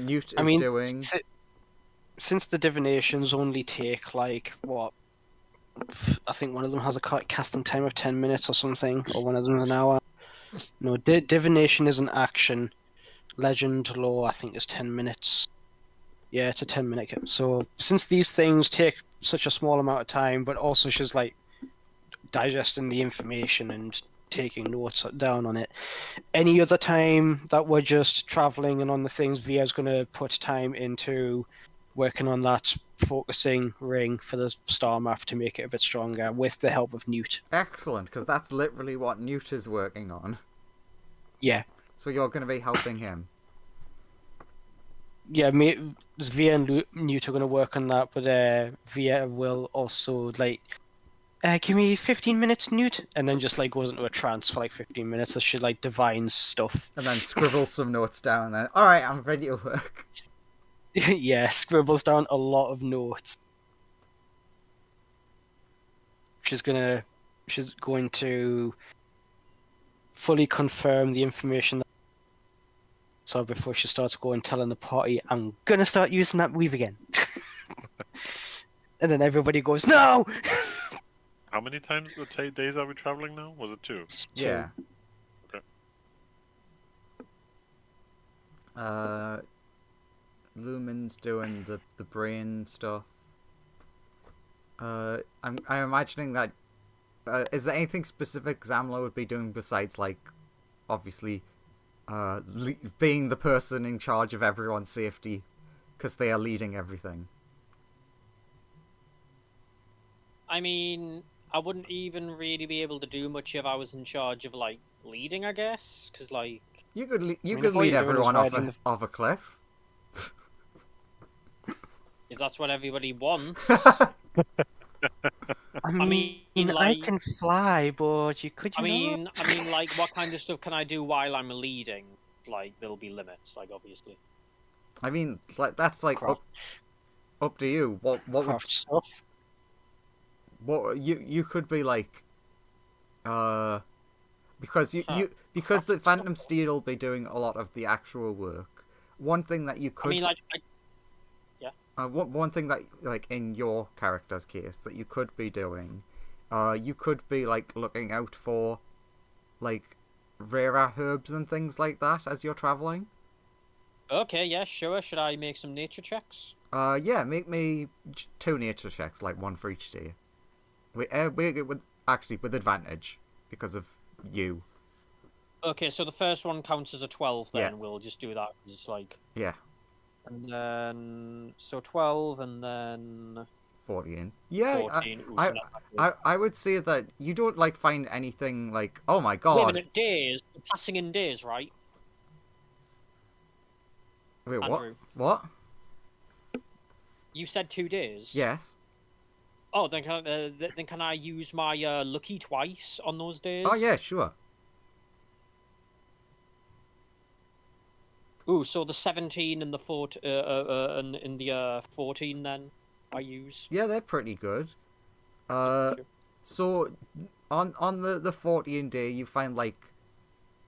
Newt is doing. Since the divinations only take like what, I think one of them has a casting time of 10 minutes or something, or one of them is an hour. No, divination is an action. Legend lore, I think, is 10 minutes. Yeah, it's a 10-minute game. So since these things take such a small amount of time, but also she's like digesting the information and taking notes down on it. Any other time that we're just traveling and on the things, Via's gonna put time into working on that focusing ring for the star map to make it a bit stronger with the help of Newt. Excellent, because that's literally what Newt is working on. Yeah. So you're going to be helping him. Yeah, Via and Newt are going to work on that, but Via will also, like, give me 15 minutes, Newt, and then just, like, goes into a trance for, like, 15 minutes as she, like, divines stuff. And then scribbles some notes down and then, alright, I'm ready to work. Yeah, scribbles down a lot of notes. She's going to fully confirm the information that so before she starts going telling the party, I'm gonna start using that weave again. And then everybody goes, no! How many times days are we traveling now? Was it 2? Yeah. Okay. Lumen's doing the brain stuff. I'm imagining that. Is there anything specific Zamla would be doing besides, like, obviously, being the person in charge of everyone's safety, because they are leading everything? I mean, I wouldn't even really be able to do much if I was in charge of, like, leading, I guess, because, like... You could mean, could if all lead you're doing is everyone riding off a cliff. if that's what everybody wants. I mean, I like- can fly, but I mean, like, what kind of stuff can I do while I'm leading? Like, there'll be limits, like, obviously. I mean, like that's like up to you. What would craft stuff. what you could be like because because the Phantom Steel will be doing a lot of the actual work. One thing that you could, I mean, like, one thing that, like, in your character's case that you could be doing, you could be like looking out for, like, rarer herbs and things like that as you're traveling. okay, yeah, sure. Should I make some nature checks? Yeah, make me 2 nature checks, like 1 for each day. We with advantage because of you. Okay, so the first one counts as a 12 then. Yeah. We'll just do that. It's like, Yeah, and then, so 12 and then 14. Yeah, 14. Ooh, so not that good. I would say that you don't like find anything like, oh my Wait a god. minute, days. We're passing in days, right? Wait, Andrew. what? You said 2 days. Yes. Oh, then can I use my lucky twice on those days? Oh yeah, sure. Ooh, so the 17 and the 14 then I use. Yeah, they're pretty good. Sure. So on the 14 day, you find like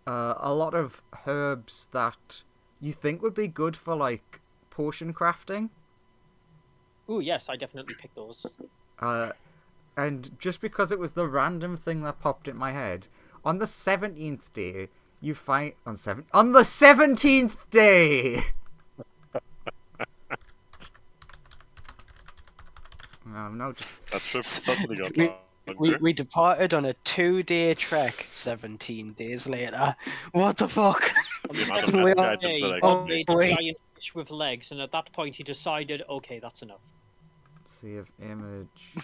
a lot of herbs that you think would be good for like potion crafting. Ooh, yes, I definitely picked those. And just because it was the random thing that popped in my head, on the 17th day, you find on the 17th day. No, just Something got We- wrong. We departed on a 2-day trek 17 days later. What the fuck? The amount of We magic are- items that I Oh, got. Made a wait. giant fish with legs, and at that point he decided, okay, that's enough. save image.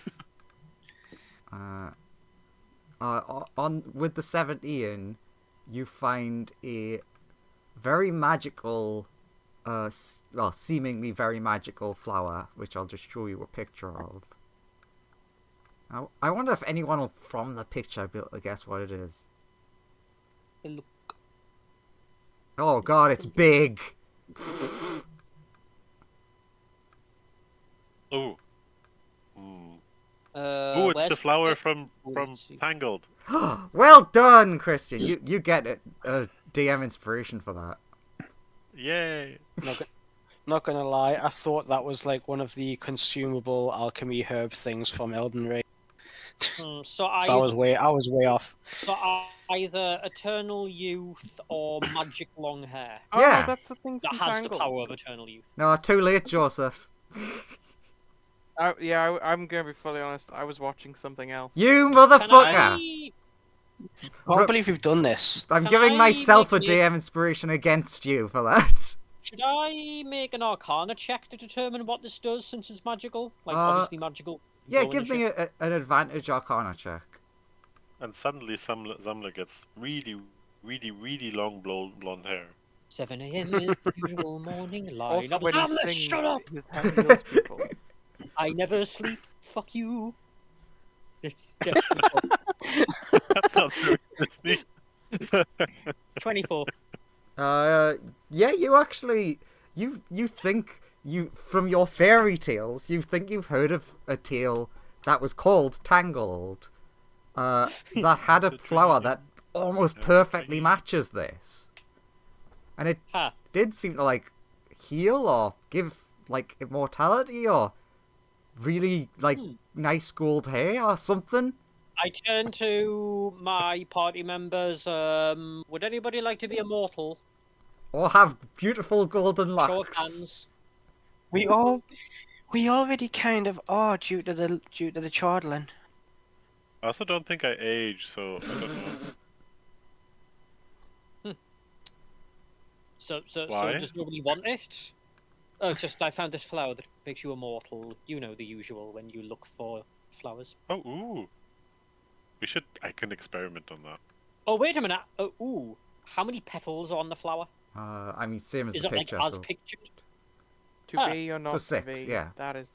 On with the 17, you find a very magical, seemingly very magical flower, which I'll just show you a picture of. I wonder if anyone from the picture will be able to guess what it is. Hey, look. Oh god, it's big! Oh. Mm. Uh, Oh, it's the where's- flower from let's see. Tangled. Well done, Christian! You get it, DM inspiration for that. Yay! Not gonna lie, I thought that was like one of the consumable alchemy herb things from Elden Ring. So So I was way off. So either eternal youth or magic long hair Oh, Yeah. that's the thing. that from has the Tangled. power of eternal youth. No, too late, Joseph. I'm gonna be fully honest. I was watching something else. You Can motherfucker! I... Can't believe we've done this. I'm Can giving I myself a make it- DM inspiration against you for that. Should I make an Arcana check to determine what this does since it's magical? Like, Uh, obviously magical. Yeah, Go give me an advantage Arcana check. And suddenly Zamla gets really, really, really long blonde hair. 7 a.m. is the usual morning line. Also, when Damn he it, sings, shut up! his head heals people. I never sleep. Fuck you. That's not very Disney. 24. Yeah, you actually, you think from your fairy tales, you think you've heard of a tale that was called Tangled, that had a flower that almost perfectly matches this, and it Ha. did seem to like heal or give like immortality or really like nice gold hair or something. I turn to my party members. Would anybody like to be immortal? Or have beautiful golden Show of locks. hands. We already kind of are due to the chortling. I also don't think I age, so I don't know. So Why? does nobody want it? Oh, just I found this flower that makes you immortal. You know the usual when you look for flowers. Oh, ooh. I can experiment on that. Oh, wait a minute. Oh, ooh. How many petals are on the flower? I mean, same as Is the it like picture. as so. pictured? To Ah. be or not So 6, to be. yeah. That is.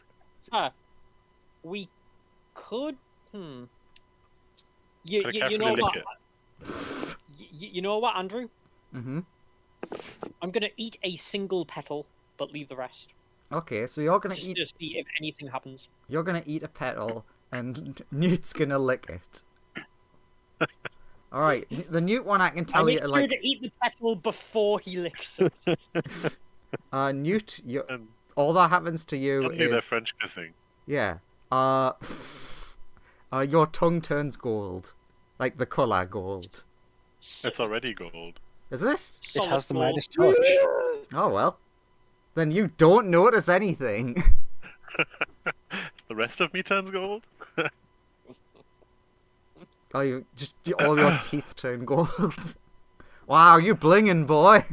Ah, we could. You Gotta you carefully know lick what? it. You know what, Andrew? Mm-hmm. I'm gonna eat a single petal, but leave the rest. Okay, so you're gonna Just eat. to see if anything happens. You're gonna eat a petal, and Newt's gonna lick it. All right, the Newt one I can I tell make you sure like to eat the petal before he licks it. Newt. And All that happens to you suddenly they're is French kissing. yeah. Your tongue turns gold, like the color gold. It's already gold. Is it? It Solid has the gold. Midas touch. Oh well. Then you don't notice anything. The rest of me turns gold? Oh, all your teeth turn gold. Wow, you blinging, boy.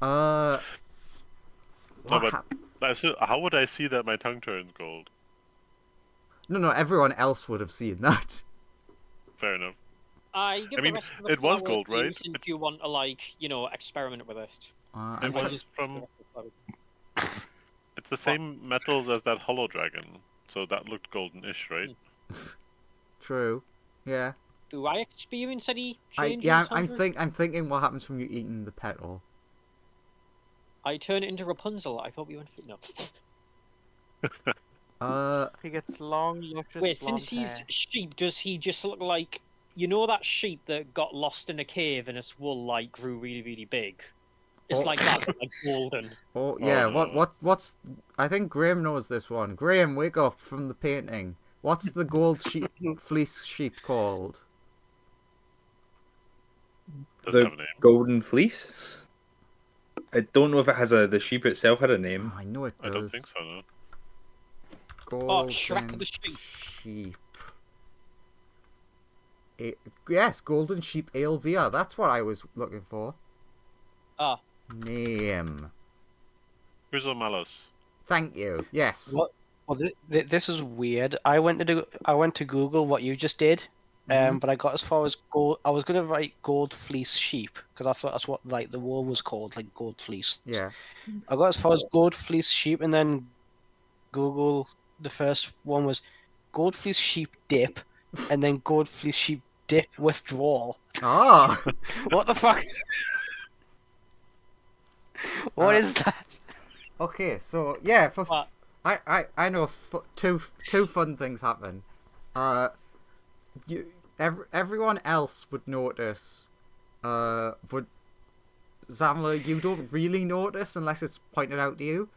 No, What but hap- how would I see that my tongue turns gold? No, everyone else would have seen that. Fair enough. I give I mean, the rest of the it was flower gold, to you right? Since you want to, like, experiment with it. I'm It was just from. It's the same metals as that hollow dragon, so that looked golden-ish, right? true. Yeah. Do I experience any I'm changes? Sandra? thinking what happens from you eating the petal. I turn into Rapunzel. I thought we went for no. He gets long, luscious Wait, blonde since he's hair. sheep, does he just look like that sheep that got lost in a cave and its wool like grew really, really big? It's Oh. like that, but, like golden. Oh yeah. no. What's? I think Graham knows this one. Graham, wake up from the painting. What's the gold sheep fleece sheep called? Doesn't The have a name. golden fleece. I don't know if it has the sheep itself had a name. Oh, I know it does. I don't think so, no. Golden Shrek the sheep. sheep. Yes, golden sheep ale beer. That's what I was looking for. Ah, Name. Grizzle Malus. Thank you. Yes. What? Well, this is weird. I went to Google what you just did, Mhm. but I got as far as gold. I was gonna write gold fleece sheep because I thought that's what like the wool was called, like gold fleece. Yeah. I got as far as gold fleece sheep, and then Google the first one was gold fleece sheep dip, and then gold fleece sheep dip withdrawal. Ah. What the fuck? What is that? Okay. So yeah, What? I know two fun things happen. Everyone else would notice, but Zamla, you don't really notice unless it's pointed out to you.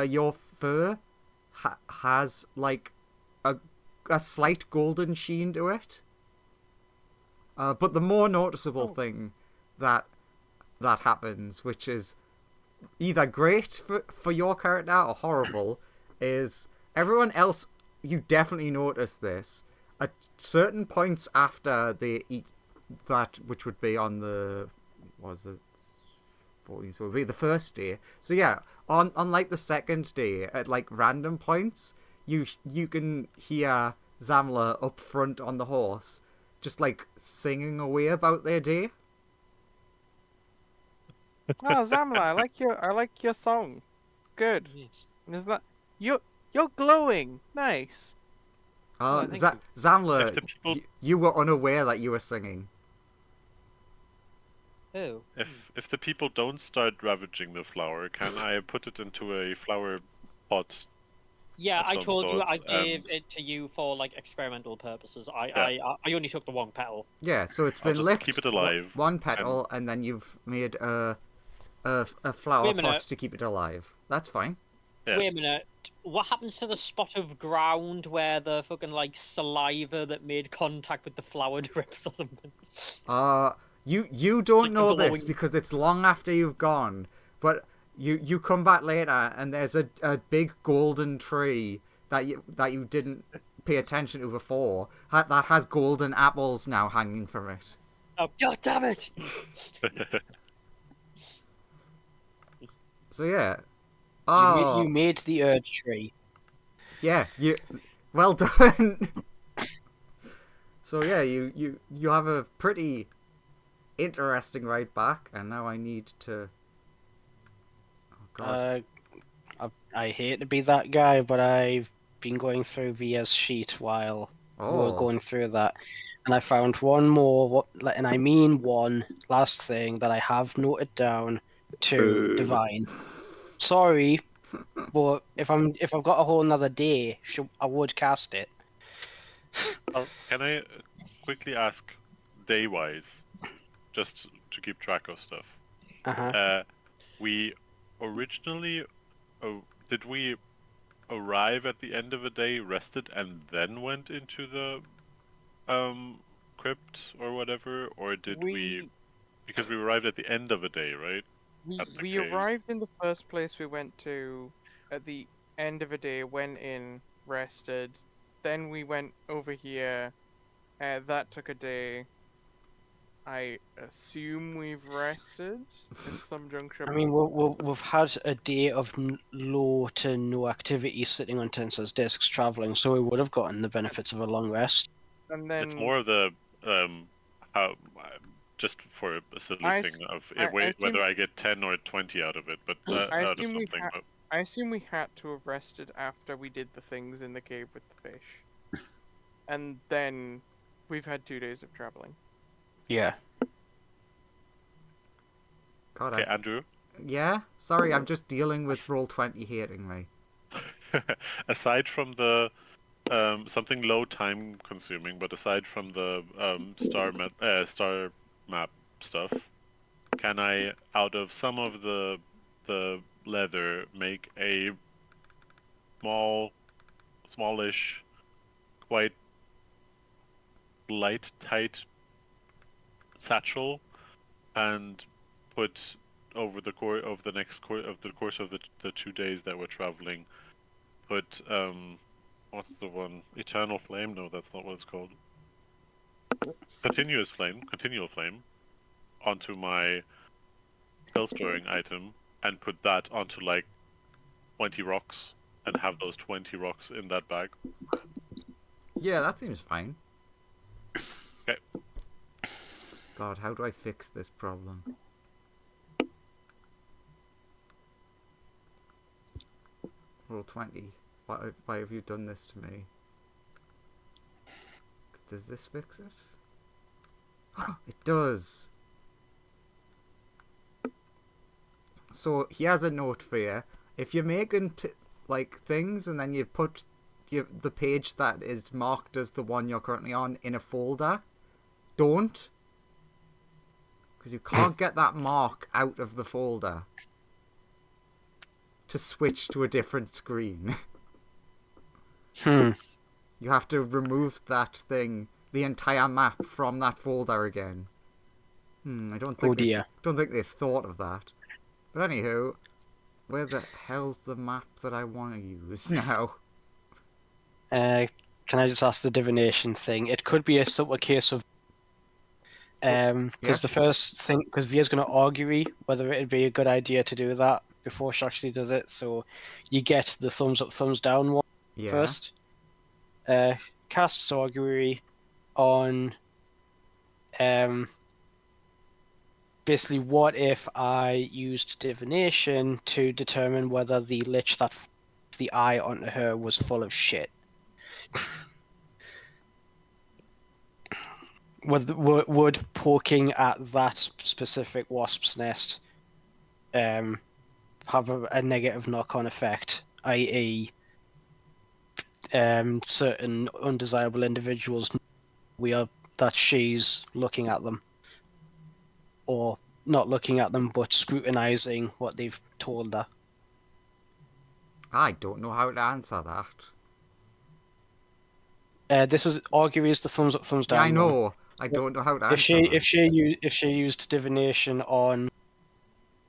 Your fur has like a slight golden sheen to it. But the more noticeable thing that happens, which is either great for your character or horrible, is everyone else, you definitely notice this. At certain points after they eat that, which would be on the, what was it, 14, so it would be the first day. So yeah, on like the second day, at like random points, you can hear Zamla up front on the horse, just like singing away about their day. Oh, Zamla, I like your song. Good. Yes. Is that you're glowing? Nice. Oh, thank you. Zamla, If the people- you were unaware that you were singing. Oh. If the people don't start ravaging the flower, can I put it into a flower pot? Yeah, Of I some told you I sorts, gave and- it to you for like experimental purposes. Yeah. I only took the one petal. Yeah, so it's I'll been just licked. keep it alive, One petal, and then you've made a flower Wait a pot minute. to keep it alive. That's fine. Yeah. Wait a minute. What happens to the spot of ground where the fucking like saliva that made contact with the flower drips or something? You don't Like know the this glowing- because it's long after you've gone, but you come back later and there's a big golden tree that you didn't pay attention to before that has golden apples now hanging from it. Oh god damn it! So yeah. You Oh, made the Erd tree. yeah, well done. So yeah, you have a pretty interesting ride back, and now I need to. Oh god. I hate to be that guy, but I've been going through Via's sheet while we were Oh. going through that, and I found one more, and I mean one last thing that I have noted down to Divine. Sorry, but if I've got a whole another day, I would cast it. Can I? quickly ask day-wise, just to keep track of stuff. Uh-huh. We originally, did we arrive at the end of a day, rested, and then went into the crypt or whatever, or did we? Because we arrived at the end of a day, right? At the We caves. arrived in the first place we went to at the end of a day, went in, rested, then we went over here. That took a day. I assume we've rested in some juncture. I mean, we've had a day of low to no activity sitting on Tensor's desks traveling, so we would have gotten the benefits of a long rest. And then It's more of the how just for a silly I thing s- of I whether assume- I get 10 or 20 out of it, but I out of assume we something. But I assume we had to have rested after we did the things in the cave with the fish. And then we've had 2 days of traveling. Yeah. God, okay, Andrew. yeah. Sorry, I'm just dealing with Roll20 hating me. Aside from the something low time consuming, but aside from the star map stuff, can I, out of some of the leather, make a smallish, quite light, tight satchel, and put over the course of the 2 days that we're traveling, put what's the one? Eternal flame? No, that's not what it's called. Continual flame onto my spell storing item and put that onto like 20 rocks and have those 20 rocks in that bag. Yeah, that seems fine. Okay. God, how do I fix this problem? Roll20. Why have you done this to me? Does this fix it? It does! So, he has a note for you. If you're making, like, things and then you put the page that is marked as the one you're currently on in a folder, don't. Because you can't get that mark out of the folder to switch to a different screen. You have to remove that thing, the entire map, from that folder again. I don't think. Oh dear. Don't think they thought of that. But anywho, where the hell's the map that I want to use now? Can I just ask the divination thing? It could be a subtle case of because yeah. the first thing, because Via's going to argue whether it'd be a good idea to do that before she actually does it. So you get the thumbs up, thumbs down one Yeah. first. Casts augury on basically what if I used divination to determine whether the lich that the eye onto her was full of shit. Would poking at that specific wasp's nest have a negative knock-on effect, i.e. Certain undesirable individuals that she's looking at them, or not looking at them but scrutinizing what they've told her. I don't know how to answer that. This is augury is the thumbs up, thumbs down. Yeah, I know. one. I don't know how to If answer if she used divination on,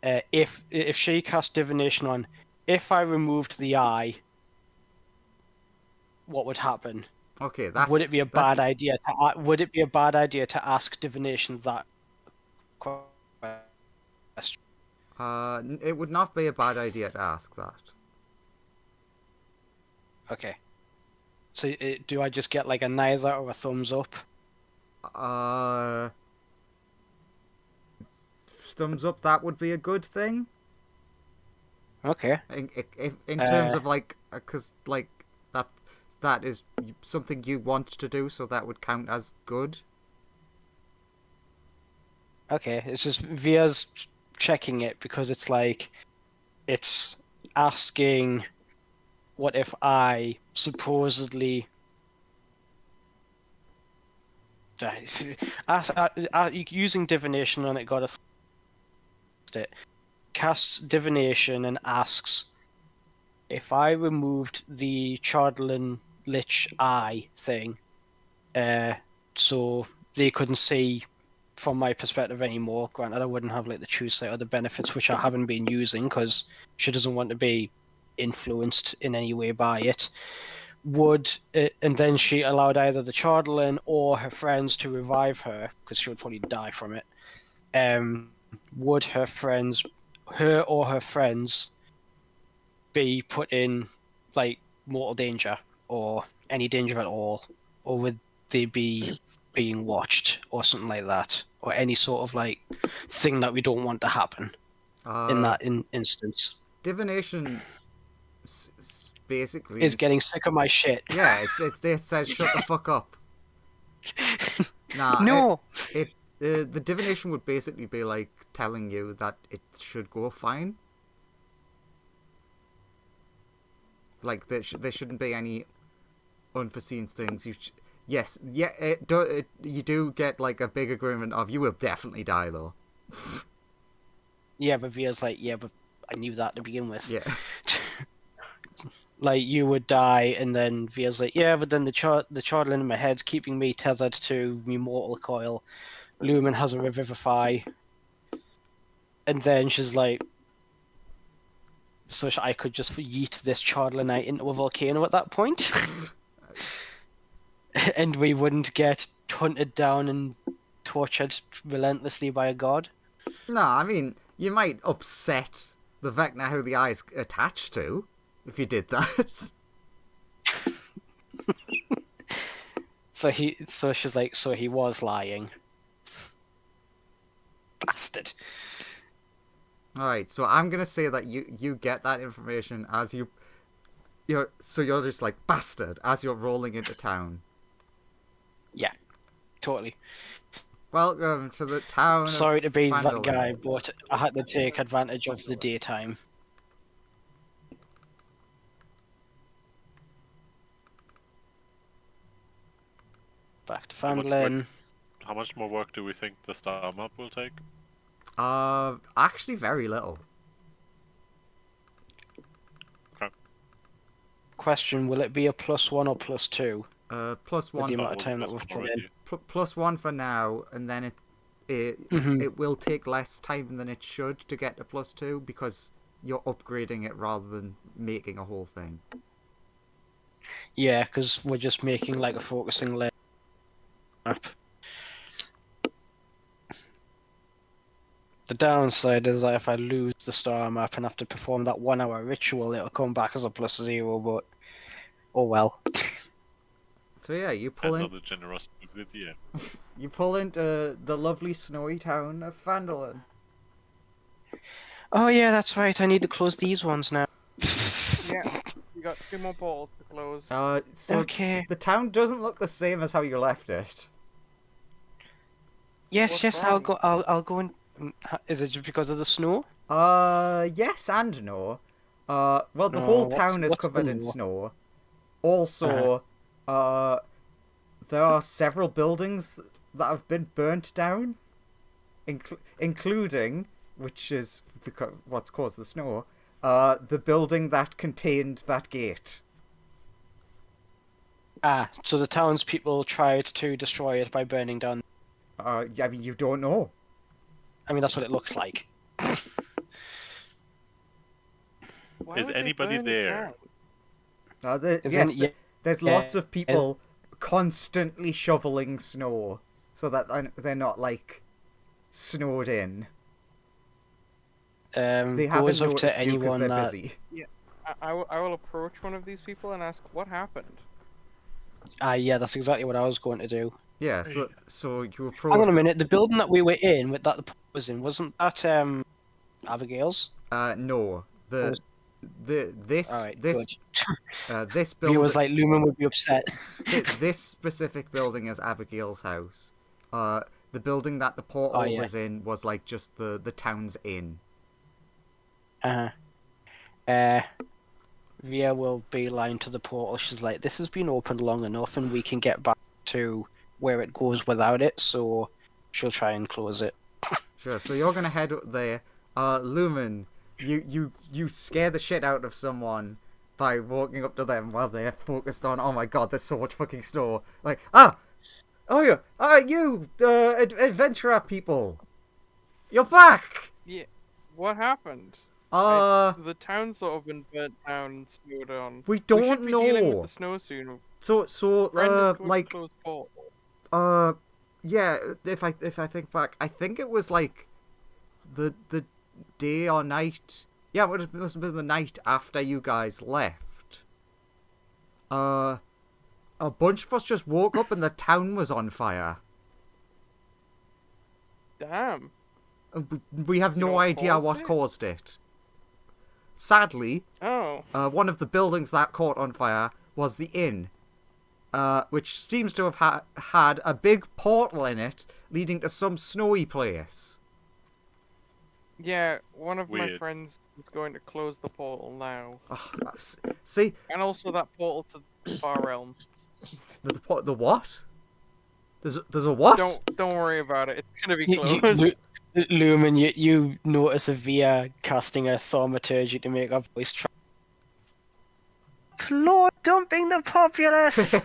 if she cast divination on, if I removed the eye, what would happen? Okay, that's. Would it be a bad idea? Would it be a bad idea to ask divination that question? It would not be a bad idea to ask that. Okay. So do I just get like a neither or a thumbs up? Thumbs up. That would be a good thing. Okay. In terms of like, because like that is something you want to do, so that would count as good. Okay, it's just Via's checking it because it's like, it's asking, what if I supposedly Using divination on it, got it. Casts divination and asks, if I removed the Chardlin Lich Eye thing, so they couldn't see from my perspective anymore. Granted, I wouldn't have like the true sight or the benefits, which I haven't been using because she doesn't want to be influenced in any way by it. And then she allowed either the Chardlin or her friends to revive her because she would probably die from it. Would her or her friends, be put in like mortal danger or any danger at all, or would they be being watched or something like that, or any sort of like thing that we don't want to happen in that instance? Divination basically Is getting sick of my shit. Yeah, it says shut the fuck up. Nah, No. The divination would basically be like telling you that it should go fine. Like there shouldn't be any unforeseen things. You do get like a big agreement of you will definitely die though. Yeah, but Via's like, yeah, but I knew that to begin with. Yeah. Like, you would die, and then Via's like, yeah, but then the Chardlin in my head's keeping me tethered to me mortal coil. Lumen has a revivify. And then she's like, so I could just yeet this Chardlinite into a volcano at that point? And we wouldn't get hunted down and tortured relentlessly by a god? No, I mean, you might upset the Vecna who the eye's attached to if you did that. So she's like, so he was lying. Bastard. Alright, so I'm gonna say that you get that information as you're just like, bastard, as you're rolling into town. Yeah, totally. Welcome to the town. Sorry to be that Phandelver. guy, but I had to take advantage of the daytime. Back to Phandalin. How much more work do we think the star map will take? Actually very little. Question, will it be a +1 or +2? Plus With one. the amount of time that we've put in. Plus one for now, and then it Mhm. will take less time than it should to get to +2 because you're upgrading it rather than making a whole thing. Yeah, because we're just making like a focusing layer map. The downside is that if I lose the star map and have to perform that 1 hour ritual, it'll come back as a +0, but oh well. So yeah, you pull Depends in. on the generosity of the DM. You pull into the lovely snowy town of Phandalin. Oh yeah, that's right, I need to close these ones now. Yeah, you got 2 more balls to close. So Okay. the town doesn't look the same as how you left it. Yes, What's I'll wrong? go. I'll go and. Is it just because of the snow? Yes and no. Well, the whole town is what's the covered in no? snow. Also, there are several buildings that have been burnt down, including, which is because what's caused the snow, the building that contained that gate. So the townspeople tried to destroy it by burning down. I mean, you don't know. I mean, that's what it looks like. Why Is would they anybody burn it there? down? There's yeah, lots of people constantly shoveling snow so that they're not like snowed in. They haven't Goes up noticed to you 'cause anyone they're that. busy. I will approach one of these people and ask what happened. Yeah, that's exactly what I was going to do. Yeah, so you Hang on a approach. minute. The building that we were in, with that the pub was in, wasn't that Abigail's? No, Was- this Alright, this good. this He building was like, Lumen would be upset. this specific building is Abigail's house. The building that the portal yeah. was in was like just the town's inn. Via will beeline to the portal. She's like, this has been opened long enough and we can get back to where it goes without it, so she'll try and close it. Sure. So you're gonna head up there. Lumen, you scare the shit out of someone by walking up to them while they're focused on. Oh my god, there's so much fucking snow. Like oh yeah, you adventurer people, you're back. Yeah. What happened? The town's sort of been burnt down and snowed on. We We don't should be dealing with know. the snow soon. So Brenda's going like to close portal. yeah, if I think back, I think it was like the day or night. Yeah, it must have been the night after you guys left. A bunch of us just woke up and the town was on fire. Damn. We have You know no what idea caused what it? caused it. Sadly, Oh. one of the buildings that caught on fire was the inn, which seems to have had a big portal in it leading to some snowy place. Yeah, one of my Weird. friends is going to close the portal now. Ugh, see, And also that portal to the Far Realm. the what? There's a what? Don't worry about it. It's gonna be You- closed. Lumen, you notice a Via casting a thaumaturgy to make her voice try. Lord, dumping the populace!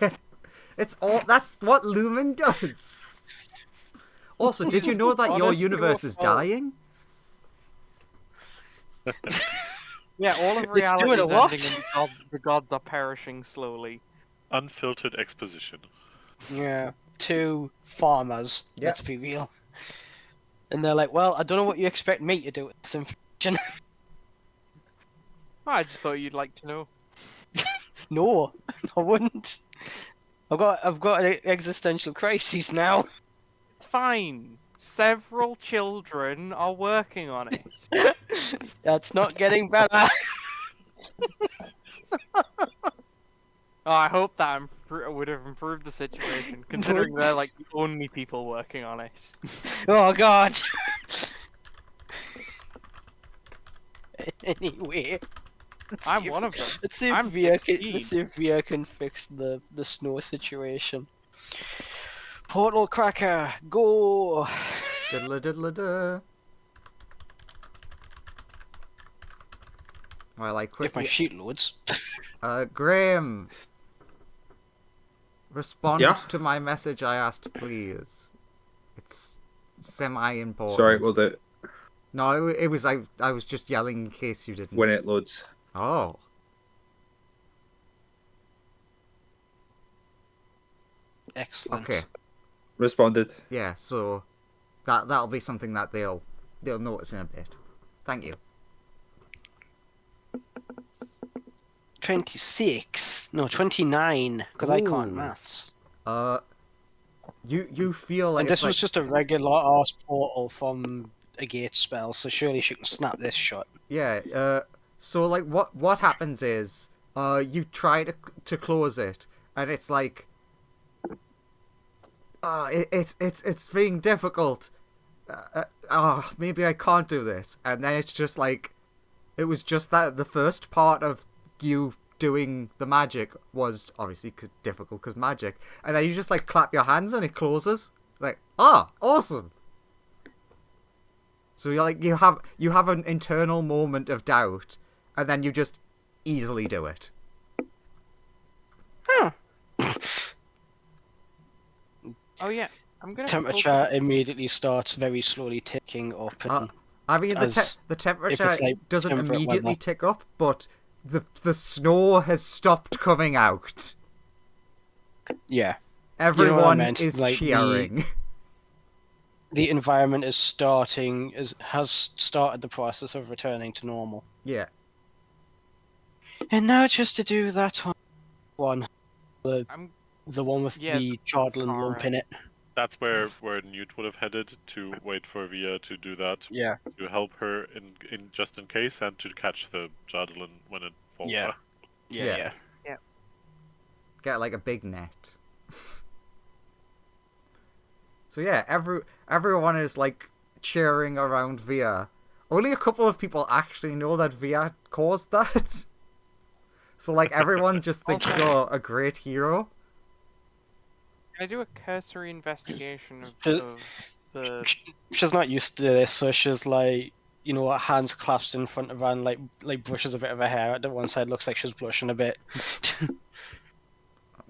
That's what Lumen does. Also, did you know that your Honestly, universe is what- dying? Yeah, all of It's reality doing a is what? ending and the gods are perishing slowly. Unfiltered exposition. Yeah, two farmers, Yeah. let's be real. And they're like, well, I don't know what you expect me to do with this information. I just thought you'd like to know. No, I wouldn't. I've got an existential crisis now. It's fine. Several children are working on it. That's not getting better. Oh, I hope that would have improved the situation, considering they're like the only people working on it. Oh god. Anyway, I'm one of them. Let's see if I'm Via 16. let's see if Via can fix the snow situation. Portal cracker, go! Diddle diddle duh. Well, I If my quickly. sheet loads. Graham. Respond Yeah? to my message I asked, please. It's semi-important. Sorry, will do No, it was I was just yelling in case you didn't. when it loads. Oh. Excellent. Okay. Responded. Yeah, so that'll be something that they'll notice in a bit. Thank you. 26. No, 29, because I can't Ooh. maths. You feel like And this it's like, was just a regular arse portal from a gate spell, so surely she can snap this shut. yeah. So like what happens is you try to close it, and it's like it's being difficult. Maybe I can't do this, and then it's just like it was just that the first part of you doing the magic was obviously difficult because magic, and then you just like clap your hands and it closes. Like awesome. So you're like you have an internal moment of doubt, and then you just easily do it. Huh. Oh yeah, I'm gonna. Temperature immediately starts very slowly ticking up. And I mean, As the temperature if it's, like, doesn't temperate immediately weather. tick up, but the snow has stopped coming out. yeah, Everyone meant, is like, cheering. the environment has started the process of returning to normal. Yeah. And now just to do that one, I'm the one with Yeah, the chardlin lump in it. That's where Newt would have headed to wait for Via to do that, Yeah. to help her in just in case, and to catch the Jodlin when it falls Yeah. back. Yeah. Yeah. Get like a big net. So yeah, everyone is like cheering around Via. Only a couple of people actually know that Via caused that. So like everyone just thinks you're a great hero. Can I do a cursory investigation She- of the? She's not used to this, so she's like, you know, her hands clasped in front of her and like brushes a bit of her hair at the one side. Looks like she's blushing a bit,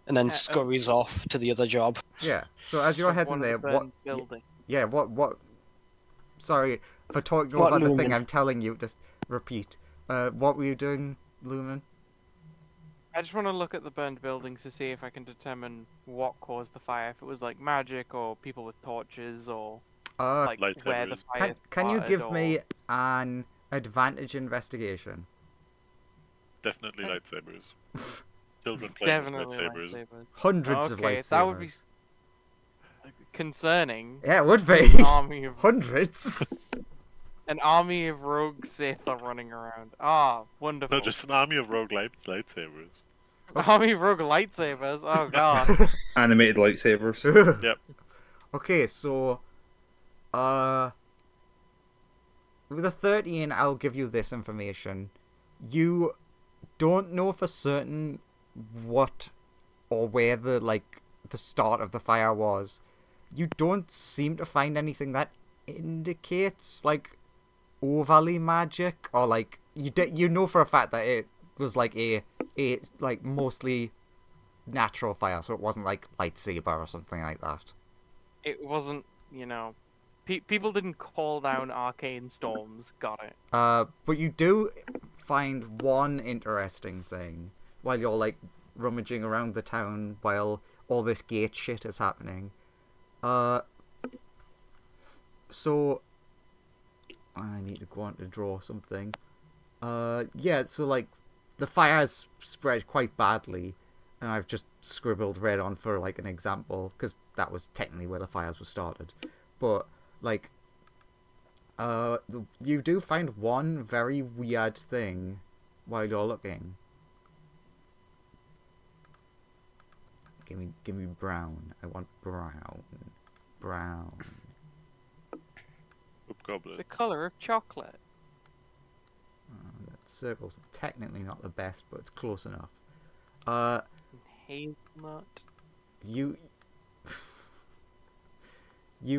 and then scurries off to the other job. Yeah. So as you're of heading one of the there, what? burned building. Yeah. What? Sorry for talking What, over the thing. Lumen? I'm telling you. Just repeat. What were you doing, Lumen? I just want to look at the burned buildings to see if I can determine what caused the fire. If it was like magic or people with torches or like where the lightsabers. fire. Can you started, give me or- an advantage investigation? Definitely lightsabers. Children playing with Definitely lightsabers. lightsabers. Hundreds of Okay, lightsabers. that would be concerning. Yeah, it would be. An army of Hundreds. rogue Sith are running around. Ah, wonderful. No, just an army of rogue lightsabers. Army of rogue lightsabers. Oh god. Animated lightsabers. Yep. Okay, so with a 13, I'll give you this information. You don't know for certain what or where the start of the fire was. You don't seem to find anything that indicates overly magic, or you know for a fact that it was a mostly natural fire, so it wasn't like lightsaber or something like that. It wasn't, people didn't call down arcane storms. Got it. But you do find one interesting thing while you're rummaging around the town while all this gate shit is happening. So I need to go on to draw something. Yeah, so the fire has spread quite badly, and I've just scribbled red on for an example, because that was technically where the fires were started. But you do find one very weird thing while you're looking. Give me brown. I want brown. Brown. Oop, goblins. The color of chocolate. That circle's technically not the best, but it's close enough. Hazelnut. You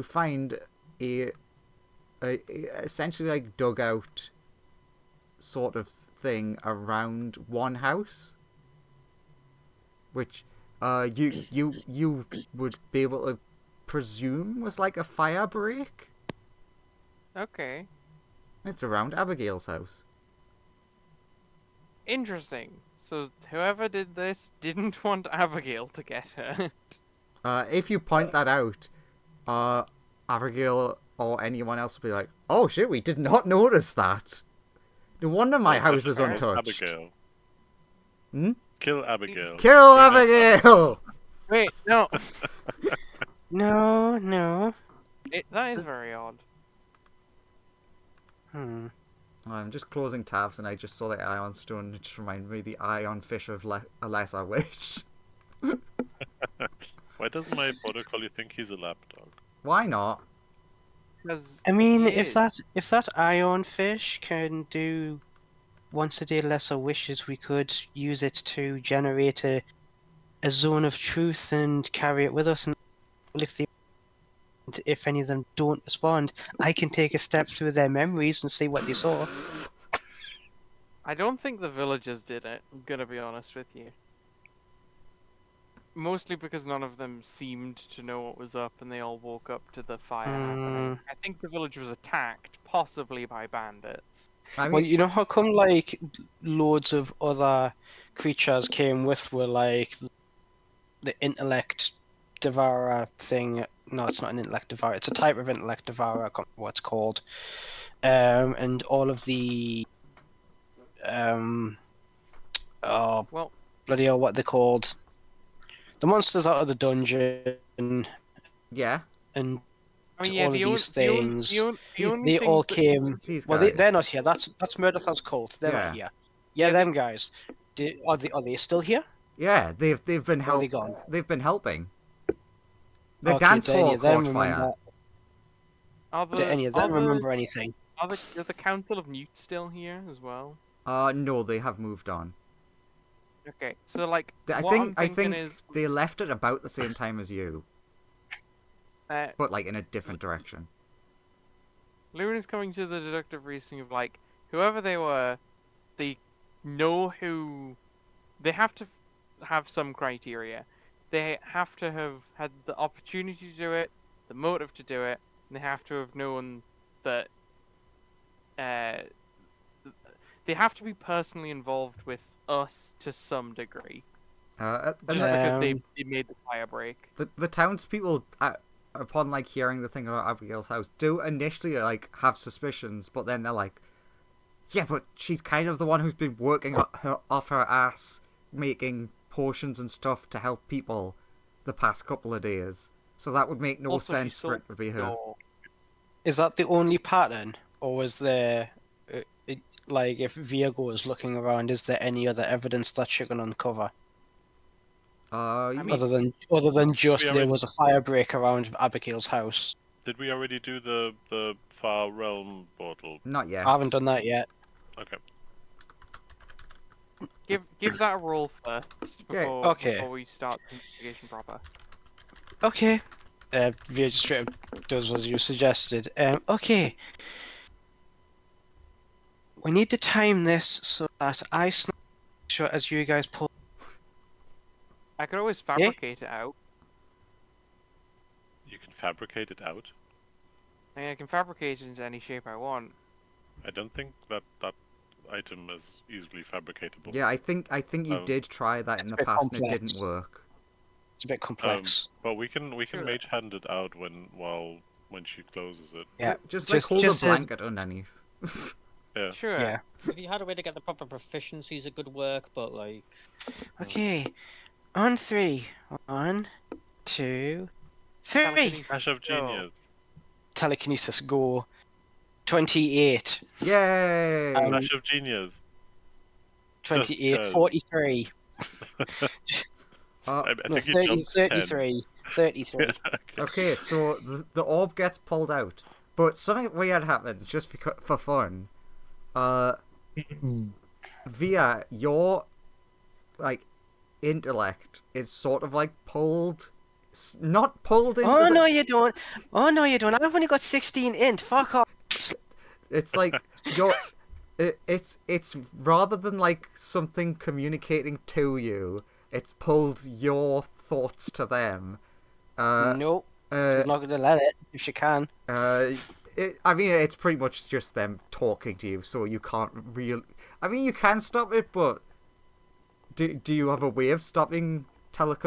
find a essentially dugout sort of thing around one house, which you would be able to presume was a fire break. Okay. It's around Abigail's house. Interesting. So whoever did this didn't want Abigail to get hurt. If you point that out, Abigail or anyone else will be like, "Oh shit, we did not notice that. No wonder my house is Kill untouched." Abigail. Hmm? Kill Abigail. Kill Bring up Abigail! Wait, no. No. That is very odd. I'm just closing tabs and I just saw the ion stone. It just reminded me of the ion fish of a lesser wish. Why doesn't my border collie think he's a lapdog? Why not? Because I mean, it if is. that ion fish can do once a day lesser wishes, we could use it to generate a zone of truth and carry it with us. And if any of them don't respond, I can take a step through their memories and see what they saw. I don't think the villagers did it, I'm gonna be honest with you. Mostly because none of them seemed to know what was up and they all woke up to the fire happening. I think the village was attacked, possibly by bandits. I Well, mean, you know how come loads of other creatures came with were the intellect devourer thing. No, it's not an intellect devourer. It's a type of intellect devourer. I can't remember what it's called. And all of the Well, bloody hell, what they're called? The monsters out of the dungeon yeah, and I mean, all yeah, of the these the only- things. the only They all things that- came. these guys. Well, they're not here. That's Murderhouse Cult. They're not here. Yeah, them guys. Are they still here? Yeah, they've been Or are they helping. gone? They've been helping. The Okay, dance do any hall of them caught fire. remember? Are Do any of them remember anything? Are the Council of Newt still here as well? No, they have moved on. Okay, so like, I what I'm think I thinking think is, they left it about the same time as you, uh, but like in a different direction. Luna's coming to the deductive reasoning of like, whoever they were, they know who. They have to have some criteria. They have to have had the opportunity to do it, the motive to do it, and they have to have known that. Uh, they have to be personally involved with us to some degree, And just because they Um, made the fire break. the townspeople, upon like hearing the thing about Abigail's house, do initially like have suspicions, but then they're like, yeah, but she's kind of the one who's been working off her ass, making potions and stuff to help people the past couple of days. So that would make no Also, she sense for it to be her. door. is that the only pattern, or was there, like, if Viago is looking around, is there any other evidence that she can uncover I mean, other than just We there already- was a fire break around Abigail's house? Did we already do the Far Realm portal? Not yet. I haven't done that yet. Okay. give that a roll first Yeah, okay. before we start the investigation proper. Okay. Via just straight up does as you suggested. Okay. We need to time this so that I snap shot as you guys pull. I could always fabricate it out. You can fabricate it out. I mean, I can fabricate it into any shape I want. I don't think that item is easily fabricatable. Yeah, I think you Oh. did try that in It's the a bit past and it complex. didn't work. It's a bit complex. But we can Sure. mage hand it out when she closes it. Yeah. Just like hold just a blanket underneath. Yeah. Sure. Yeah. If you had a way to get the proper proficiencies, it could work, but like. Okay. On three. 1, 2, 3. Telekinesis, Flash of go. genius. Telekinesis go. 28. Yay! Flash of genius. 28. because. 43. I No, think you 30, jumped 10. 33. 33. Okay, so the orb gets pulled out, but something weird happens just because, for fun. Via your like intellect is sort of like pulled, not pulled into. Oh the, no, you don't. Oh no, you don't. I've only got 16 int. Fuck off. It's like your. It's rather than like something communicating to you, it's pulled your thoughts to them. Nope. She's not gonna let it if she can. I mean, it's pretty much just them talking to you, so you can't real. I mean, you can stop it, but do you have a way of stopping I've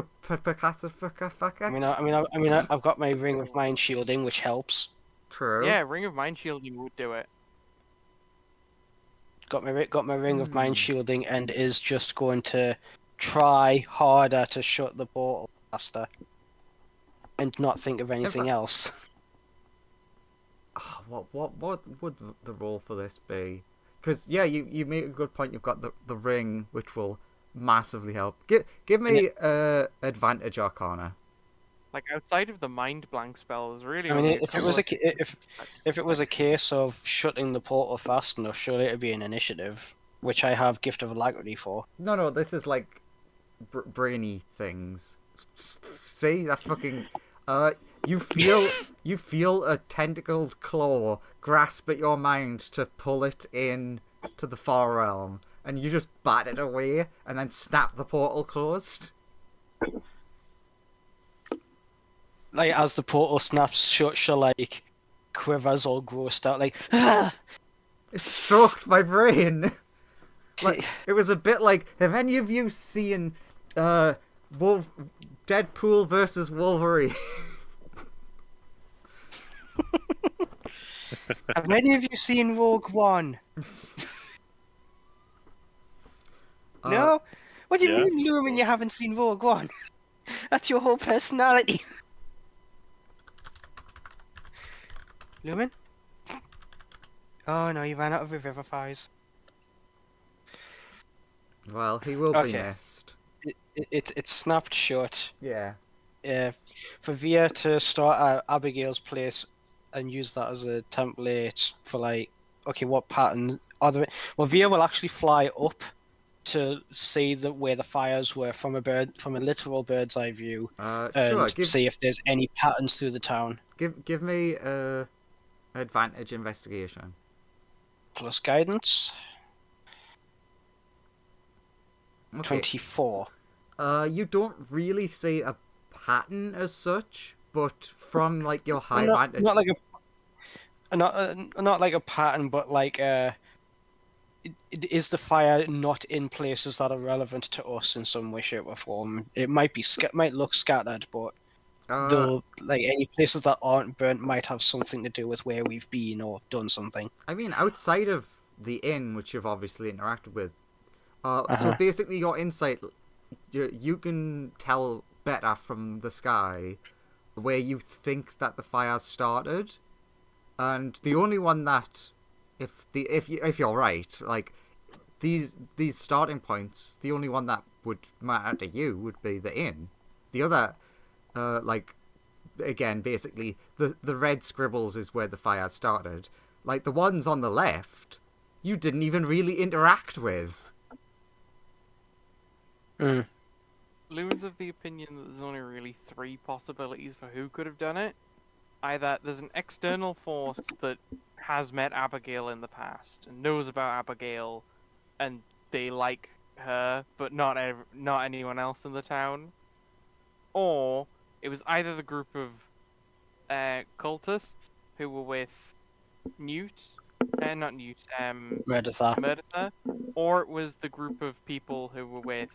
got my ring of mind shielding, which helps. True. Yeah, Ring of Mind Shielding would do it. Got my ring of mind shielding, and is just going to try harder to shut the portal faster, and not think of anything else. What would the role for this be? Because yeah, you make a good point. You've got the ring, which will massively help. Give me advantage arcana. Like outside of the Mind Blank spell, is really. I mean, only if it was a couple if it was a case of shutting the portal fast enough, surely it'd be an initiative, which I have Gift of Alacrity for. No, this is like brainy things. See, that's fucking. You feel a tentacled claw grasp at your mind to pull it in to the far realm, and you just bat it away and then snap the portal closed. Like as the portal snaps shut, she like quivers all grossed out, like ah! It stroked my brain. Like it was a bit like, have any of you seen Deadpool versus Wolverine? Have any of you seen Rogue One? No? What do you yeah. mean, Lumen, you haven't seen Rogue One? That's your whole personality. Lumen? Oh no, you ran out of revivifiers. Well, he will be Okay. missed. It snapped shut. Yeah. For Via to start at Abigail's place and use that as a template for like, okay, what pattern are there? Well, Via will actually fly up to see where the fires were from a literal bird's eye view, Sure. and see if there's any patterns through the town. Give me advantage investigation. Plus guidance. Okay. 24. You don't really see a pattern as such, but from like your high Well, vantage. not like a pattern, but like is the fire not in places that are relevant to us in some way, shape, or form? It might might look scattered, but though like any places that aren't burnt might have something to do with where we've been or done something. I mean, outside of the inn, which you've obviously interacted with. So basically, your insight, you can tell better from the sky where you think that the fire started, and the only one that, if you're right, like these starting points, the only one that would matter to you would be the inn. The other, like, again, basically the red scribbles is where the fire started. Like the ones on the left, you didn't even really interact with. Lumen's of the opinion that there's only really 3 possibilities for who could have done it. Either there's an external force that has met Abigail in the past and knows about Abigail, and they like her, but not anyone else in the town. Or it was either the group of cultists who were with Mereditha, or it was the group of people who were with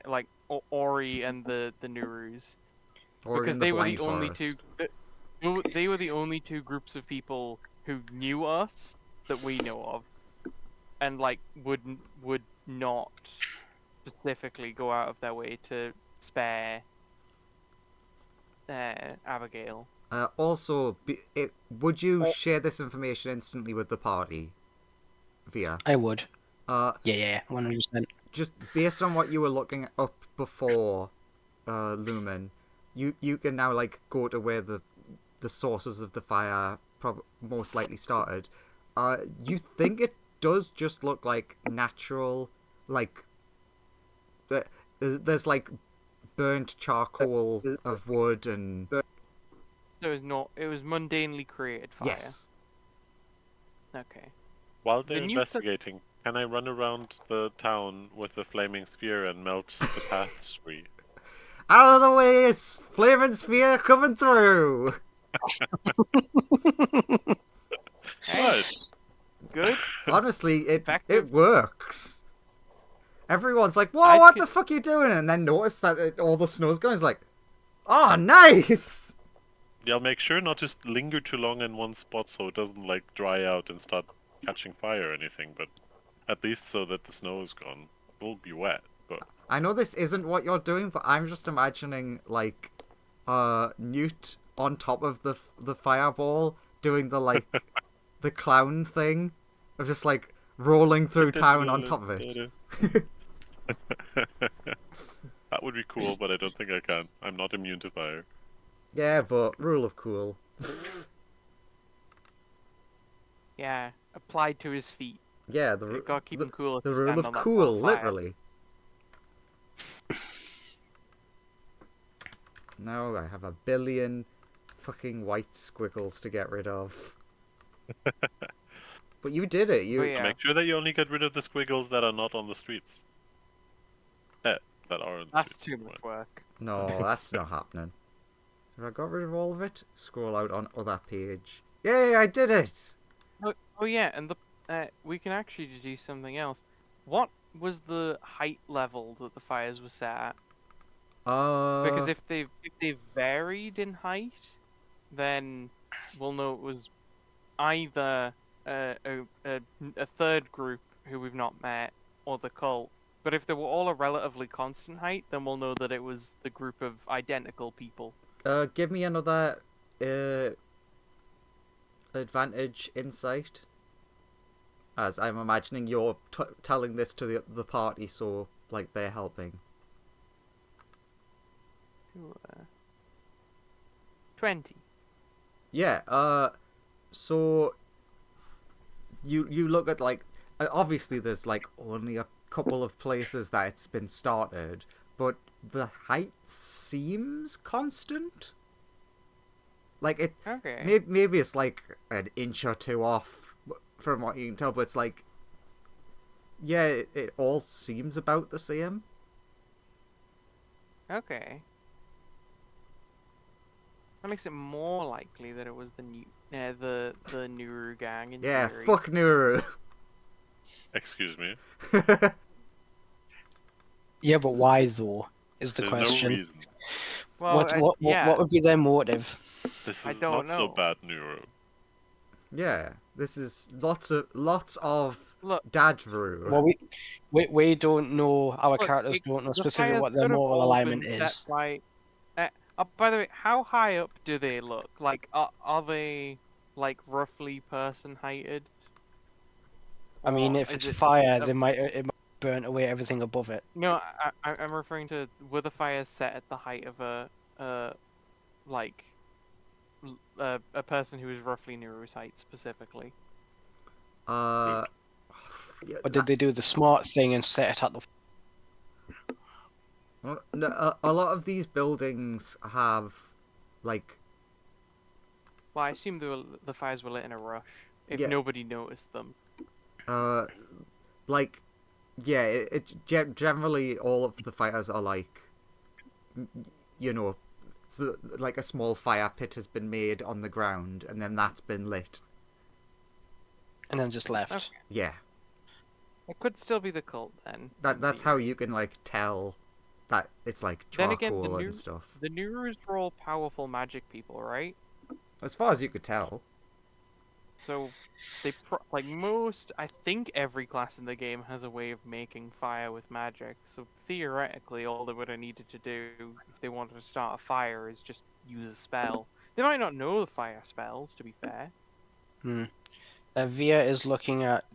like Ori and the Nurus, because they were the only two. They were the only 2 groups of people who knew us that we know of, and like would not specifically go out of their way to spare Abigail. Also, would you share this information instantly with the party? Via? I would. Yeah, 100%. Just based on what you were looking up before, Lumen, you can now like go to where the sources of the fire most likely started. You think it does just look like natural, like there's like burnt charcoal of wood and. So it was mundanely created fire. Yes. Okay. While they're investigating, can I run around the town with the flaming sphere and melt the paths free? Out of the way, it's flaming sphere coming through. Good. Honestly, it Effective. works. Everyone's like, "Whoa, what the fuck are you doing?" And then notice that all the snow's going. It's like, "Oh, nice." Yeah, I'll make sure not to linger too long in one spot so it doesn't like dry out and start catching fire or anything, but at least so that the snow is gone. It will be wet, but I know this isn't what you're doing, but I'm just imagining like Newt on top of the fireball doing the like the clown thing of just like rolling through town on top of it. That would be cool, but I don't think I can. I'm not immune to fire. Yeah, but rule of cool. Yeah, applied to his feet. Yeah, You gotta keep him cool. If the you rule stand of on that cool, fire. literally. No, I have a billion fucking white squiggles to get rid of. But you did it. You Oh, yeah. Make sure that you only get rid of the squiggles that are not on the streets. That are on the That's streets. too much work. No, that's not happening. Have I got rid of all of it? Scroll out on other page. Yay, I did it! Oh yeah, and we can actually do something else. What was the height level that the fires were set at? Because if they varied in height, then we'll know it was either a third group who we've not met or the cult. But if they were all a relatively constant height, then we'll know that it was the group of identical people. Give me another advantage insight. As I'm imagining you're telling this to the party, so like they're helping. 20. Yeah. So you look at like obviously there's like only a couple of places that it's been started, but the height seems constant. Like it, Okay. maybe it's like an inch or two off from what you can tell, but it's like, yeah, it all seems about the same. Okay. That makes it more likely that it was the Nuru gang in Yeah, theory. fuck Nuru. Excuse me. Yeah, but why though? Is the There's question. no reason. Well, What would be their motive? This I is don't not so know. bad, Nero. Yeah, this is lots of Look, Dadru. Well, we don't know. Our Look, characters don't know the specifically fires what their could have moral all alignment been is. set by. By the way, how high up do they look? Like, are they like roughly person heighted? I mean, Or if it's is it fire, a- it might burn away everything above it. No, I'm referring to, were the fires set at the height of like a person who is roughly Nero's height specifically? Yeah, Or did they do the smart thing and set it at the? no, a lot of these buildings have, like, Well, I assume the fires were lit in a rush if Yeah. nobody noticed them. like, yeah, generally all of the fires are like, you know, so, like a small fire pit has been made on the ground and then that's been lit. And then just left. Okay. Yeah, It could still be the cult then. that's how you can like tell that it's like Then charcoal again, and stuff. The Nurus were all powerful magic people, right? As far as you could tell. So they I think every class in the game has a way of making fire with magic. So theoretically, all they would have needed to do if they wanted to start a fire is just use a spell. They might not know the fire spells, to be fair. Via is looking at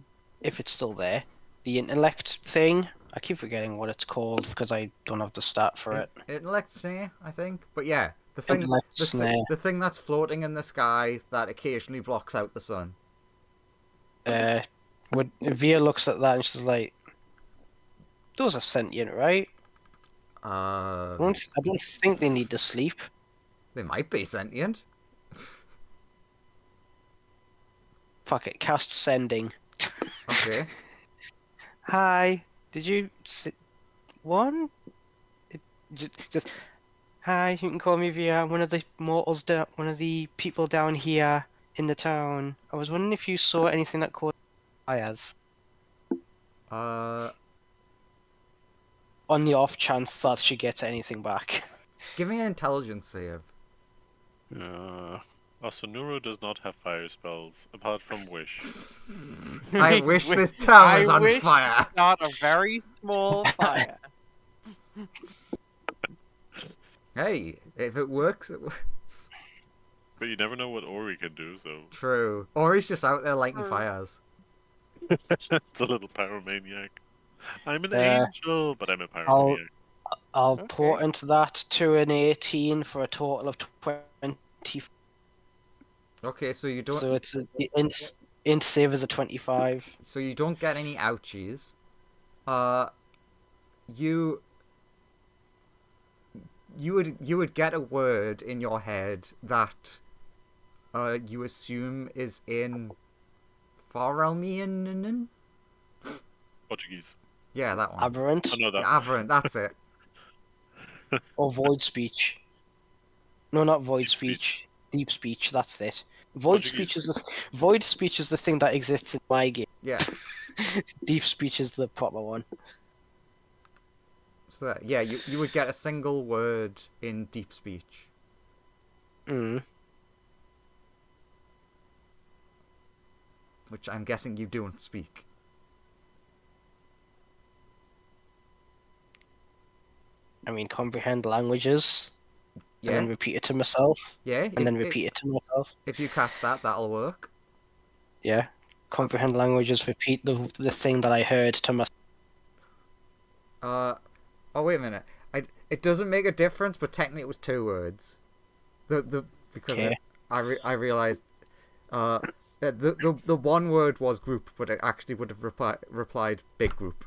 if it's still there. The intellect thing. I keep forgetting what it's called because I don't have the stat for it. Intellect snare, I think. But yeah, the thing, Intellect snare. the thing that's floating in the sky that occasionally blocks out the sun. Via looks at that and she's like, "Those are sentient, right? I don't think they need to sleep." They might be sentient. Fuck it, cast sending. Okay. Hi, did you one? Just hi. You can call me Via. I'm one of the mortals one of the people down here in the town. I was wondering if you saw anything that caught fires. Uh, On the off chance that she gets anything back. give me an intelligence save. Also, Nero does not have fire spells, apart from Wish. I wish this town was I on wish fire. Not a very small fire. Hey, if it works, it works. But you never know what Ori can do, so... True. Or he's just out there lighting True. fires. It's a little pyromaniac. I'm an angel, but I'm a I'll pyromaniac. I'll Okay. port into that to an 18 for a total of 20. Okay, so you don't. So it's the int save is a 25. So you don't get any ouchies. You would get a word in your head that you assume is in Farelmian. Portuguese. Yeah, that one. Aberrant Oh no, that... Aberrant, that's it. or void speech. No, not void Deep speech. Deep speech. That's it. Void Portuguese. speech is the thing that exists in my game. Yeah. Deep speech is the proper one. So that, yeah, you would get a single word in deep speech. Which I'm guessing you don't speak. I mean, comprehend languages, Yeah. and then repeat it to myself, Yeah. and then repeat it to myself. If you cast that, that'll work. Yeah. Comprehend languages, repeat the thing that I heard to myself. Oh wait a minute. It doesn't make a difference, but technically it was 2 words. Because Okay. I realized the one word was group, but it actually would have replied big group.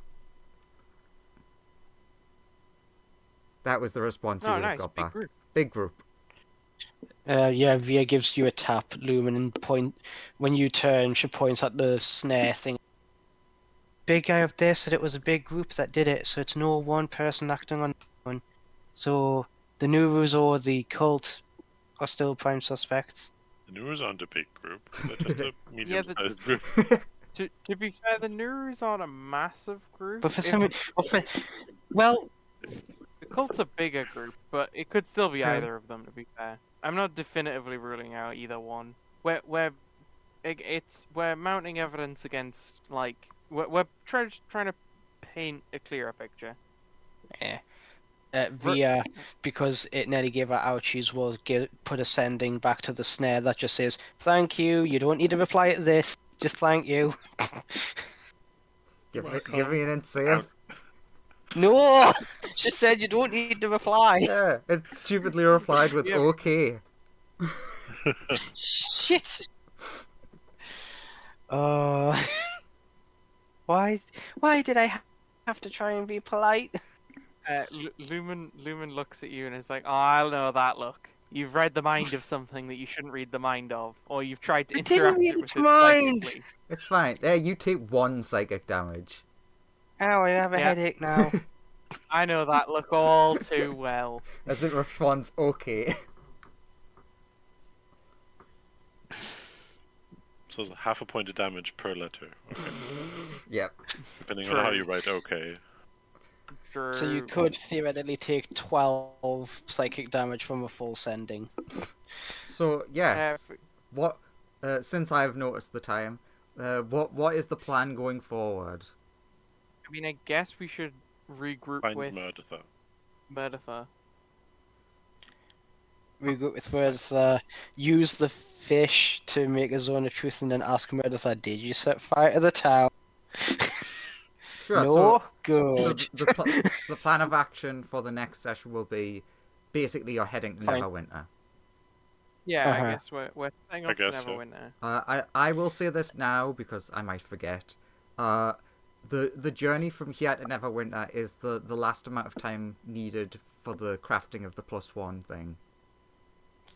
That was the response you No, would have nice, got big back. group. Big group. Yeah, Via gives you a tap, Lumen, and when you turn, she points at the snare thing. Big guy up there said it was a big group that did it, so it's no one person acting on one. So the Nurus or the cult are still prime suspects. The News aren't a big group. They're just a the- medium-sized group. To be fair, the Nurus aren't a massive group. But for If- some, well, The cult's a bigger group, but it could still be True. either of them. To be fair, I'm not definitively ruling out either one. We're mounting evidence against we're trying to paint a clearer picture. yeah. Via, because it nearly gave her ouchies, will put a sending back to the snare that just says, "Thank you. You don't need to reply to this. Just thank you." Give Welcome. me an int save. No, she said you don't need to reply. Yeah, it stupidly replied with Yeah. okay. Shit. Uh, why did I have to try and be polite? Lumen looks at you and is like, "Oh, I'll know that look. You've read the mind of something that you shouldn't read the mind of, or you've tried to I didn't interact read it its with it mind. psychically." It's fine. There, you take 1 psychic damage. Ow, I have a Yeah. headache now. I know that look all too well. As it responds, okay. So it's half a point of damage per letter. Okay. Yep. Depending on how True. you write okay. So you True. could theoretically take 12 psychic damage from a full sending. So, yes. Uh, What, since I've noticed the time, what is the plan going forward? I mean, I guess we should regroup Find with Murdertha. Metatha. Regroup with Murdertha, use the fish to make a zone of truth, and then ask Murdertha, "Did you set fire to the tower?" Sure, No? so Good. the plan of action for the next session will be basically you're heading to Fine. Neverwinter. Yeah, Uh-huh. I guess we're setting up guess so. Neverwinter. I will say this now because I might forget. The journey from here to Neverwinter is the last amount of time needed for the crafting of the +1 thing.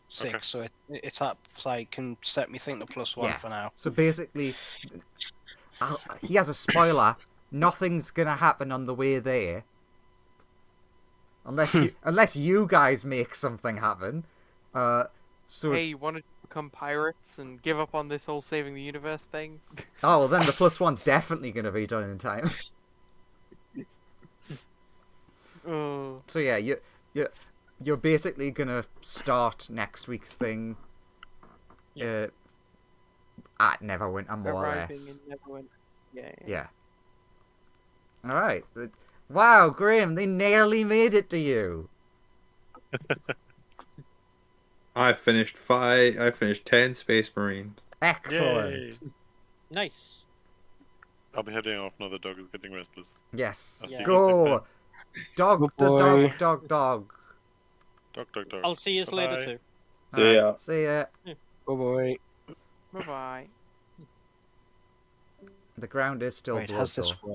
6, Okay. so it's up, so I can set me think the +1 Yeah. for now. So basically, he has a spoiler. Nothing's gonna happen on the way there, unless you guys make something happen. So Hey, you want to become pirates and give up on this whole saving the universe thing? oh, well, then the +1's definitely gonna be done in time. Oh, So yeah, you're basically gonna start next week's thing. At Neverwinter, more or arriving less. in Neverwinter. Yeah. Yeah. All right. Wow, Graham, they nearly made it to you. I finished 5. I finished 10 Space Marines. Excellent. Yay! Nice. I'll be heading off now. The dog is getting restless. Yes. I'll Yeah. see you Go. next Dog, Good da, boy. dog, dog, dog. time. Dog. I'll see you later Bye-bye. too. See Alright, ya. See ya. Oh boy. Bye bye. The ground is still Wait, blood, has this though. worked?